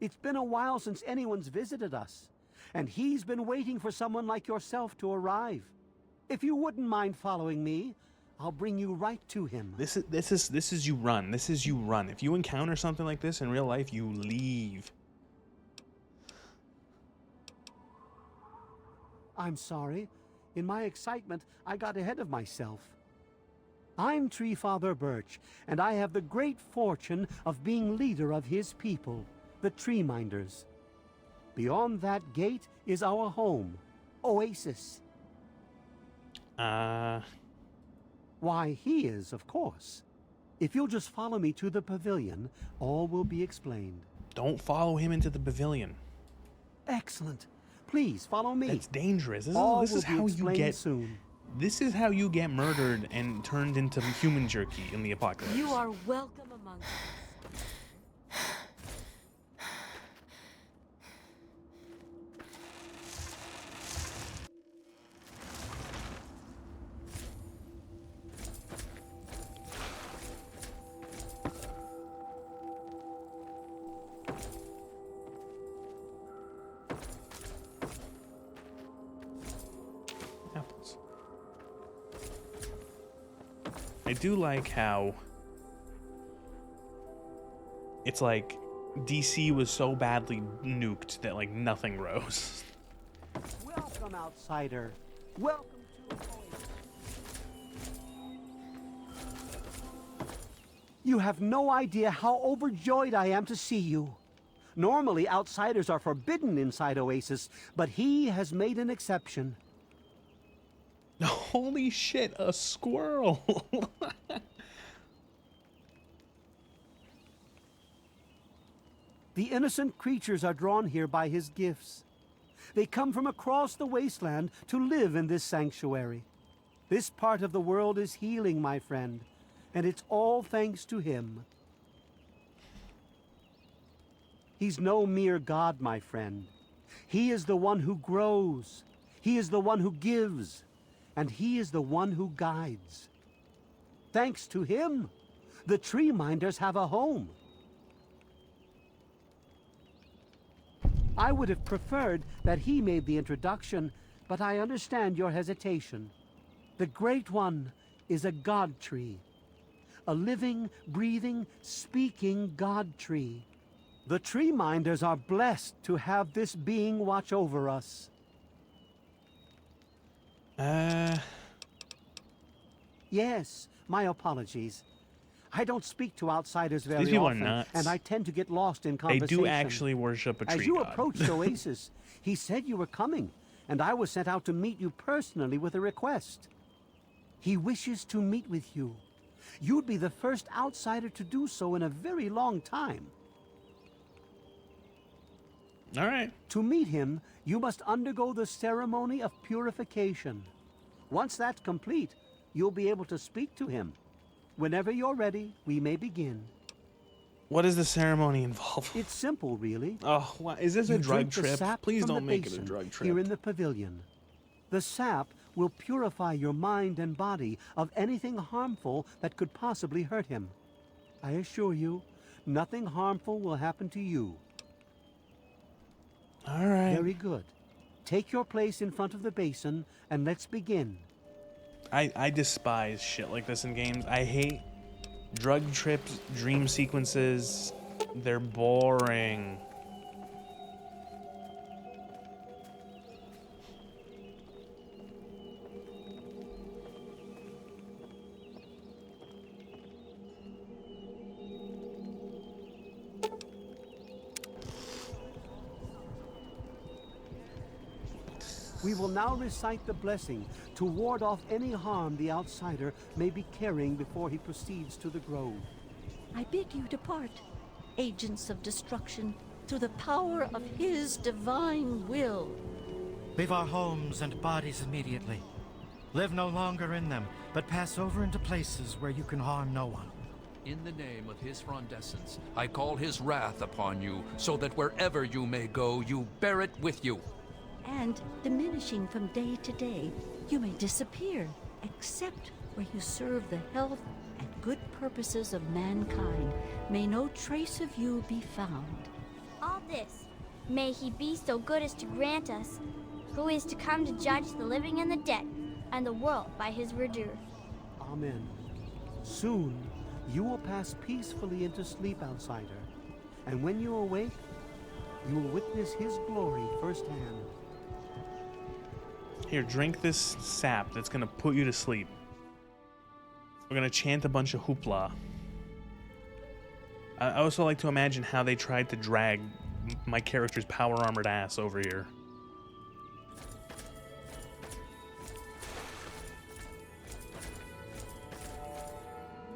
It's been a while since anyone's visited us, and he's been waiting for someone like yourself to arrive. If you wouldn't mind following me, I'll bring you right to him. This is you run. This is you run. If you encounter something like this in real life, you leave. I'm sorry. In my excitement, I got ahead of myself. I'm Tree Father Birch, and I have the great fortune of being leader of his people, the Tree Minders. Beyond that gate is our home, Oasis. Why, he is, of course. If you'll just follow me to the pavilion, all will be explained. Don't follow him into the pavilion. Excellent. Please follow me. It's dangerous. This is how you get. Soon. This is how you get murdered and turned into human jerky in the apocalypse. You are welcome among us. apples. I do like how it's like DC was so badly nuked that like nothing rose. Welcome, outsider. Welcome to home. You have no idea how overjoyed I am to see you. Normally, outsiders are forbidden inside Oasis, but he has made an exception. Holy shit, a squirrel! The innocent creatures are drawn here by his gifts. They come from across the wasteland to live in this sanctuary. This part of the world is healing, my friend, and it's all thanks to him. He's no mere god, my friend. He is the one who grows. He is the one who gives. And he is the one who guides. Thanks to him, the tree minders have a home. I would have preferred that he made the introduction, but I understand your hesitation. The Great One is a god tree. A living, breathing, speaking god tree. The tree minders are blessed to have this being watch over us. Yes, my apologies. I don't speak to outsiders very people are often, nuts. and I tend to get lost in They conversation. do actually worship a tree As you god. approached Oasis, he said you were coming, and I was sent out to meet you personally with a request. He wishes to meet with you. You'd be the first outsider to do so in a very long time. All right. To meet him, you must undergo the ceremony of purification. Once that's complete, you'll be able to speak to him. Whenever you're ready, we may begin. What does the ceremony involve? It's simple, really. Oh, is this a You drug drink the trip? sap Please from don't the make it a basin drug trip. Here in the pavilion. The sap will purify your mind and body of anything harmful that could possibly hurt him. I assure you, nothing harmful will happen to you. All right. Very good. Take your place in front of the basin, and let's begin. I despise shit like this in games. I hate drug trips, dream sequences. They're boring. We will now recite the blessing to ward off any harm the outsider may be carrying before he proceeds to the grove. I bid you depart, agents of destruction, through the power of his divine will. Leave our homes and bodies immediately. Live no longer in them, but pass over into places where you can harm no one. In the name of his frondescence, I call his wrath upon you, so that wherever you may go, you bear it with you. And, diminishing from day to day, you may disappear, except where you serve the health and good purposes of mankind. May no trace of you be found. All this, may he be so good as to grant us, who is to come to judge the living and the dead, and the world by his verdure. Amen. Soon, you will pass peacefully into sleep, outsider. And when you awake, you will witness his glory firsthand. Here, drink this sap that's gonna put you to sleep. We're gonna chant a bunch of hoopla. I also like to imagine how they tried to drag my character's power-armored ass over here.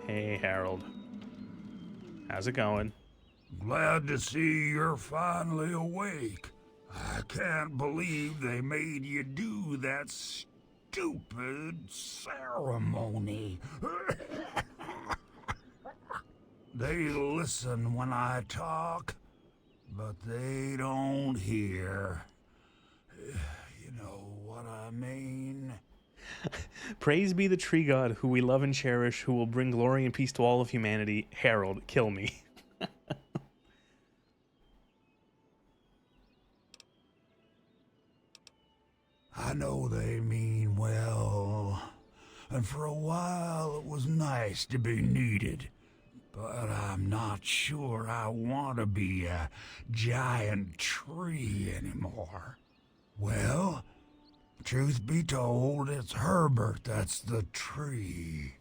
Hey, Harold. How's it going? Glad to see you're finally awake. I can't believe they made you do that stupid ceremony. They listen when I talk, but they don't hear. You know what I mean? Praise be the tree god who we love and cherish, who will bring glory and peace to all of humanity. Harold, kill me. I know they mean well, and for a while it was nice to be needed. But I'm not sure I want to be a giant tree anymore. Well, truth be told, it's Herbert that's the tree.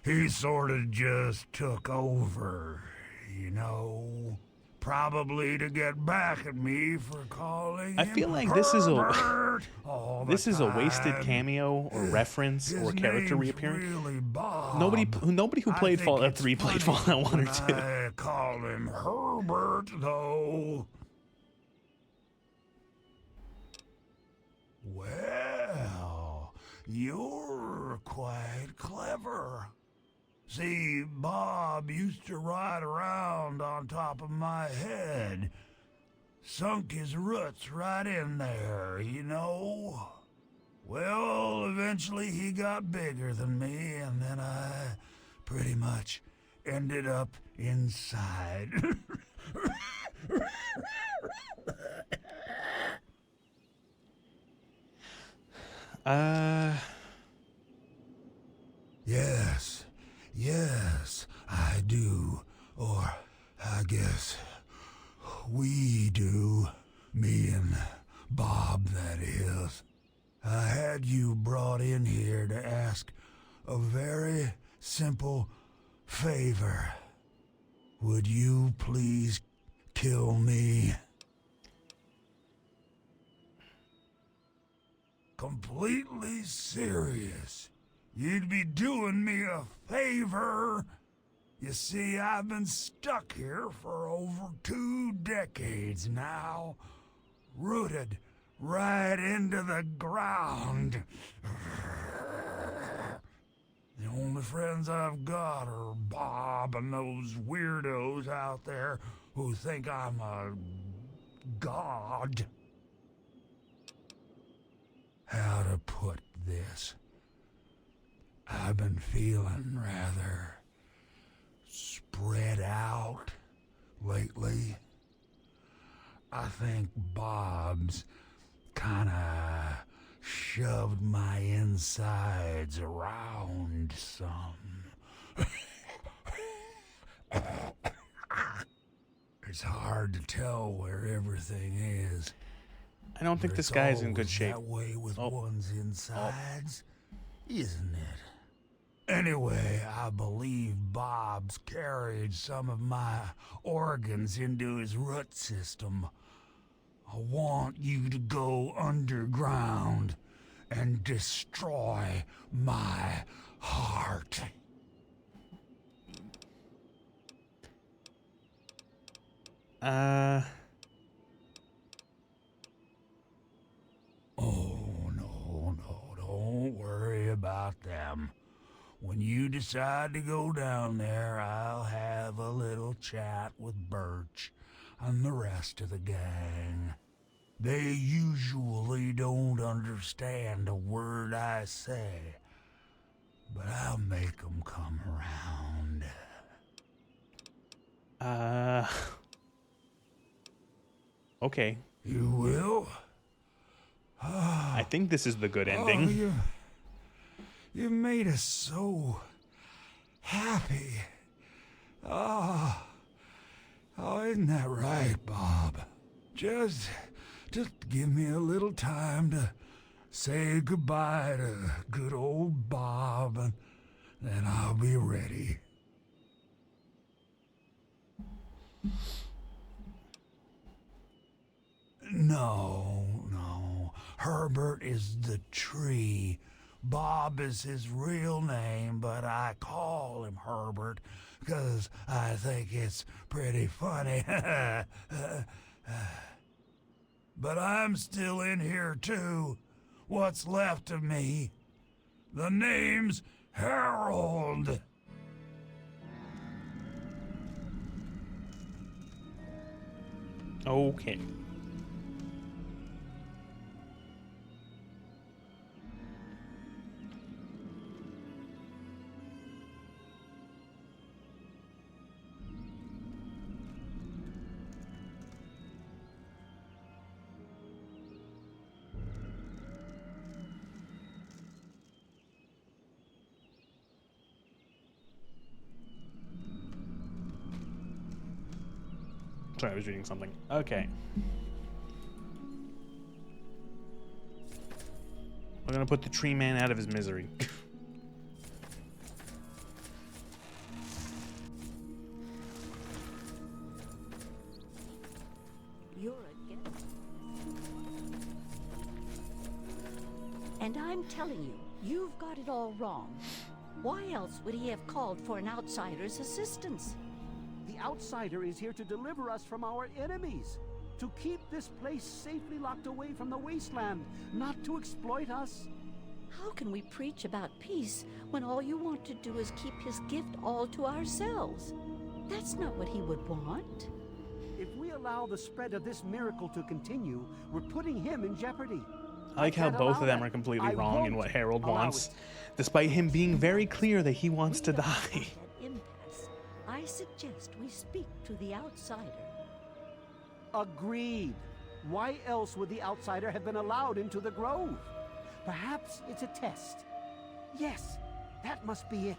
He sort of just took over, you know. Probably to get back at me for calling I him feel like this is Herbert all the this is a wasted time. cameo or reference or character name's reappearance. really Bob. Nobody who played I think Fallout it's 3 played funny Fallout 1 or when 2. I call him Herbert, though. Well, you're quite clever. See, Bob used to ride around on top of my head. Sunk his roots right in there, you know. Well, eventually he got bigger than me, and then I pretty much ended up inside. Yes, I do. Or, I guess, we do. Me and Bob, that is. I had you brought in here to ask a very simple favor. Would you please kill me? Completely serious. You'd be doing me a favor. You see, I've been stuck here for over 2 decades now, rooted right into the ground. The only friends I've got are Bob and those weirdos out there who think I'm a god. How to put this? I've been feeling rather spread out lately. I think Bob's kinda shoved my insides around some. It's hard to tell where everything is. I don't think this guy's in good shape. That way with one's insides, isn't it? Anyway, I believe Bob's carried some of my organs into his root system. I want you to go underground and destroy my heart. Oh, no, don't worry about them. When you decide to go down there, I'll have a little chat with Birch and the rest of the gang. They usually don't understand a word I say, but I'll make them come around. Okay. You will? I think this is the good ending. You made us so happy. Oh, isn't that right, Bob? Just give me a little time to say goodbye to good old Bob, and then I'll be ready. No. Herbert is the tree. Bob is his real name, but I call him Herbert because I think it's pretty funny. But I'm still in here too. What's left of me? The name's Harold. Okay. Sorry, I was reading something. Okay. We're gonna put the tree man out of his misery. You're a guest. And I'm telling you, you've got it all wrong. Why else would he have called for an outsider's assistance? The outsider is here to deliver us from our enemies, to keep this place safely locked away from the wasteland, not to exploit us. How can we preach about peace when all you want to do is keep his gift all to ourselves? That's not what he would want. If we allow the spread of this miracle to continue, we're putting him in jeopardy. I like how both of them are completely wrong in what Harold wants, despite him being very clear that he wants to die. I suggest we speak to the outsider. Agreed. Why else would the outsider have been allowed into the grove? Perhaps it's a test. Yes, that must be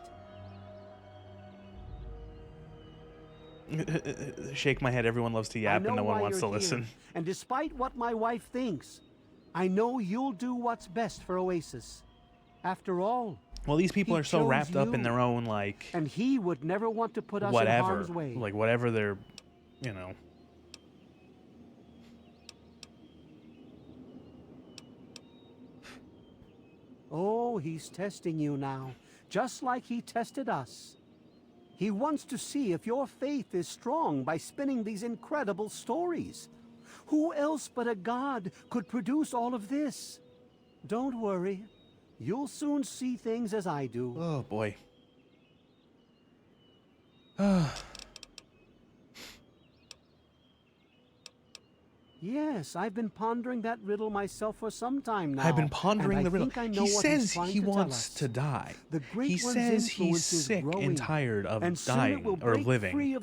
it. Shake my head. Everyone loves to yap and no one wants to listen. And despite what my wife thinks, I know you'll do what's best for Oasis. After all, well, these people are so wrapped up in their own, like, and he would never want to put us whatever, in harm's way. Like whatever they're, you know. Oh, he's testing you now, just like he tested us. He wants to see if your faith is strong by spinning these incredible stories. Who else but a god could produce all of this? Don't worry. You'll soon see things as I do. Oh, boy. Yes, I've been pondering that riddle myself for some time now. I've been pondering the riddle. He says he wants to die. He says he's sick and tired of dying or living,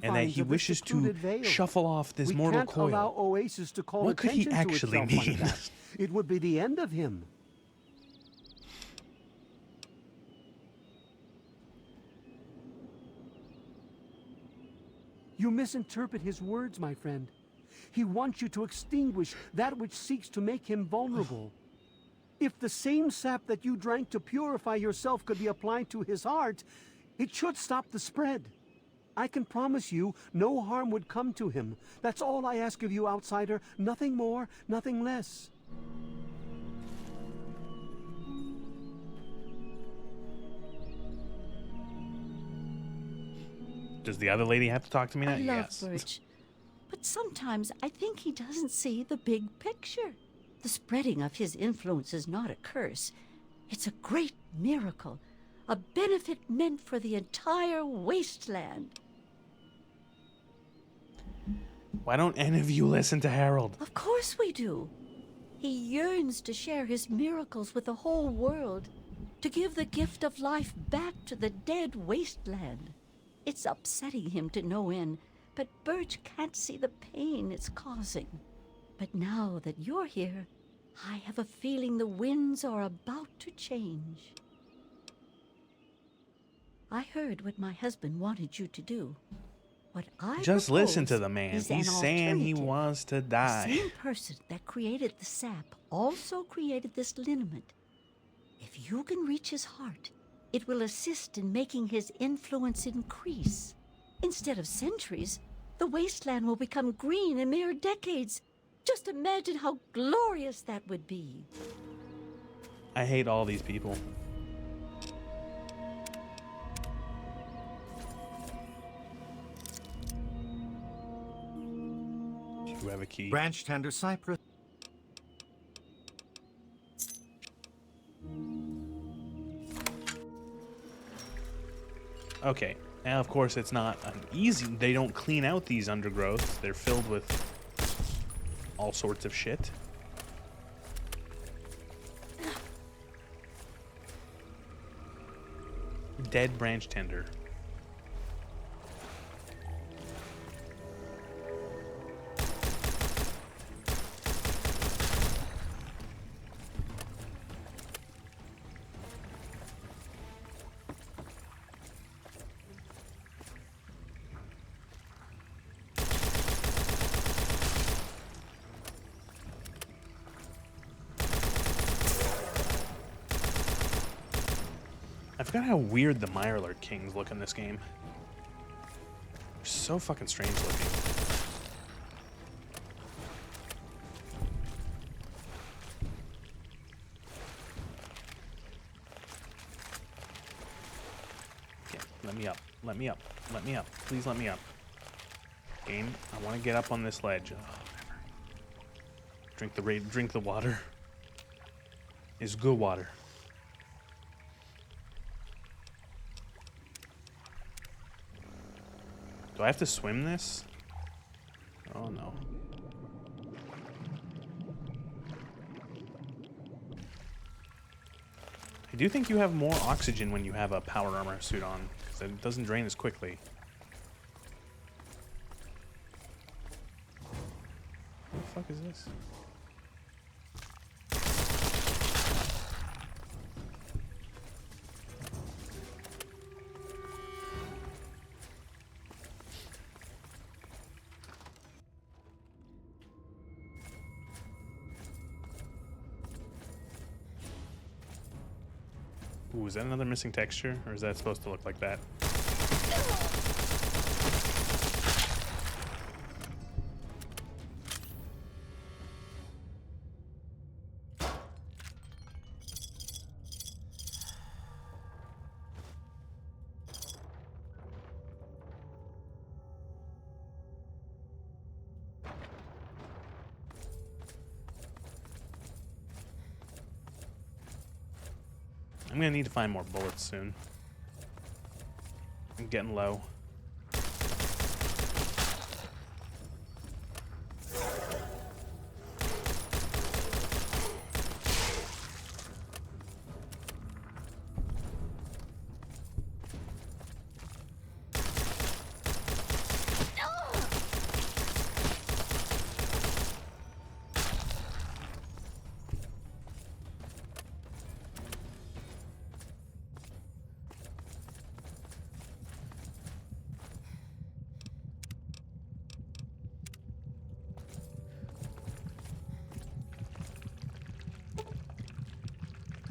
and that he wishes to shuffle off this mortal coil. We can't allow Oasis to call what could he actually mean? Like that. It would be the end of him. You misinterpret his words, my friend. He wants you to extinguish that which seeks to make him vulnerable. If the same sap that you drank to purify yourself could be applied to his heart, it should stop the spread. I can promise you no harm would come to him. That's all I ask of you, outsider. Nothing more, nothing less. Does the other lady have to talk to me now? I love Birch, but sometimes I think he doesn't see the big picture. The spreading of his influence is not a curse. It's a great miracle, a benefit meant for the entire wasteland. Why don't any of you listen to Harold? Of course we do. He yearns to share his miracles with the whole world, to give the gift of life back to the dead wasteland. It's upsetting him to no end, but Birch can't see the pain it's causing. But now that you're here, I have a feeling the winds are about to change. I heard what my husband wanted you to do. What I just listen to propose the man. is He's an saying he alternative. wants to die. The same person that created the sap also created this liniment. If you can reach his heart, it will assist in making his influence increase. Instead of centuries, the wasteland will become green in mere decades. Just imagine how glorious that would be. I hate all these people. You have a key. Branch tender cypress. Okay, now of course it's not an easy. They don't clean out these undergrowths. They're filled with all sorts of shit. Dead branch tender. forgot how weird the Mirelurk Kings look in this game. They're so fucking strange looking. Okay, let me up. Let me up. Let me up. Please let me up. Game, I want to get up on this ledge. Oh, whatever. Drink the water. It's good water. Do I have to swim this? Oh no. I do think you have more oxygen when you have a power armor suit on, because it doesn't drain as quickly. What the fuck is this? Ooh, is that another missing texture? Or is that supposed to look like that? I'm gonna need to find more bullets soon. I'm getting low.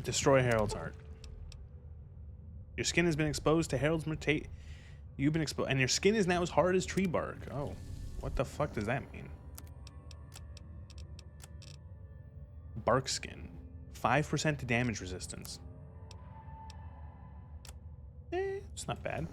Destroy Harold's heart. Your skin has been exposed to Harold's mutate. You've been exposed, and your skin is now as hard as tree bark. Oh, what the fuck does that mean? Bark skin, 5% to damage resistance. It's not bad.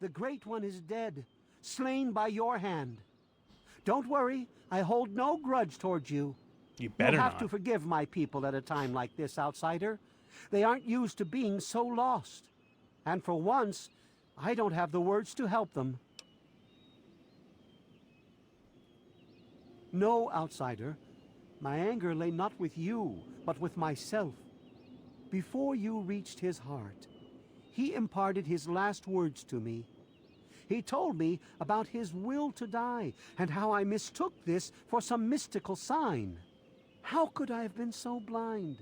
The Great One is dead, slain by your hand. Don't worry, I hold no grudge towards you. You better You'll have not. to forgive my people at a time like this, outsider. They aren't used to being so lost. And for once, I don't have the words to help them. No, outsider. My anger lay not with you, but with myself. Before you reached his heart, he imparted his last words to me. He told me about his will to die and how I mistook this for some mystical sign. How could I have been so blind?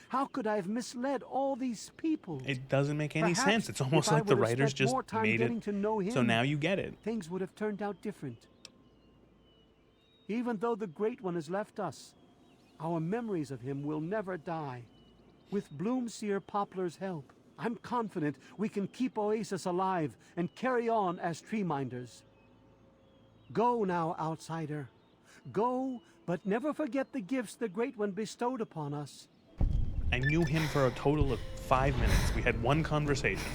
How could I have misled all these people? It doesn't make any Perhaps sense. It's almost if I like the would have writers spent just more time made getting it to know so him, now you get it. things would have turned out different. Even though the Great One has left us, our memories of him will never die. With Bloomseer Poplar's help, I'm confident we can keep Oasis alive and carry on as tree minders. Go now, outsider. Go, but never forget the gifts the Great One bestowed upon us. I knew him for a total of 5 minutes. We had one conversation.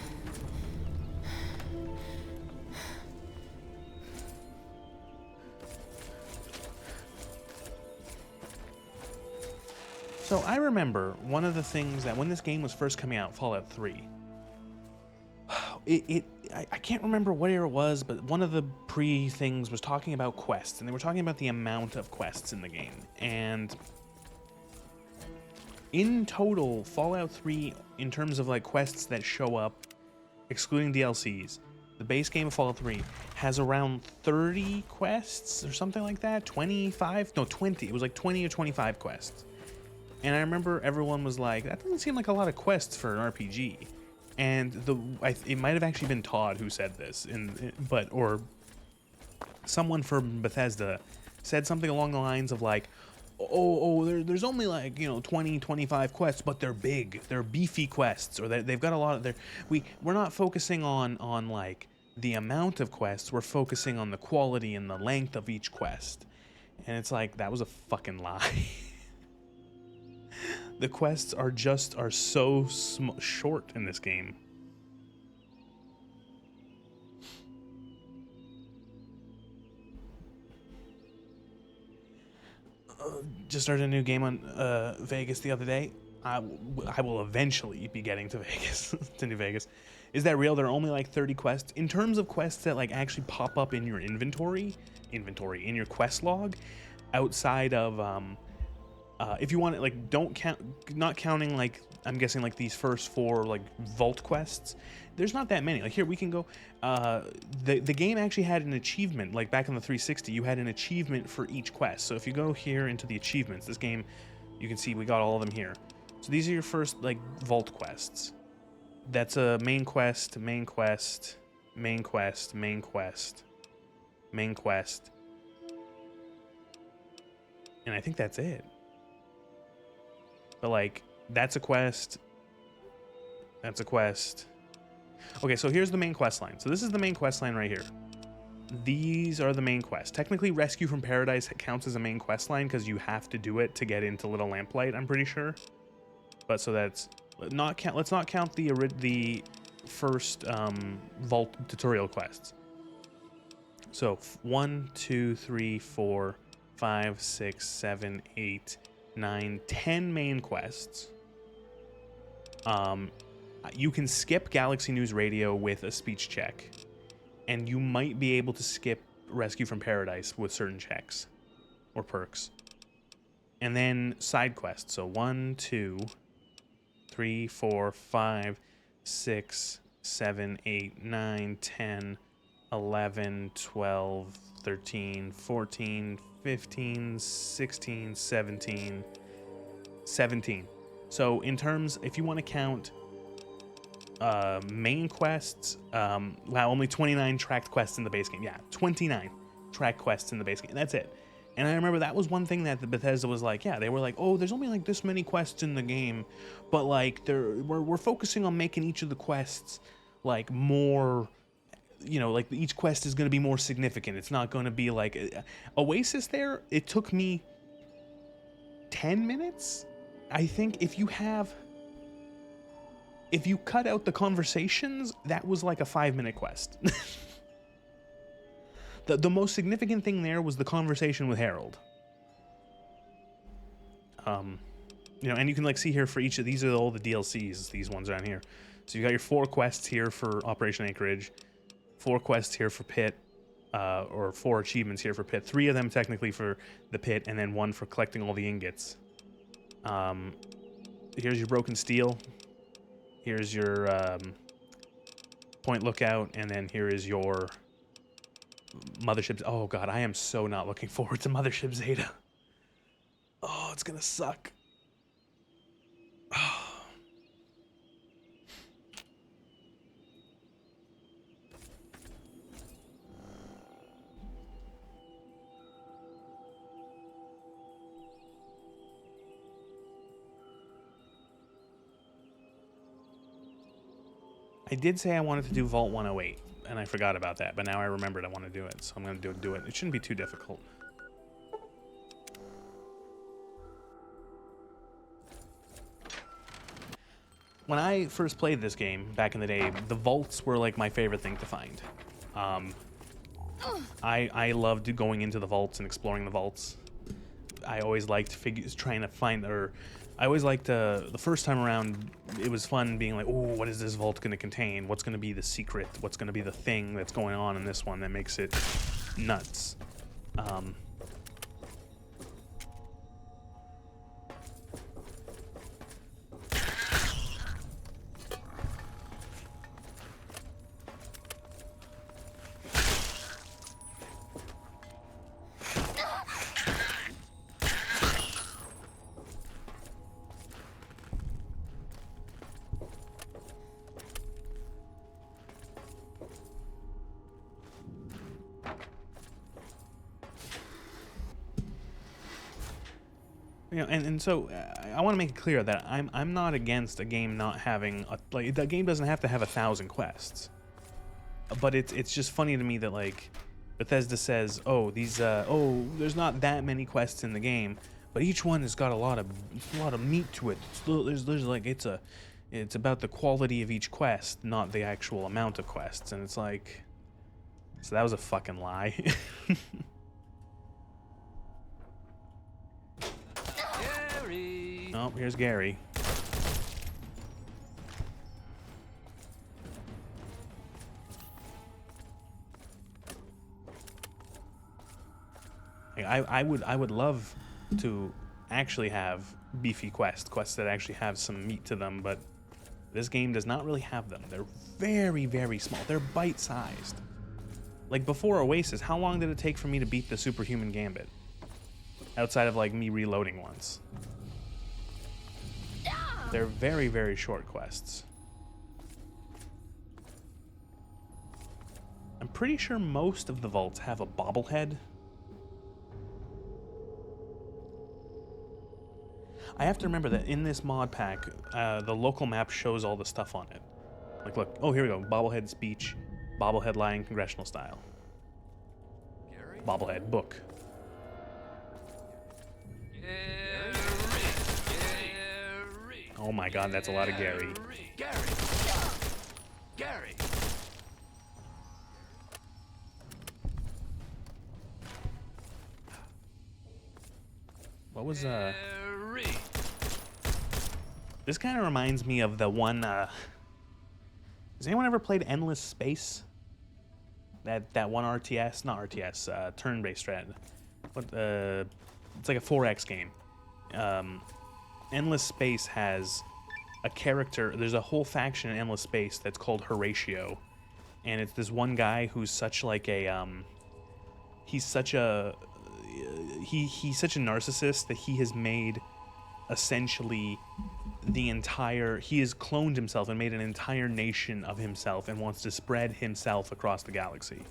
So I remember one of the things that when this game was first coming out, Fallout 3, I can't remember what year it was, but one of the pre-things was talking about quests, and they were talking about the amount of quests in the game. And in total, Fallout 3, in terms of like quests that show up, excluding DLCs, the base game of Fallout 3 has around 30 quests or something like that. 25? No, 20. It was like 20 or 25 quests. And I remember everyone was like, that doesn't seem like a lot of quests for an RPG. And it might have actually been Todd who said this, or someone from Bethesda said something along the lines of like, there's only like, 20, 25 quests, but they're big, they're beefy quests, or they've got a lot of we're not focusing on like the amount of quests, we're focusing on the quality and the length of each quest. And it's like, that was a fucking lie. The quests are so short in this game. Just started a new game on Vegas the other day. I will eventually be getting to Vegas, to New Vegas. Is that real? There are only like 30 quests. In terms of quests that like actually pop up in your inventory, in your quest log, outside of if you want it, like, don't count, not counting, like, I'm guessing, like, these first 4, like, vault quests, there's not that many. Like, here, we can go, the game actually had an achievement, like, back on the 360, you had an achievement for each quest. So if you go here into the achievements, this game, you can see we got all of them here. So these are your first, like, vault quests. That's a main quest, main quest, main quest, main quest, main quest. And I think that's it. But, like, that's a quest. That's a quest. Okay, so here's the main quest line. So this is the main quest line right here. These are the main quests. Technically, Rescue from Paradise counts as a main quest line because you have to do it to get into Little Lamplight, I'm pretty sure. But so that's not count. Let's not count the first vault tutorial quests. So 1, 2, 3, 4, 5, 6, 7, 8, 9, 10 main quests. You can skip Galaxy News Radio with a speech check, and you might be able to skip Rescue from Paradise with certain checks or perks. And then side quests. So 1, 2, 3, 4, 5, 6, 7, 8, 9, 10, 11, 12, 13, 14, 15, 16, 17, 17. So in terms, if you want to count main quests, wow, only 29 tracked quests in the base game. Yeah, 29 tracked quests in the base game. That's it. And I remember that was one thing that the Bethesda was like, yeah, they were like, oh, there's only like this many quests in the game, but like we're focusing on making each of the quests like more, like each quest is going to be more significant. It's not going to be like Oasis there. It took me 10 minutes. I think if you cut out the conversations, that was like a 5-minute quest. The most significant thing there was the conversation with Harold. And you can like see here for each of these are all the DLCs, these ones down here. So you got your 4 quests here for Operation Anchorage, 4 quests here for Pit, or 4 achievements here for Pit. 3 of them technically for the Pit, and then 1 for collecting all the ingots. Here's your Broken Steel. Here's your Point Lookout, and then here is your Mothership. Oh god, I am so not looking forward to Mothership Zeta. Oh, it's gonna suck. I did say I wanted to do Vault 108, and I forgot about that, but now I remembered I want to do it, so I'm going to do it. It shouldn't be too difficult. When I first played this game back in the day, the vaults were like my favorite thing to find. I loved going into the vaults and exploring the vaults. I always liked trying to find, or I always liked the first time around. It was fun being like, oh, what is this vault going to contain? What's going to be the secret? What's going to be the thing that's going on in this one that makes it nuts? You know, and so I want to make it clear that I'm not against a game not having like the game doesn't have to have 1,000 quests, but it's just funny to me that like Bethesda says, oh there's not that many quests in the game, but each one has got a lot of meat to it. There's like it's about the quality of each quest, not the actual amount of quests, and it's like, so that was a fucking lie. Oh, here's Gary. I would love to actually have beefy quests that actually have some meat to them, but this game does not really have them. They're very, very small. They're bite-sized. Like before Oasis, how long did it take for me to beat the Superhuman Gambit? Outside of like me reloading once. They're very, very short quests. I'm pretty sure most of the vaults have a bobblehead. I have to remember that in this mod pack, the local map shows all the stuff on it. Like, look, oh, here we go. Bobblehead speech, bobblehead lying, congressional style. Bobblehead book. Oh my god, that's a lot of Gary. Gary! What was, This kind of reminds me of the one, has anyone ever played Endless Space? That one RTS? Not RTS, turn-based strat. What, it's like a 4X game. Endless Space has a character, there's a whole faction in Endless Space that's called Horatio, and it's this one guy who's such like a he's such a narcissist that he has made essentially he has cloned himself and made an entire nation of himself and wants to spread himself across the galaxy.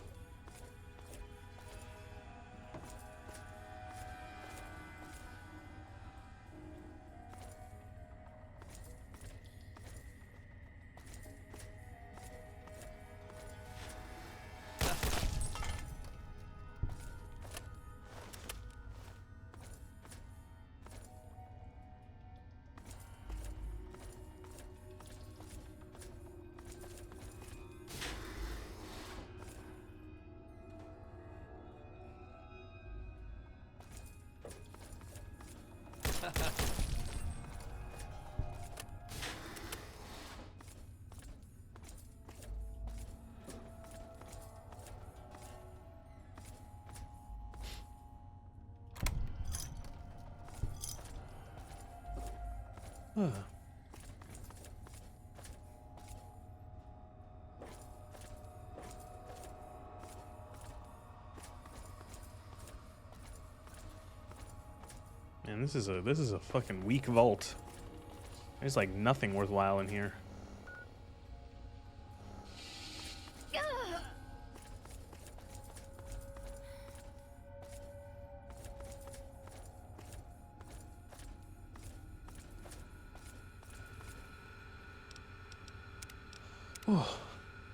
Man, this is a fucking weak vault. There's like nothing worthwhile in here.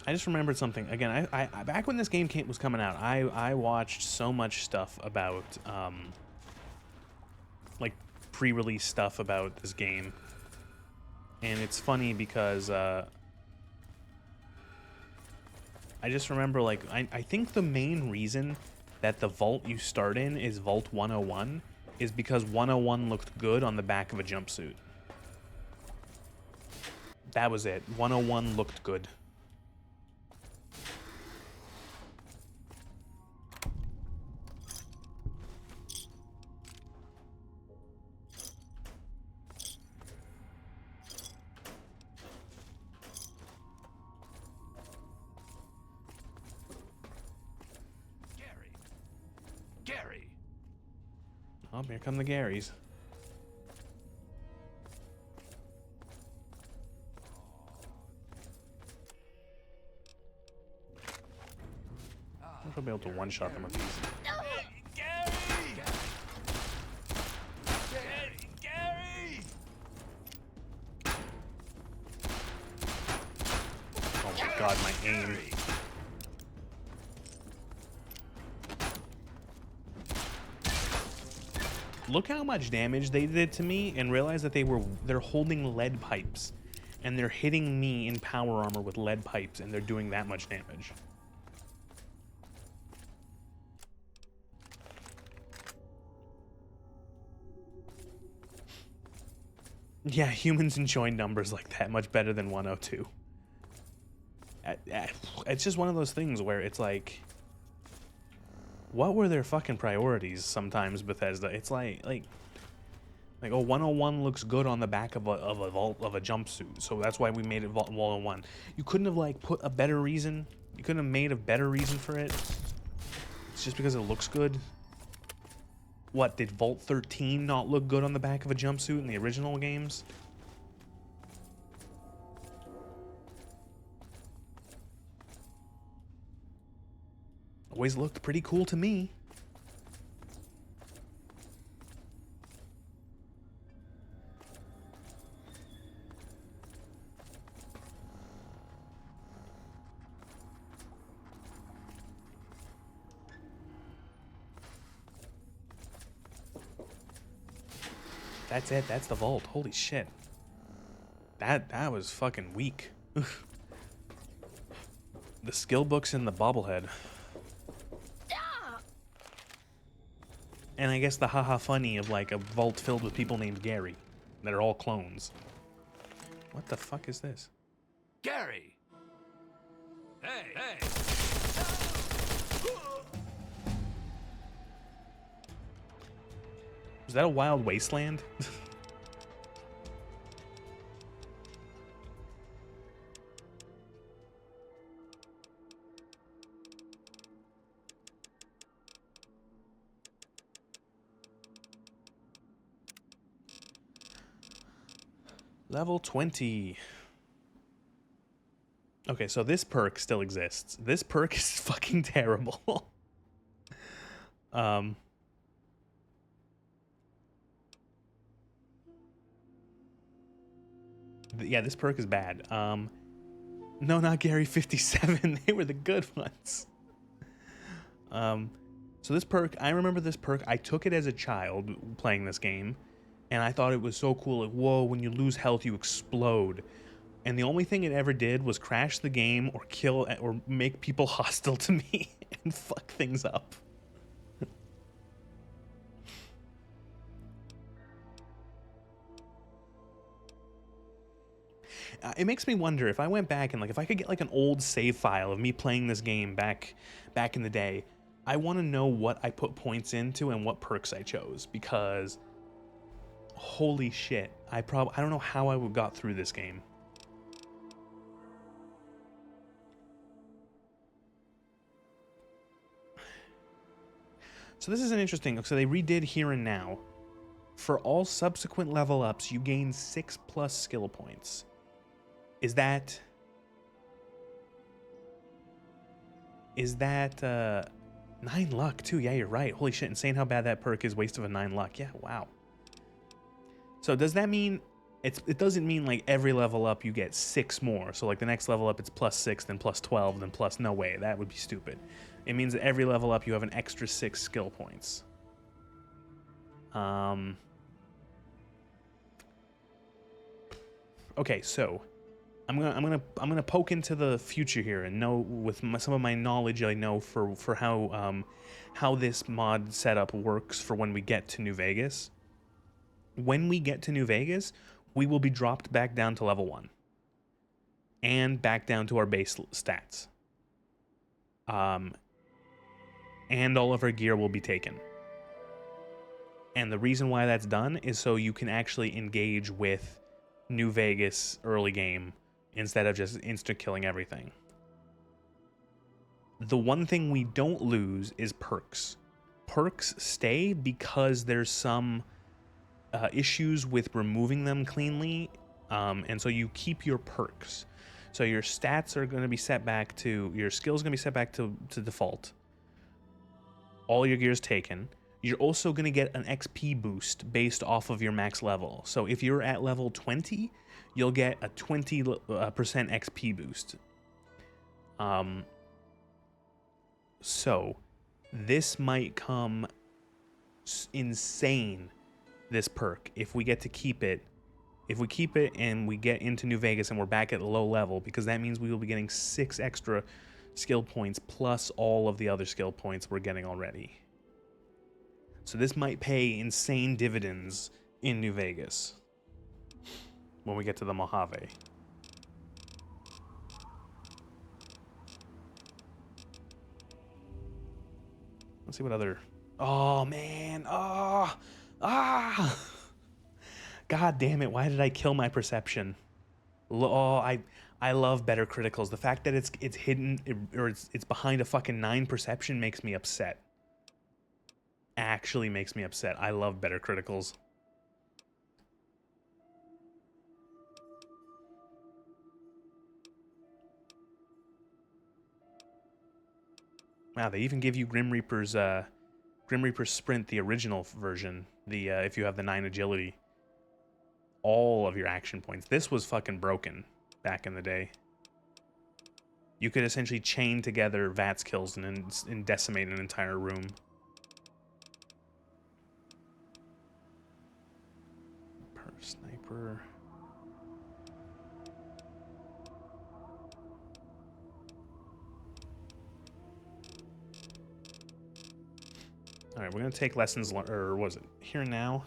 I just remembered something. Again, I back when this game was coming out, I watched so much stuff about, like, pre-release stuff about this game. And it's funny because, I just remember, like, I think the main reason that the vault you start in is Vault 101 is because 101 looked good on the back of a jumpsuit. That was it. 101 looked good. Gary! Oh, here come the Garys. I'll be able to one-shot them with these. Oh my god, my aim. Look how much damage they did to me, and realize that they're holding lead pipes. And they're hitting me in power armor with lead pipes, and they're doing that much damage. Yeah, humans enjoy numbers like that much better than 102. It's just one of those things where it's like, what were their fucking priorities sometimes, Bethesda? It's like oh, 101 looks good on the back of a jumpsuit, so that's why we made it Vault 101. You couldn't have, like, put a better reason? You couldn't have made a better reason for it? It's just because it looks good? What, did Vault 13 not look good on the back of a jumpsuit in the original games? Always looked pretty cool to me. That's it. That's the vault. Holy shit. That was fucking weak. The skill book's in the bobblehead. And I guess the haha funny of, like, a vault filled with people named Gary that are all clones. What the fuck is this? Gary! Hey, hey! Is that a wild wasteland? Level 20. Okay, so this perk still exists. This perk is fucking terrible. Yeah, this perk is bad. No, not Gary 57. They were the good ones. So this perk, I remember this perk. I took it as a child playing this game, and I thought it was so cool. Like, whoa, when you lose health, you explode. And the only thing it ever did was crash the game or kill or make people hostile to me and fuck things up. It makes me wonder if I went back and, like, if I could get, like, an old save file of me playing this game back in the day. I want to know what I put points into and what perks I chose, because holy shit, I don't know how I would got through this game. So this is an interesting, so they redid Here and Now. For all subsequent level ups, you gain 6+ skill points. Is that 9 luck too? Yeah, you're right. Holy shit, insane how bad that perk is. Waste of a 9 luck. Yeah, wow. So does that mean it doesn't mean like every level up you get 6 more. So like the next level up it's +6, then +12, then plus, no way, that would be stupid. It means that every level up you have an extra 6 skill points. Okay, so I'm gonna poke into the future here and know with some of my knowledge I know for how this mod setup works for when we get to New Vegas. When we get to New Vegas, we will be dropped back down to level 1 and back down to our base stats. And all of our gear will be taken. And the reason why that's done is so you can actually engage with New Vegas early game instead of just insta-killing everything. The one thing we don't lose is perks. Perks stay because there's some issues with removing them cleanly, and so you keep your perks. So your stats are going to be set back to, your skills are going to be set back to default. All your gear is taken. You're also going to get an XP boost based off of your max level. So if you're at level 20, you'll get a 20% XP boost. So this might come insane, this perk, if we get to keep it. If we keep it and we get into New Vegas and we're back at low level, because that means we will be getting 6 extra skill points plus all of the other skill points we're getting already. So this might pay insane dividends in New Vegas when we get to the Mojave. Let's see what other... Oh, man. Oh. Ah. God damn it. Why did I kill my perception? Oh, I love better criticals. The fact that it's hidden or it's behind a fucking 9 perception makes me upset. Actually makes me upset. I love better criticals. Wow, they even give you Grim Reaper's Sprint, the original version. The if you have the 9 agility, all of your action points. This was fucking broken back in the day. You could essentially chain together VATS kills and decimate an entire room. Sniper. All right, we're gonna take lessons learned, or was it Here and Now?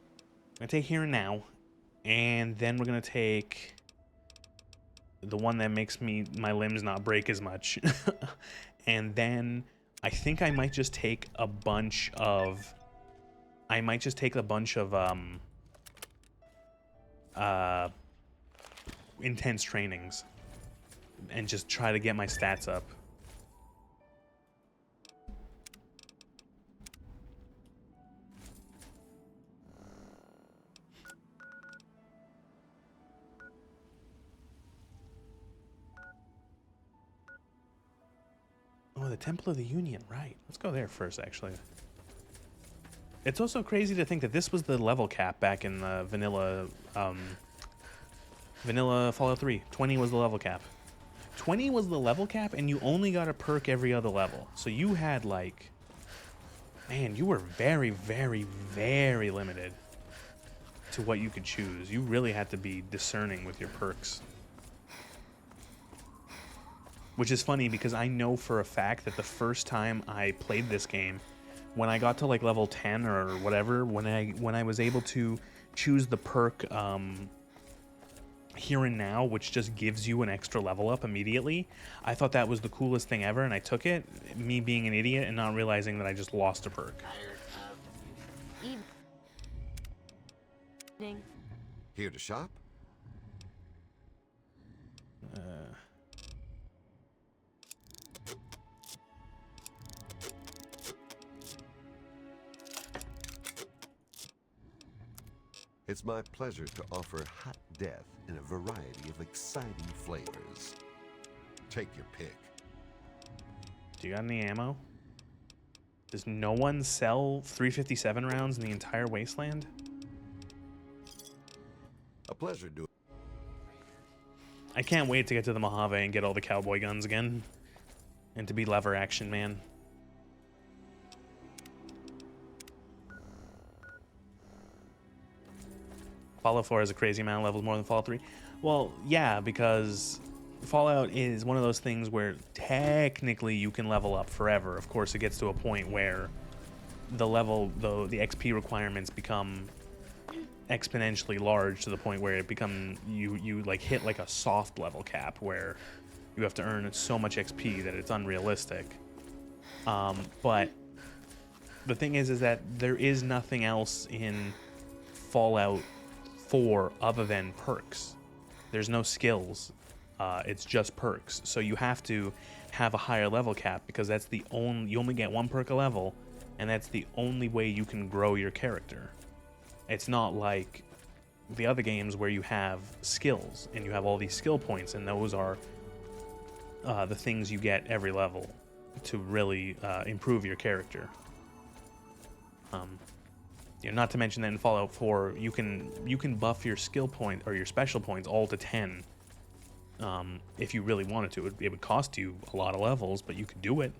I'm gonna take Here and Now, and then we're gonna take the one that makes my limbs not break as much, and then I think I might just take a bunch of. Intense trainings and just try to get my stats up. Oh, the Temple of the Union, right. Let's go there first, actually. It's also crazy to think that this was the level cap back in the vanilla Fallout 3. 20 was the level cap. 20 was the level cap, and you only got a perk every other level. So you had, like... Man, you were very, very, very limited to what you could choose. You really had to be discerning with your perks. Which is funny, because I know for a fact that the first time I played this game, when I got to like level 10 or whatever, when I was able to choose the perk Here and Now, which just gives you an extra level up immediately, I thought that was the coolest thing ever, and I took it, me being an idiot and not realizing that I just lost a perk. Here to shop? It's my pleasure to offer hot death in a variety of exciting flavors. Take your pick. Do you got any ammo? Does no one sell 357 rounds in the entire Wasteland? pleasure doing. I can't wait to get to the Mojave and get all the cowboy guns again. And to be lever action, man. Fallout 4 has a crazy amount of levels, more than Fallout 3. Well, yeah, because Fallout is one of those things where technically you can level up forever. Of course, it gets to a point where the level, the XP requirements become exponentially large to the point where it become you like hit like a soft level cap where you have to earn so much XP that it's unrealistic. But the thing is that there is nothing else in Fallout 4 other than perks. There's no skills. It's just perks. So you have to have a higher level cap because that's the only, you only get one perk a level, and that's the only way you can grow your character. It's not like the other games where you have skills and you have all these skill points, and those are the things you get every level to really improve your character. You know, not to mention that in Fallout 4, you can buff your skill point or your special points all to 10 if you really wanted to. It would cost you a lot of levels, but you could do it.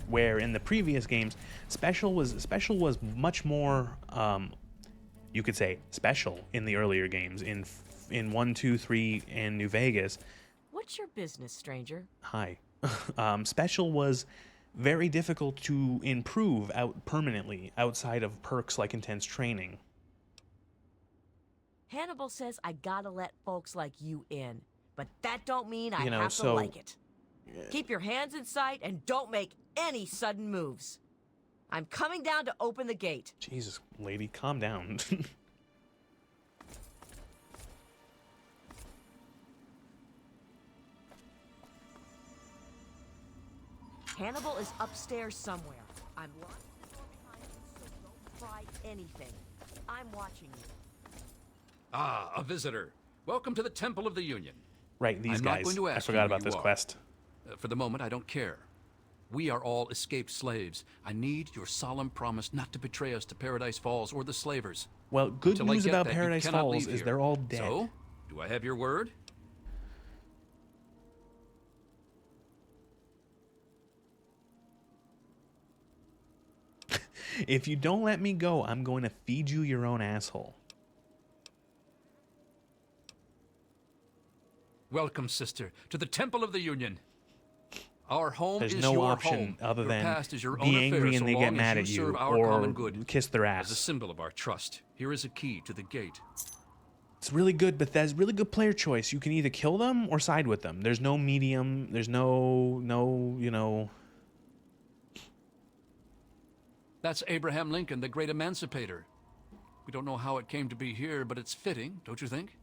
Where in the previous games, special was much more, you could say, special in the earlier games. In 1, 2, 3, and New Vegas. What's your business, stranger? Hi. Special was very difficult to improve permanently outside of perks like intense training. Hannibal says I gotta let folks like you in, but that don't mean I You know, have to so- like it. Keep your hands in sight and don't make any sudden moves. I'm coming down to open the gate. Jesus, lady, calm down. Hannibal is upstairs somewhere. I'm locking the door behind you, so don't try anything. I'm watching you. Ah, a visitor. Welcome to the Temple of the Union. Right, these I'm guys. Not going to I ask forgot you about who this you are. quest. For the moment, I don't care. We are all escaped slaves. I need your solemn promise not to betray us to Paradise Falls or the slavers. Well, good Until I news get about that, you Paradise cannot Falls leave is here. they're all dead. So, do I have your word? If you don't let me go, I'm going to feed you your own asshole. Welcome, sister, to the Temple of the Union. Our home There's is no your option home. other Your than past is your be own angry affair and so they get long mad as at you you serve our or common good. kiss their As a ass. symbol of our trust, here is a key to the gate. It's really good, but that's really good player choice. You can either kill them or side with them. There's no medium. There's no, you know. That's Abraham Lincoln, the great emancipator. We don't know how it came to be here, but it's fitting, don't you think?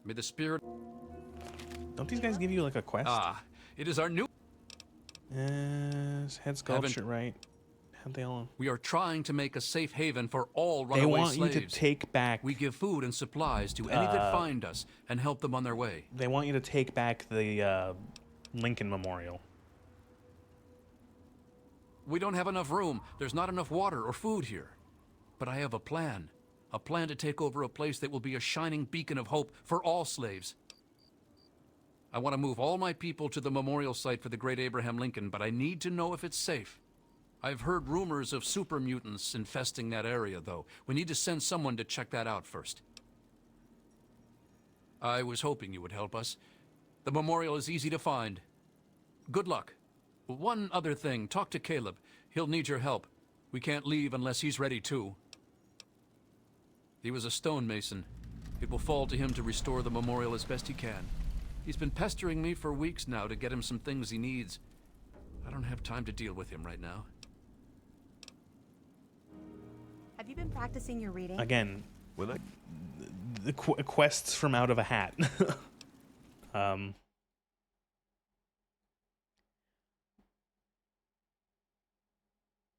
May the spirit... Don't these guys give you like a quest? Ah, it is our new... Head sculpture, right? Have they all... We are trying to make a safe haven for all runaway They want slaves. you to take back... We give food and supplies to any that find us and help them on their way. They want you to take back the Lincoln Memorial. We don't have enough room. There's not enough water or food here. But I have a plan. A plan to take over a place that will be a shining beacon of hope for all slaves. I want to move all my people to the memorial site for the great Abraham Lincoln, but I need to know if it's safe. I've heard rumors of super mutants infesting that area, though. We need to send someone to check that out first. I was hoping you would help us. The memorial is easy to find. Good luck. One other thing, talk to Caleb. He'll need your help. We can't leave unless he's ready too. He was a stonemason. It will fall to him to restore the memorial as best he can. He's been pestering me for weeks now to get him some things he needs. I don't have time to deal with him right now. Have you been practicing your reading? Again, the quests from out of a hat.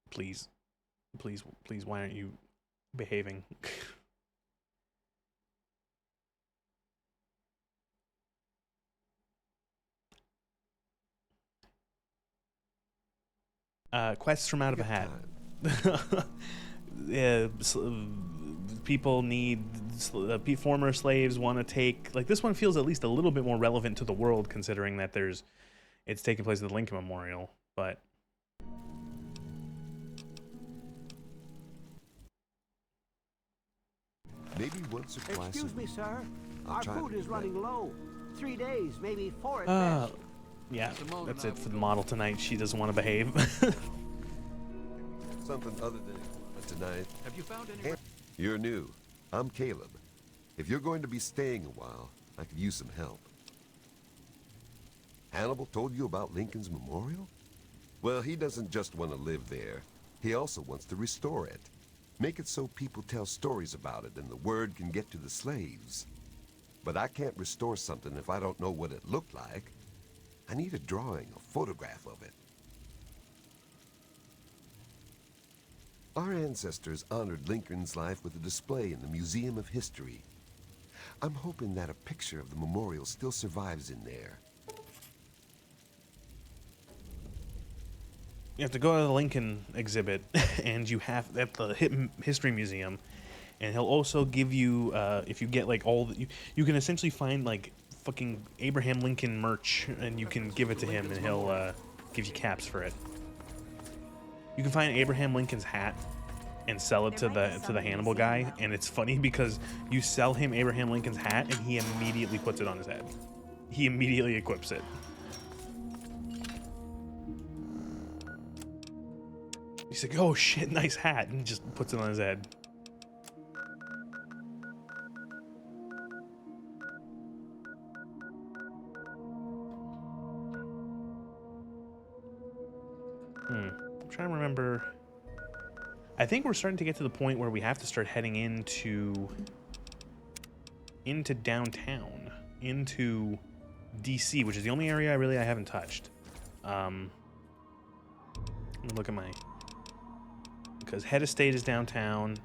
Please, why aren't you behaving? Quests from out of a hat. Yeah, people need former slaves want to take, like, this one feels at least a little bit more relevant to the world, considering that it's taking place at the Lincoln Memorial, but Maybe once or twice. Excuse me, sir. I'll Our try to food do is that. running low. 3 days, maybe 4 at best. yeah, that's it for the model tonight. She doesn't want to behave. Something other than tonight. Have you found any? You're new. I'm Caleb. If you're going to be staying a while, I could use some help. Hannibal told you about Lincoln's Memorial? Well, he doesn't just want to live there. He also wants to restore it. Make it so people tell stories about it and the word can get to the slaves. But I can't restore something if I don't know what it looked like. I need a drawing, a photograph of it. Our ancestors honored Lincoln's life with a display in the Museum of History. I'm hoping that a picture of the memorial still survives in there. You have to go to the Lincoln exhibit, and you have at the History Museum, and he'll also give you, if you get like all the, you can essentially find like fucking Abraham Lincoln merch, and you can give it to him, and he'll give you caps for it. You can find Abraham Lincoln's hat and sell it to the Hannibal guy, and it's funny because you sell him Abraham Lincoln's hat, and he immediately puts it on his head. He immediately equips it. He's like, oh shit, nice hat, and just puts it on his head. I'm trying to remember. I think we're starting to get to the point where we have to start heading into downtown, into DC, which is the only area I haven't touched. Let me look at my, because Head Estate is downtown.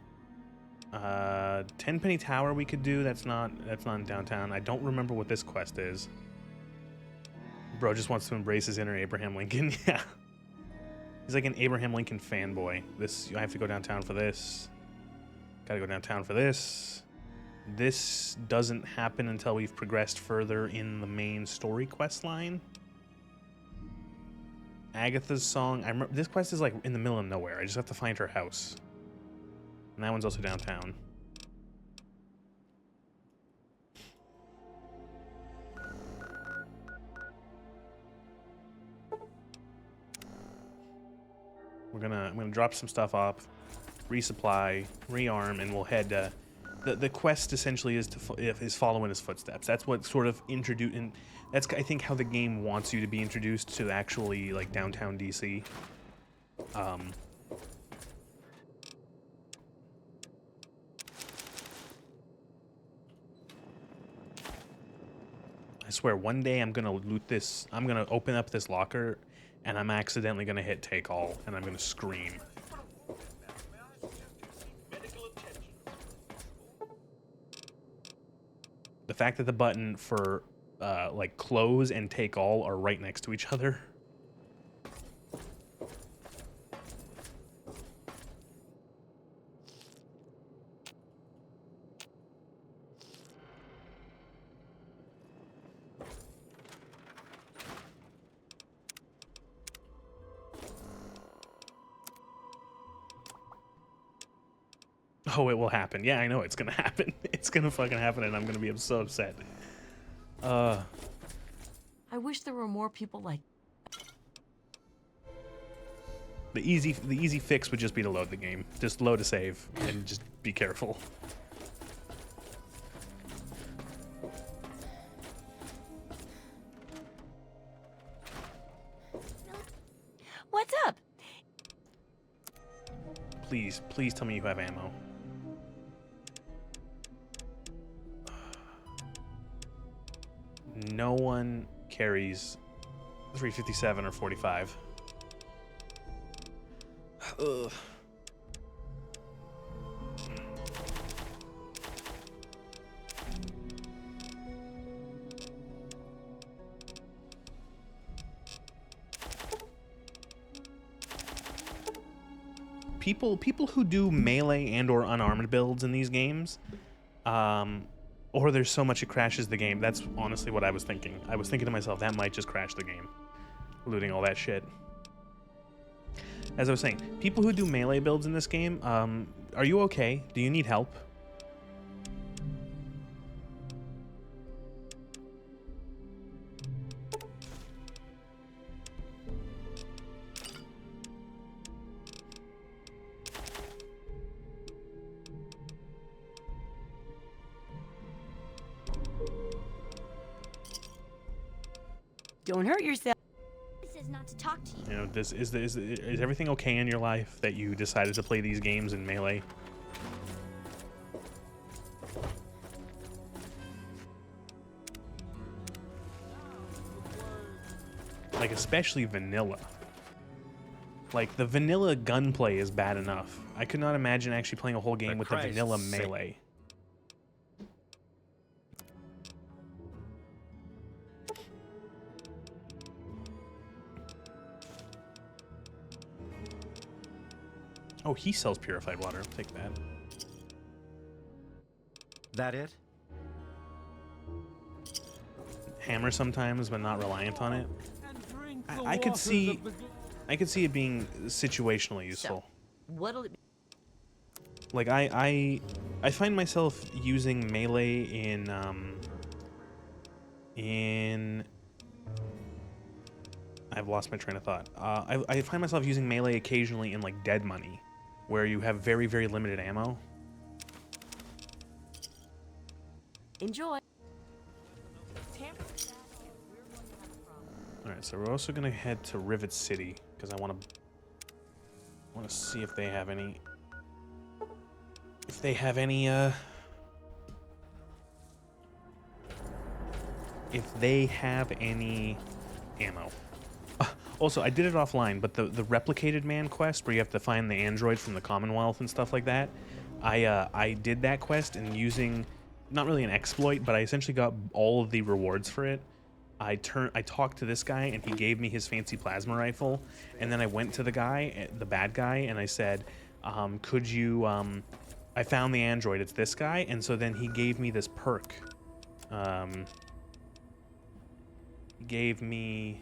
Tenpenny Tower we could do. That's not in downtown. I don't remember what this quest is. Bro just wants to embrace his inner Abraham Lincoln. Yeah. He's like an Abraham Lincoln fanboy. I have to go downtown for this. Gotta go downtown for this. This doesn't happen until we've progressed further in the main story quest line. Agatha's song. I remember this quest is like in the middle of nowhere. I just have to find her house. And that one's also downtown. I'm gonna drop some stuff off, resupply, rearm, and we'll head. The quest essentially is following his footsteps. That's what sort of introduced, and that's I think how the game wants you to be introduced to actually like downtown DC. I swear, one day I'm gonna loot this. I'm gonna open up this locker, and I'm accidentally gonna hit take all, and I'm gonna scream. The fact that the button for like close and take all are right next to each other. Oh, it will happen. Yeah, I know it's gonna happen. It's gonna fucking happen, and I'm gonna be so upset. I wish there were more people like. The easy fix would just be to load the game. Just load a save and just be careful. What's up? Please tell me you have ammo. No one carries 357 or 45. Ugh. people who do melee and or unarmed builds in these games, or there's so much it crashes the game. That's honestly what I was thinking. I was thinking to myself, that might just crash the game, looting all that shit. As I was saying, people who do melee builds in this game, are you okay? Do you need help? Don't hurt yourself. This is not to talk to you. You know, is everything okay in your life that you decided to play these games in melee? Like, especially vanilla. Like, the vanilla gunplay is bad enough. I could not imagine actually playing a whole game with the vanilla melee. Oh, he sells purified water. I'll take that. That it? Hammer sometimes, but not reliant on it. I could see it being situationally useful. What'll it be? Like I find myself using melee in I've lost my train of thought. I find myself using melee occasionally in like Dead Money, where you have very, very limited ammo. Enjoy. Alright, so we're also gonna head to Rivet City, because I wanna see if they have any ammo. Also, I did it offline, but the Replicated Man quest, where you have to find the android from the Commonwealth and stuff like that, I did that quest, and using, not really an exploit, but I essentially got all of the rewards for it. I talked to this guy, and he gave me his fancy plasma rifle, and then I went to the guy, the bad guy, and I said, could you, I found the android, it's this guy, and so then he gave me this perk. He gave me,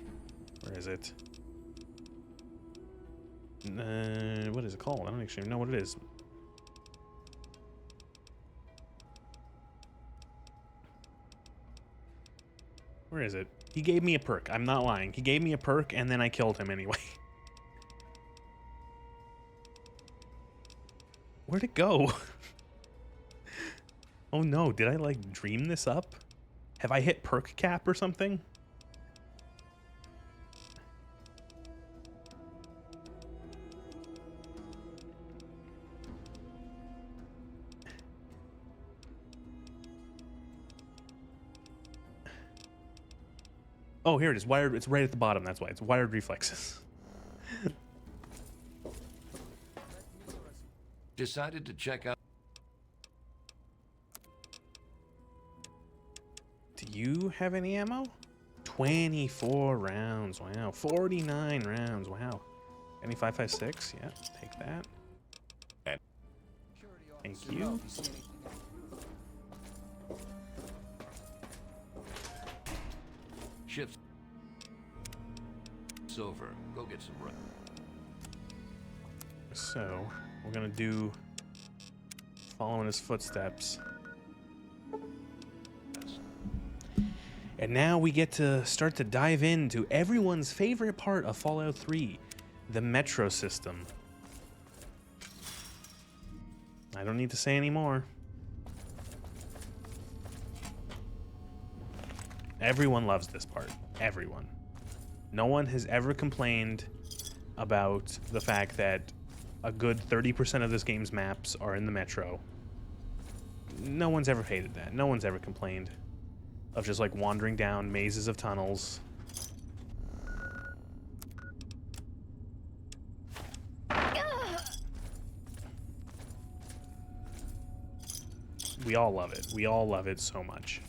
where is it? What is it called? I don't actually know what it is. Where is it? He gave me a perk. I'm not lying. He gave me a perk, and then I killed him anyway. Where'd it go? Oh no, did I like dream this up? Have I hit perk cap or something? Oh, here it is. Wired. It's right at the bottom. That's why. It's wired reflexes. Decided to check out. Do you have any ammo? 24 rounds. Wow. 49 rounds. Wow. Any 5.56? Yeah, take that. Thank you. Ships. It's over. Go get some run. So, we're gonna do following his footsteps. And now we get to start to dive into everyone's favorite part of Fallout 3, the metro system. I don't need to say any more. Everyone loves this part. Everyone. No one has ever complained about the fact that a good 30% of this game's maps are in the metro. No one's ever hated that. No one's ever complained of just like wandering down mazes of tunnels. We all love it. We all love it so much.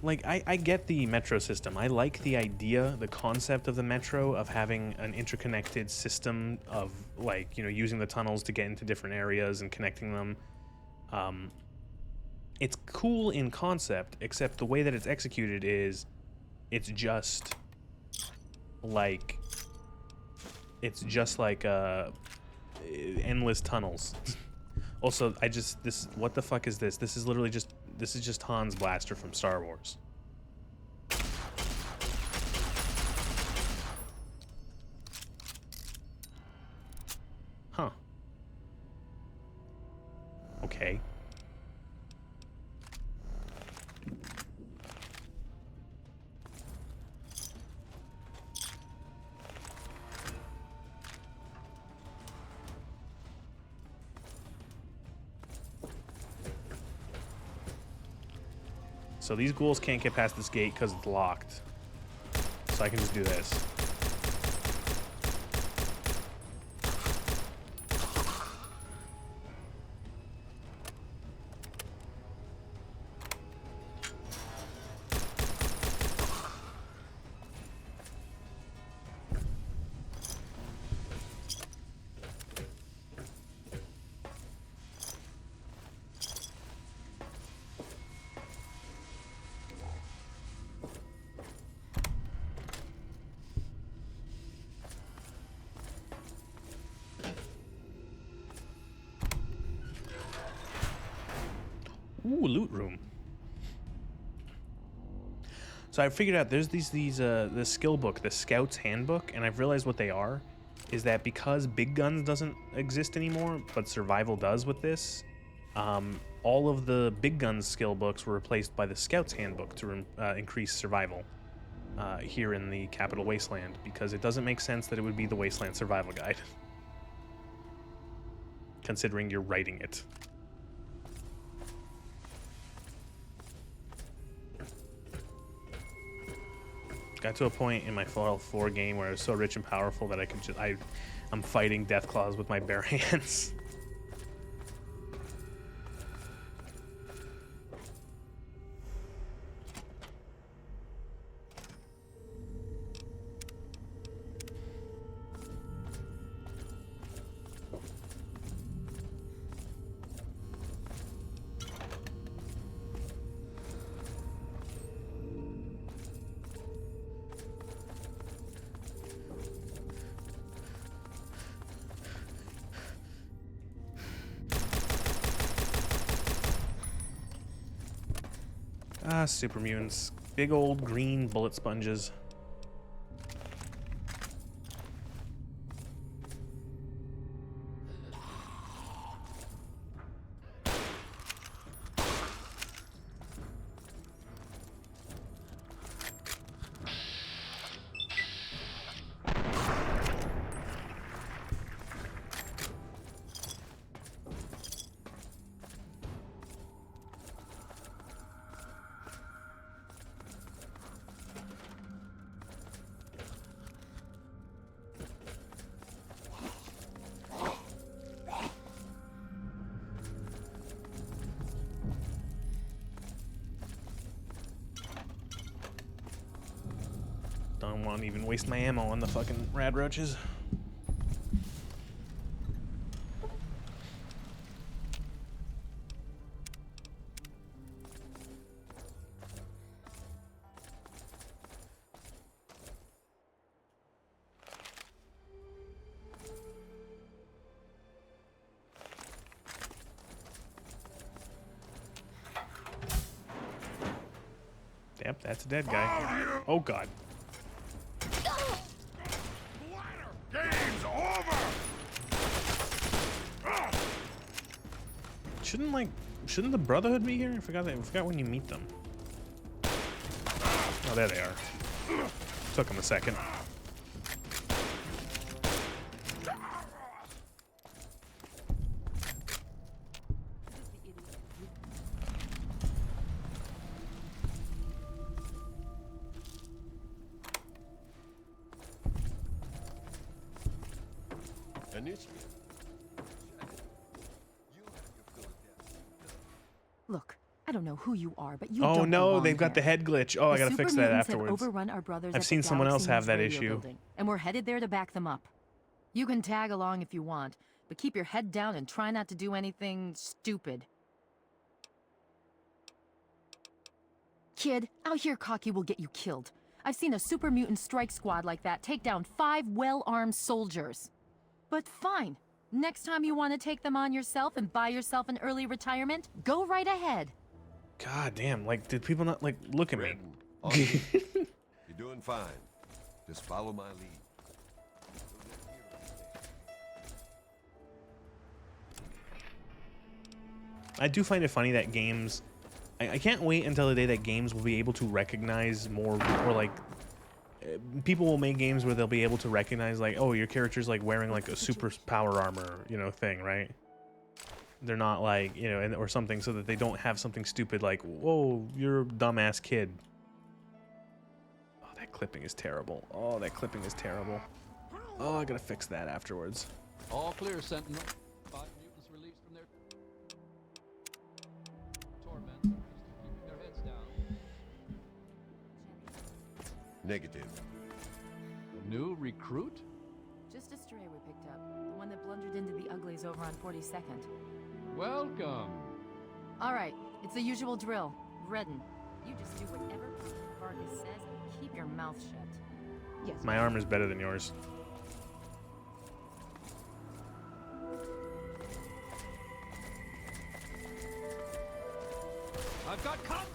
Like, I get the metro system. I like the idea, the concept of the metro, of having an interconnected system of, like, you know, using the tunnels to get into different areas and connecting them. It's cool in concept, except the way that it's executed is, it's just like endless tunnels. Also, what the fuck is this? This is literally just, this is just Han's blaster from Star Wars. Huh. Okay. So these ghouls can't get past this gate because it's locked. So I can just do this. Ooh, loot room. So I figured out there's the skill book, the Scout's Handbook, and I've realized what they are is that because Big Guns doesn't exist anymore, but Survival does with this, all of the Big Guns skill books were replaced by the Scout's Handbook to increase survival here in the Capital Wasteland, because it doesn't make sense that it would be the Wasteland Survival Guide, considering you're writing it. Got to a point in my Fallout 4 game where I was so rich and powerful that I could just I'm fighting Deathclaws with my bare hands. Ah, super mutants. Big old green bullet sponges. Don't want to even waste my ammo on the fucking rad roaches. Yep, that's a dead guy. Oh god. Game's over! Shouldn't the Brotherhood be here? I forgot when you meet them. Oh, there they are. Took them a second. Look, I don't know who you are, but you Oh don't no, belong they've got the here. head glitch. Oh, I gotta fix that afterwards. Have overrun our brothers I've at seen the someone else Galaxy have News that radio issue. building, and we're headed there to back them up. You can tag along if you want, but keep your head down and try not to do anything stupid. Kid, out here cocky will get you killed. I've seen a super mutant strike squad like that take down 5 well-armed soldiers. But fine. Next time you want to take them on yourself and buy yourself an early retirement, go right ahead. God damn, like, did people not, like, look at me? You're doing fine. Just follow my lead. I do find it funny that games... I can't wait until the day that games will be able to recognize more, or like... people will make games where they'll be able to recognize, like, oh, your character's, like, wearing, like, a super power armor, you know, thing, right? They're not, like, you know, or something, so that they don't have something stupid like, whoa, you're a dumbass kid. Oh, that clipping is terrible. Oh, that clipping is terrible. Oh, I gotta fix that afterwards. All clear, Sentinel. 5 mutants released from their torment, keeping their heads down. Negative. New recruit? Just a stray we picked up. The one that blundered into the uglies over on 42nd. Welcome. All right, it's the usual drill. Redden. You just do whatever Vargas says and keep your mouth shut. Yes. My armor's better than yours. I've got contact!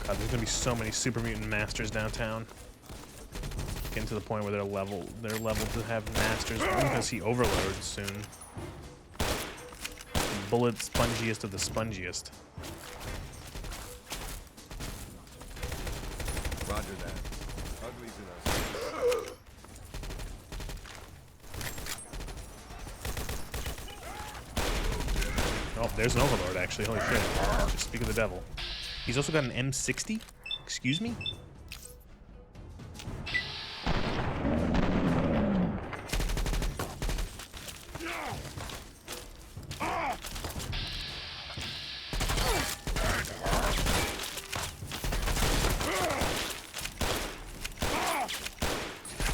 God, there's gonna be so many super mutant masters downtown. Getting to the point where they're leveled to have masters. We're gonna see overloads soon. Bullet spongiest of the spongiest. Roger that. Uglies in us. Oh, there's an overlord actually. Holy shit. Just speak of the devil. He's also got an M60? Excuse me?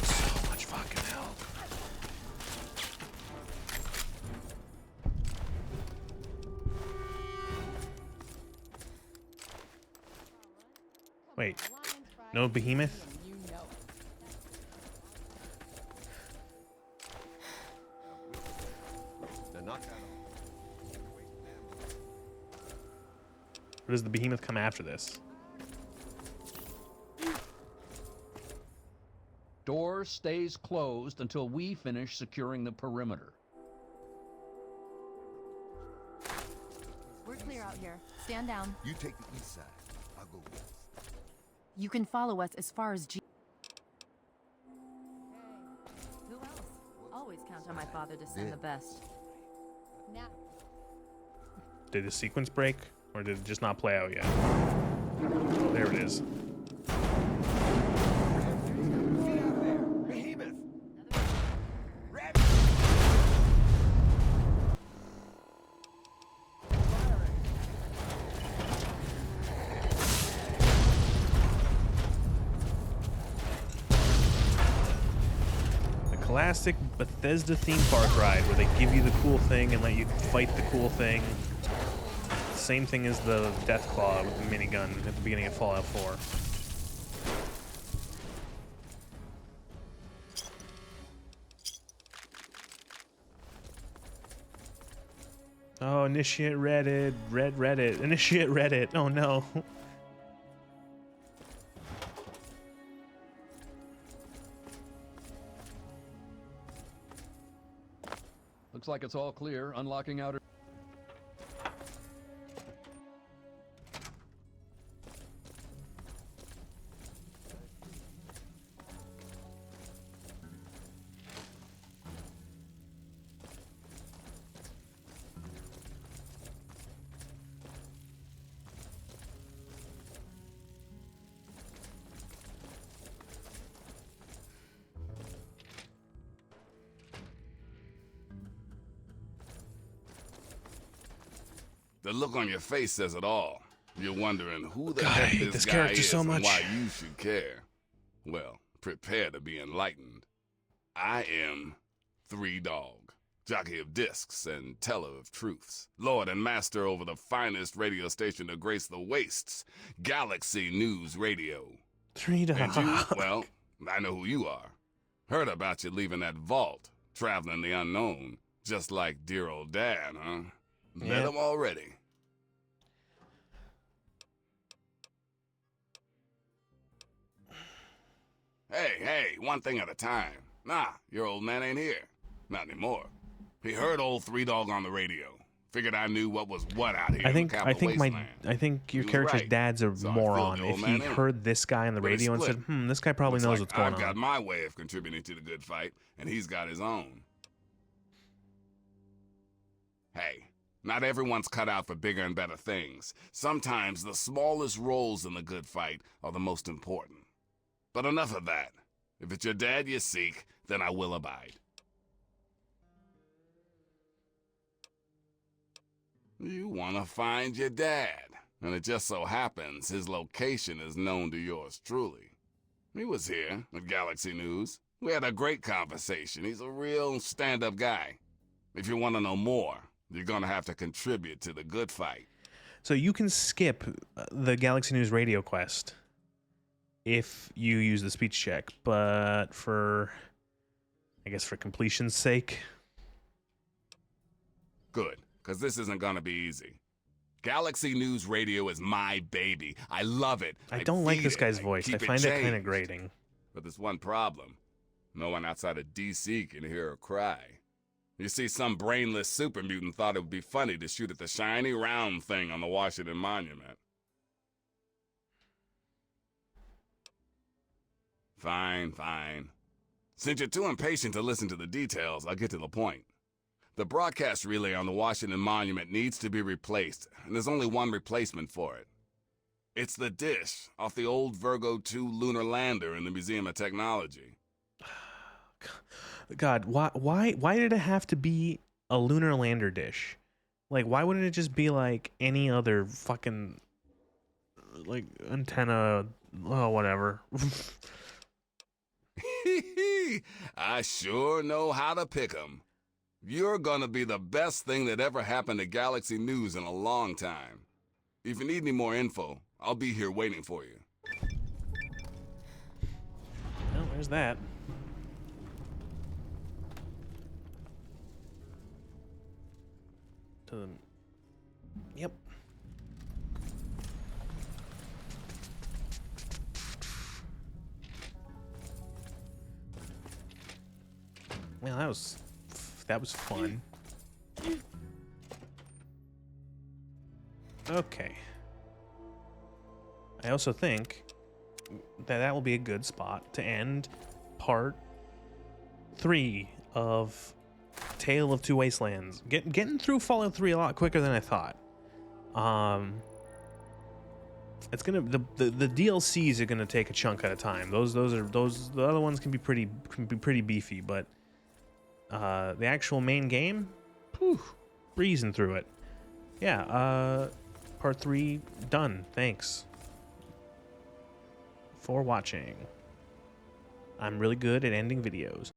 So much fucking help. Wait, no behemoth? Or does the behemoth come after this? Door stays closed until we finish securing the perimeter. We're clear out here. Stand down. You take the east side. I'll go west. You can follow us as far as G. Who else? Always count on my father to send the best. Now. Did the sequence break? Or did it just not play out yet? Oh, there it is. Classic Bethesda theme park ride where they give you the cool thing and let you fight the cool thing. Same thing as the Death Claw with the minigun at the beginning of Fallout 4. Oh, initiate Reddit. Reddit. Initiate Reddit. Oh no. Looks like it's all clear. Unlocking outer. The look on your face says it all. You're wondering who the God, I heck hate this guy character is so and much. why you should care. Well, prepare to be enlightened. I am Three Dog, jockey of discs and teller of truths, lord and master over the finest radio station to grace the wastes, Galaxy News Radio. Three Dog. And you, well, I know who you are. Heard about you leaving that vault, traveling the unknown, just like dear old Dad, huh? Met him already. Hey, one thing at a time. Nah, your old man ain't here. Not anymore. He heard old Three Dog on the radio. Figured I knew what was what out here I in think the capital wasteland. I think your He was character's right. dad's a So I moron. filled the If old he man in. heard this guy on the But it's radio and said, split. this guy probably Looks knows like what's going I've got on. my way of contributing to the good fight, and he's got his own. Hey, not everyone's cut out for bigger and better things. Sometimes the smallest roles in the good fight are the most important. But enough of that. If it's your dad you seek, then I will abide. You want to find your dad, and it just so happens his location is known to yours truly. He was here at Galaxy News. We had a great conversation. He's a real stand-up guy. If you want to know more, you're going to have to contribute to the good fight. So you can skip the Galaxy News radio quest if you use the speech check, but for, I guess for completion's sake. Good, because this isn't going to be easy. Galaxy News Radio is my baby. I love it. I don't like feed this it. guy's voice. I keep find it kind of changed. grating. But there's one problem. No one outside of D.C. can hear her cry. You see, some brainless super mutant thought it would be funny to shoot at the shiny round thing on the Washington Monument. Fine. Since you're too impatient to listen to the details, I'll get to the point. The broadcast relay on the Washington Monument needs to be replaced, and there's only one replacement for it. It's the dish off the old Virgo 2 lunar lander in the Museum of Technology. God, why did it have to be a lunar lander dish? Like, why wouldn't it just be like any other fucking like antenna? Oh, whatever. I sure know how to pick 'em. You're gonna be the best thing that ever happened to Galaxy News in a long time. If you need any more info, I'll be here waiting for you. Well, there's that. Yep. Well, that was fun. Okay. I also think that will be a good spot to end part 3 of Tale of Two Wastelands. Getting through Fallout 3 a lot quicker than I thought. It's gonna the DLCs are gonna take a chunk at a time. Those the other ones can be pretty beefy, but the actual main game, whew, breezing through it. Yeah, part 3 done. Thanks for watching. I'm really good at ending videos.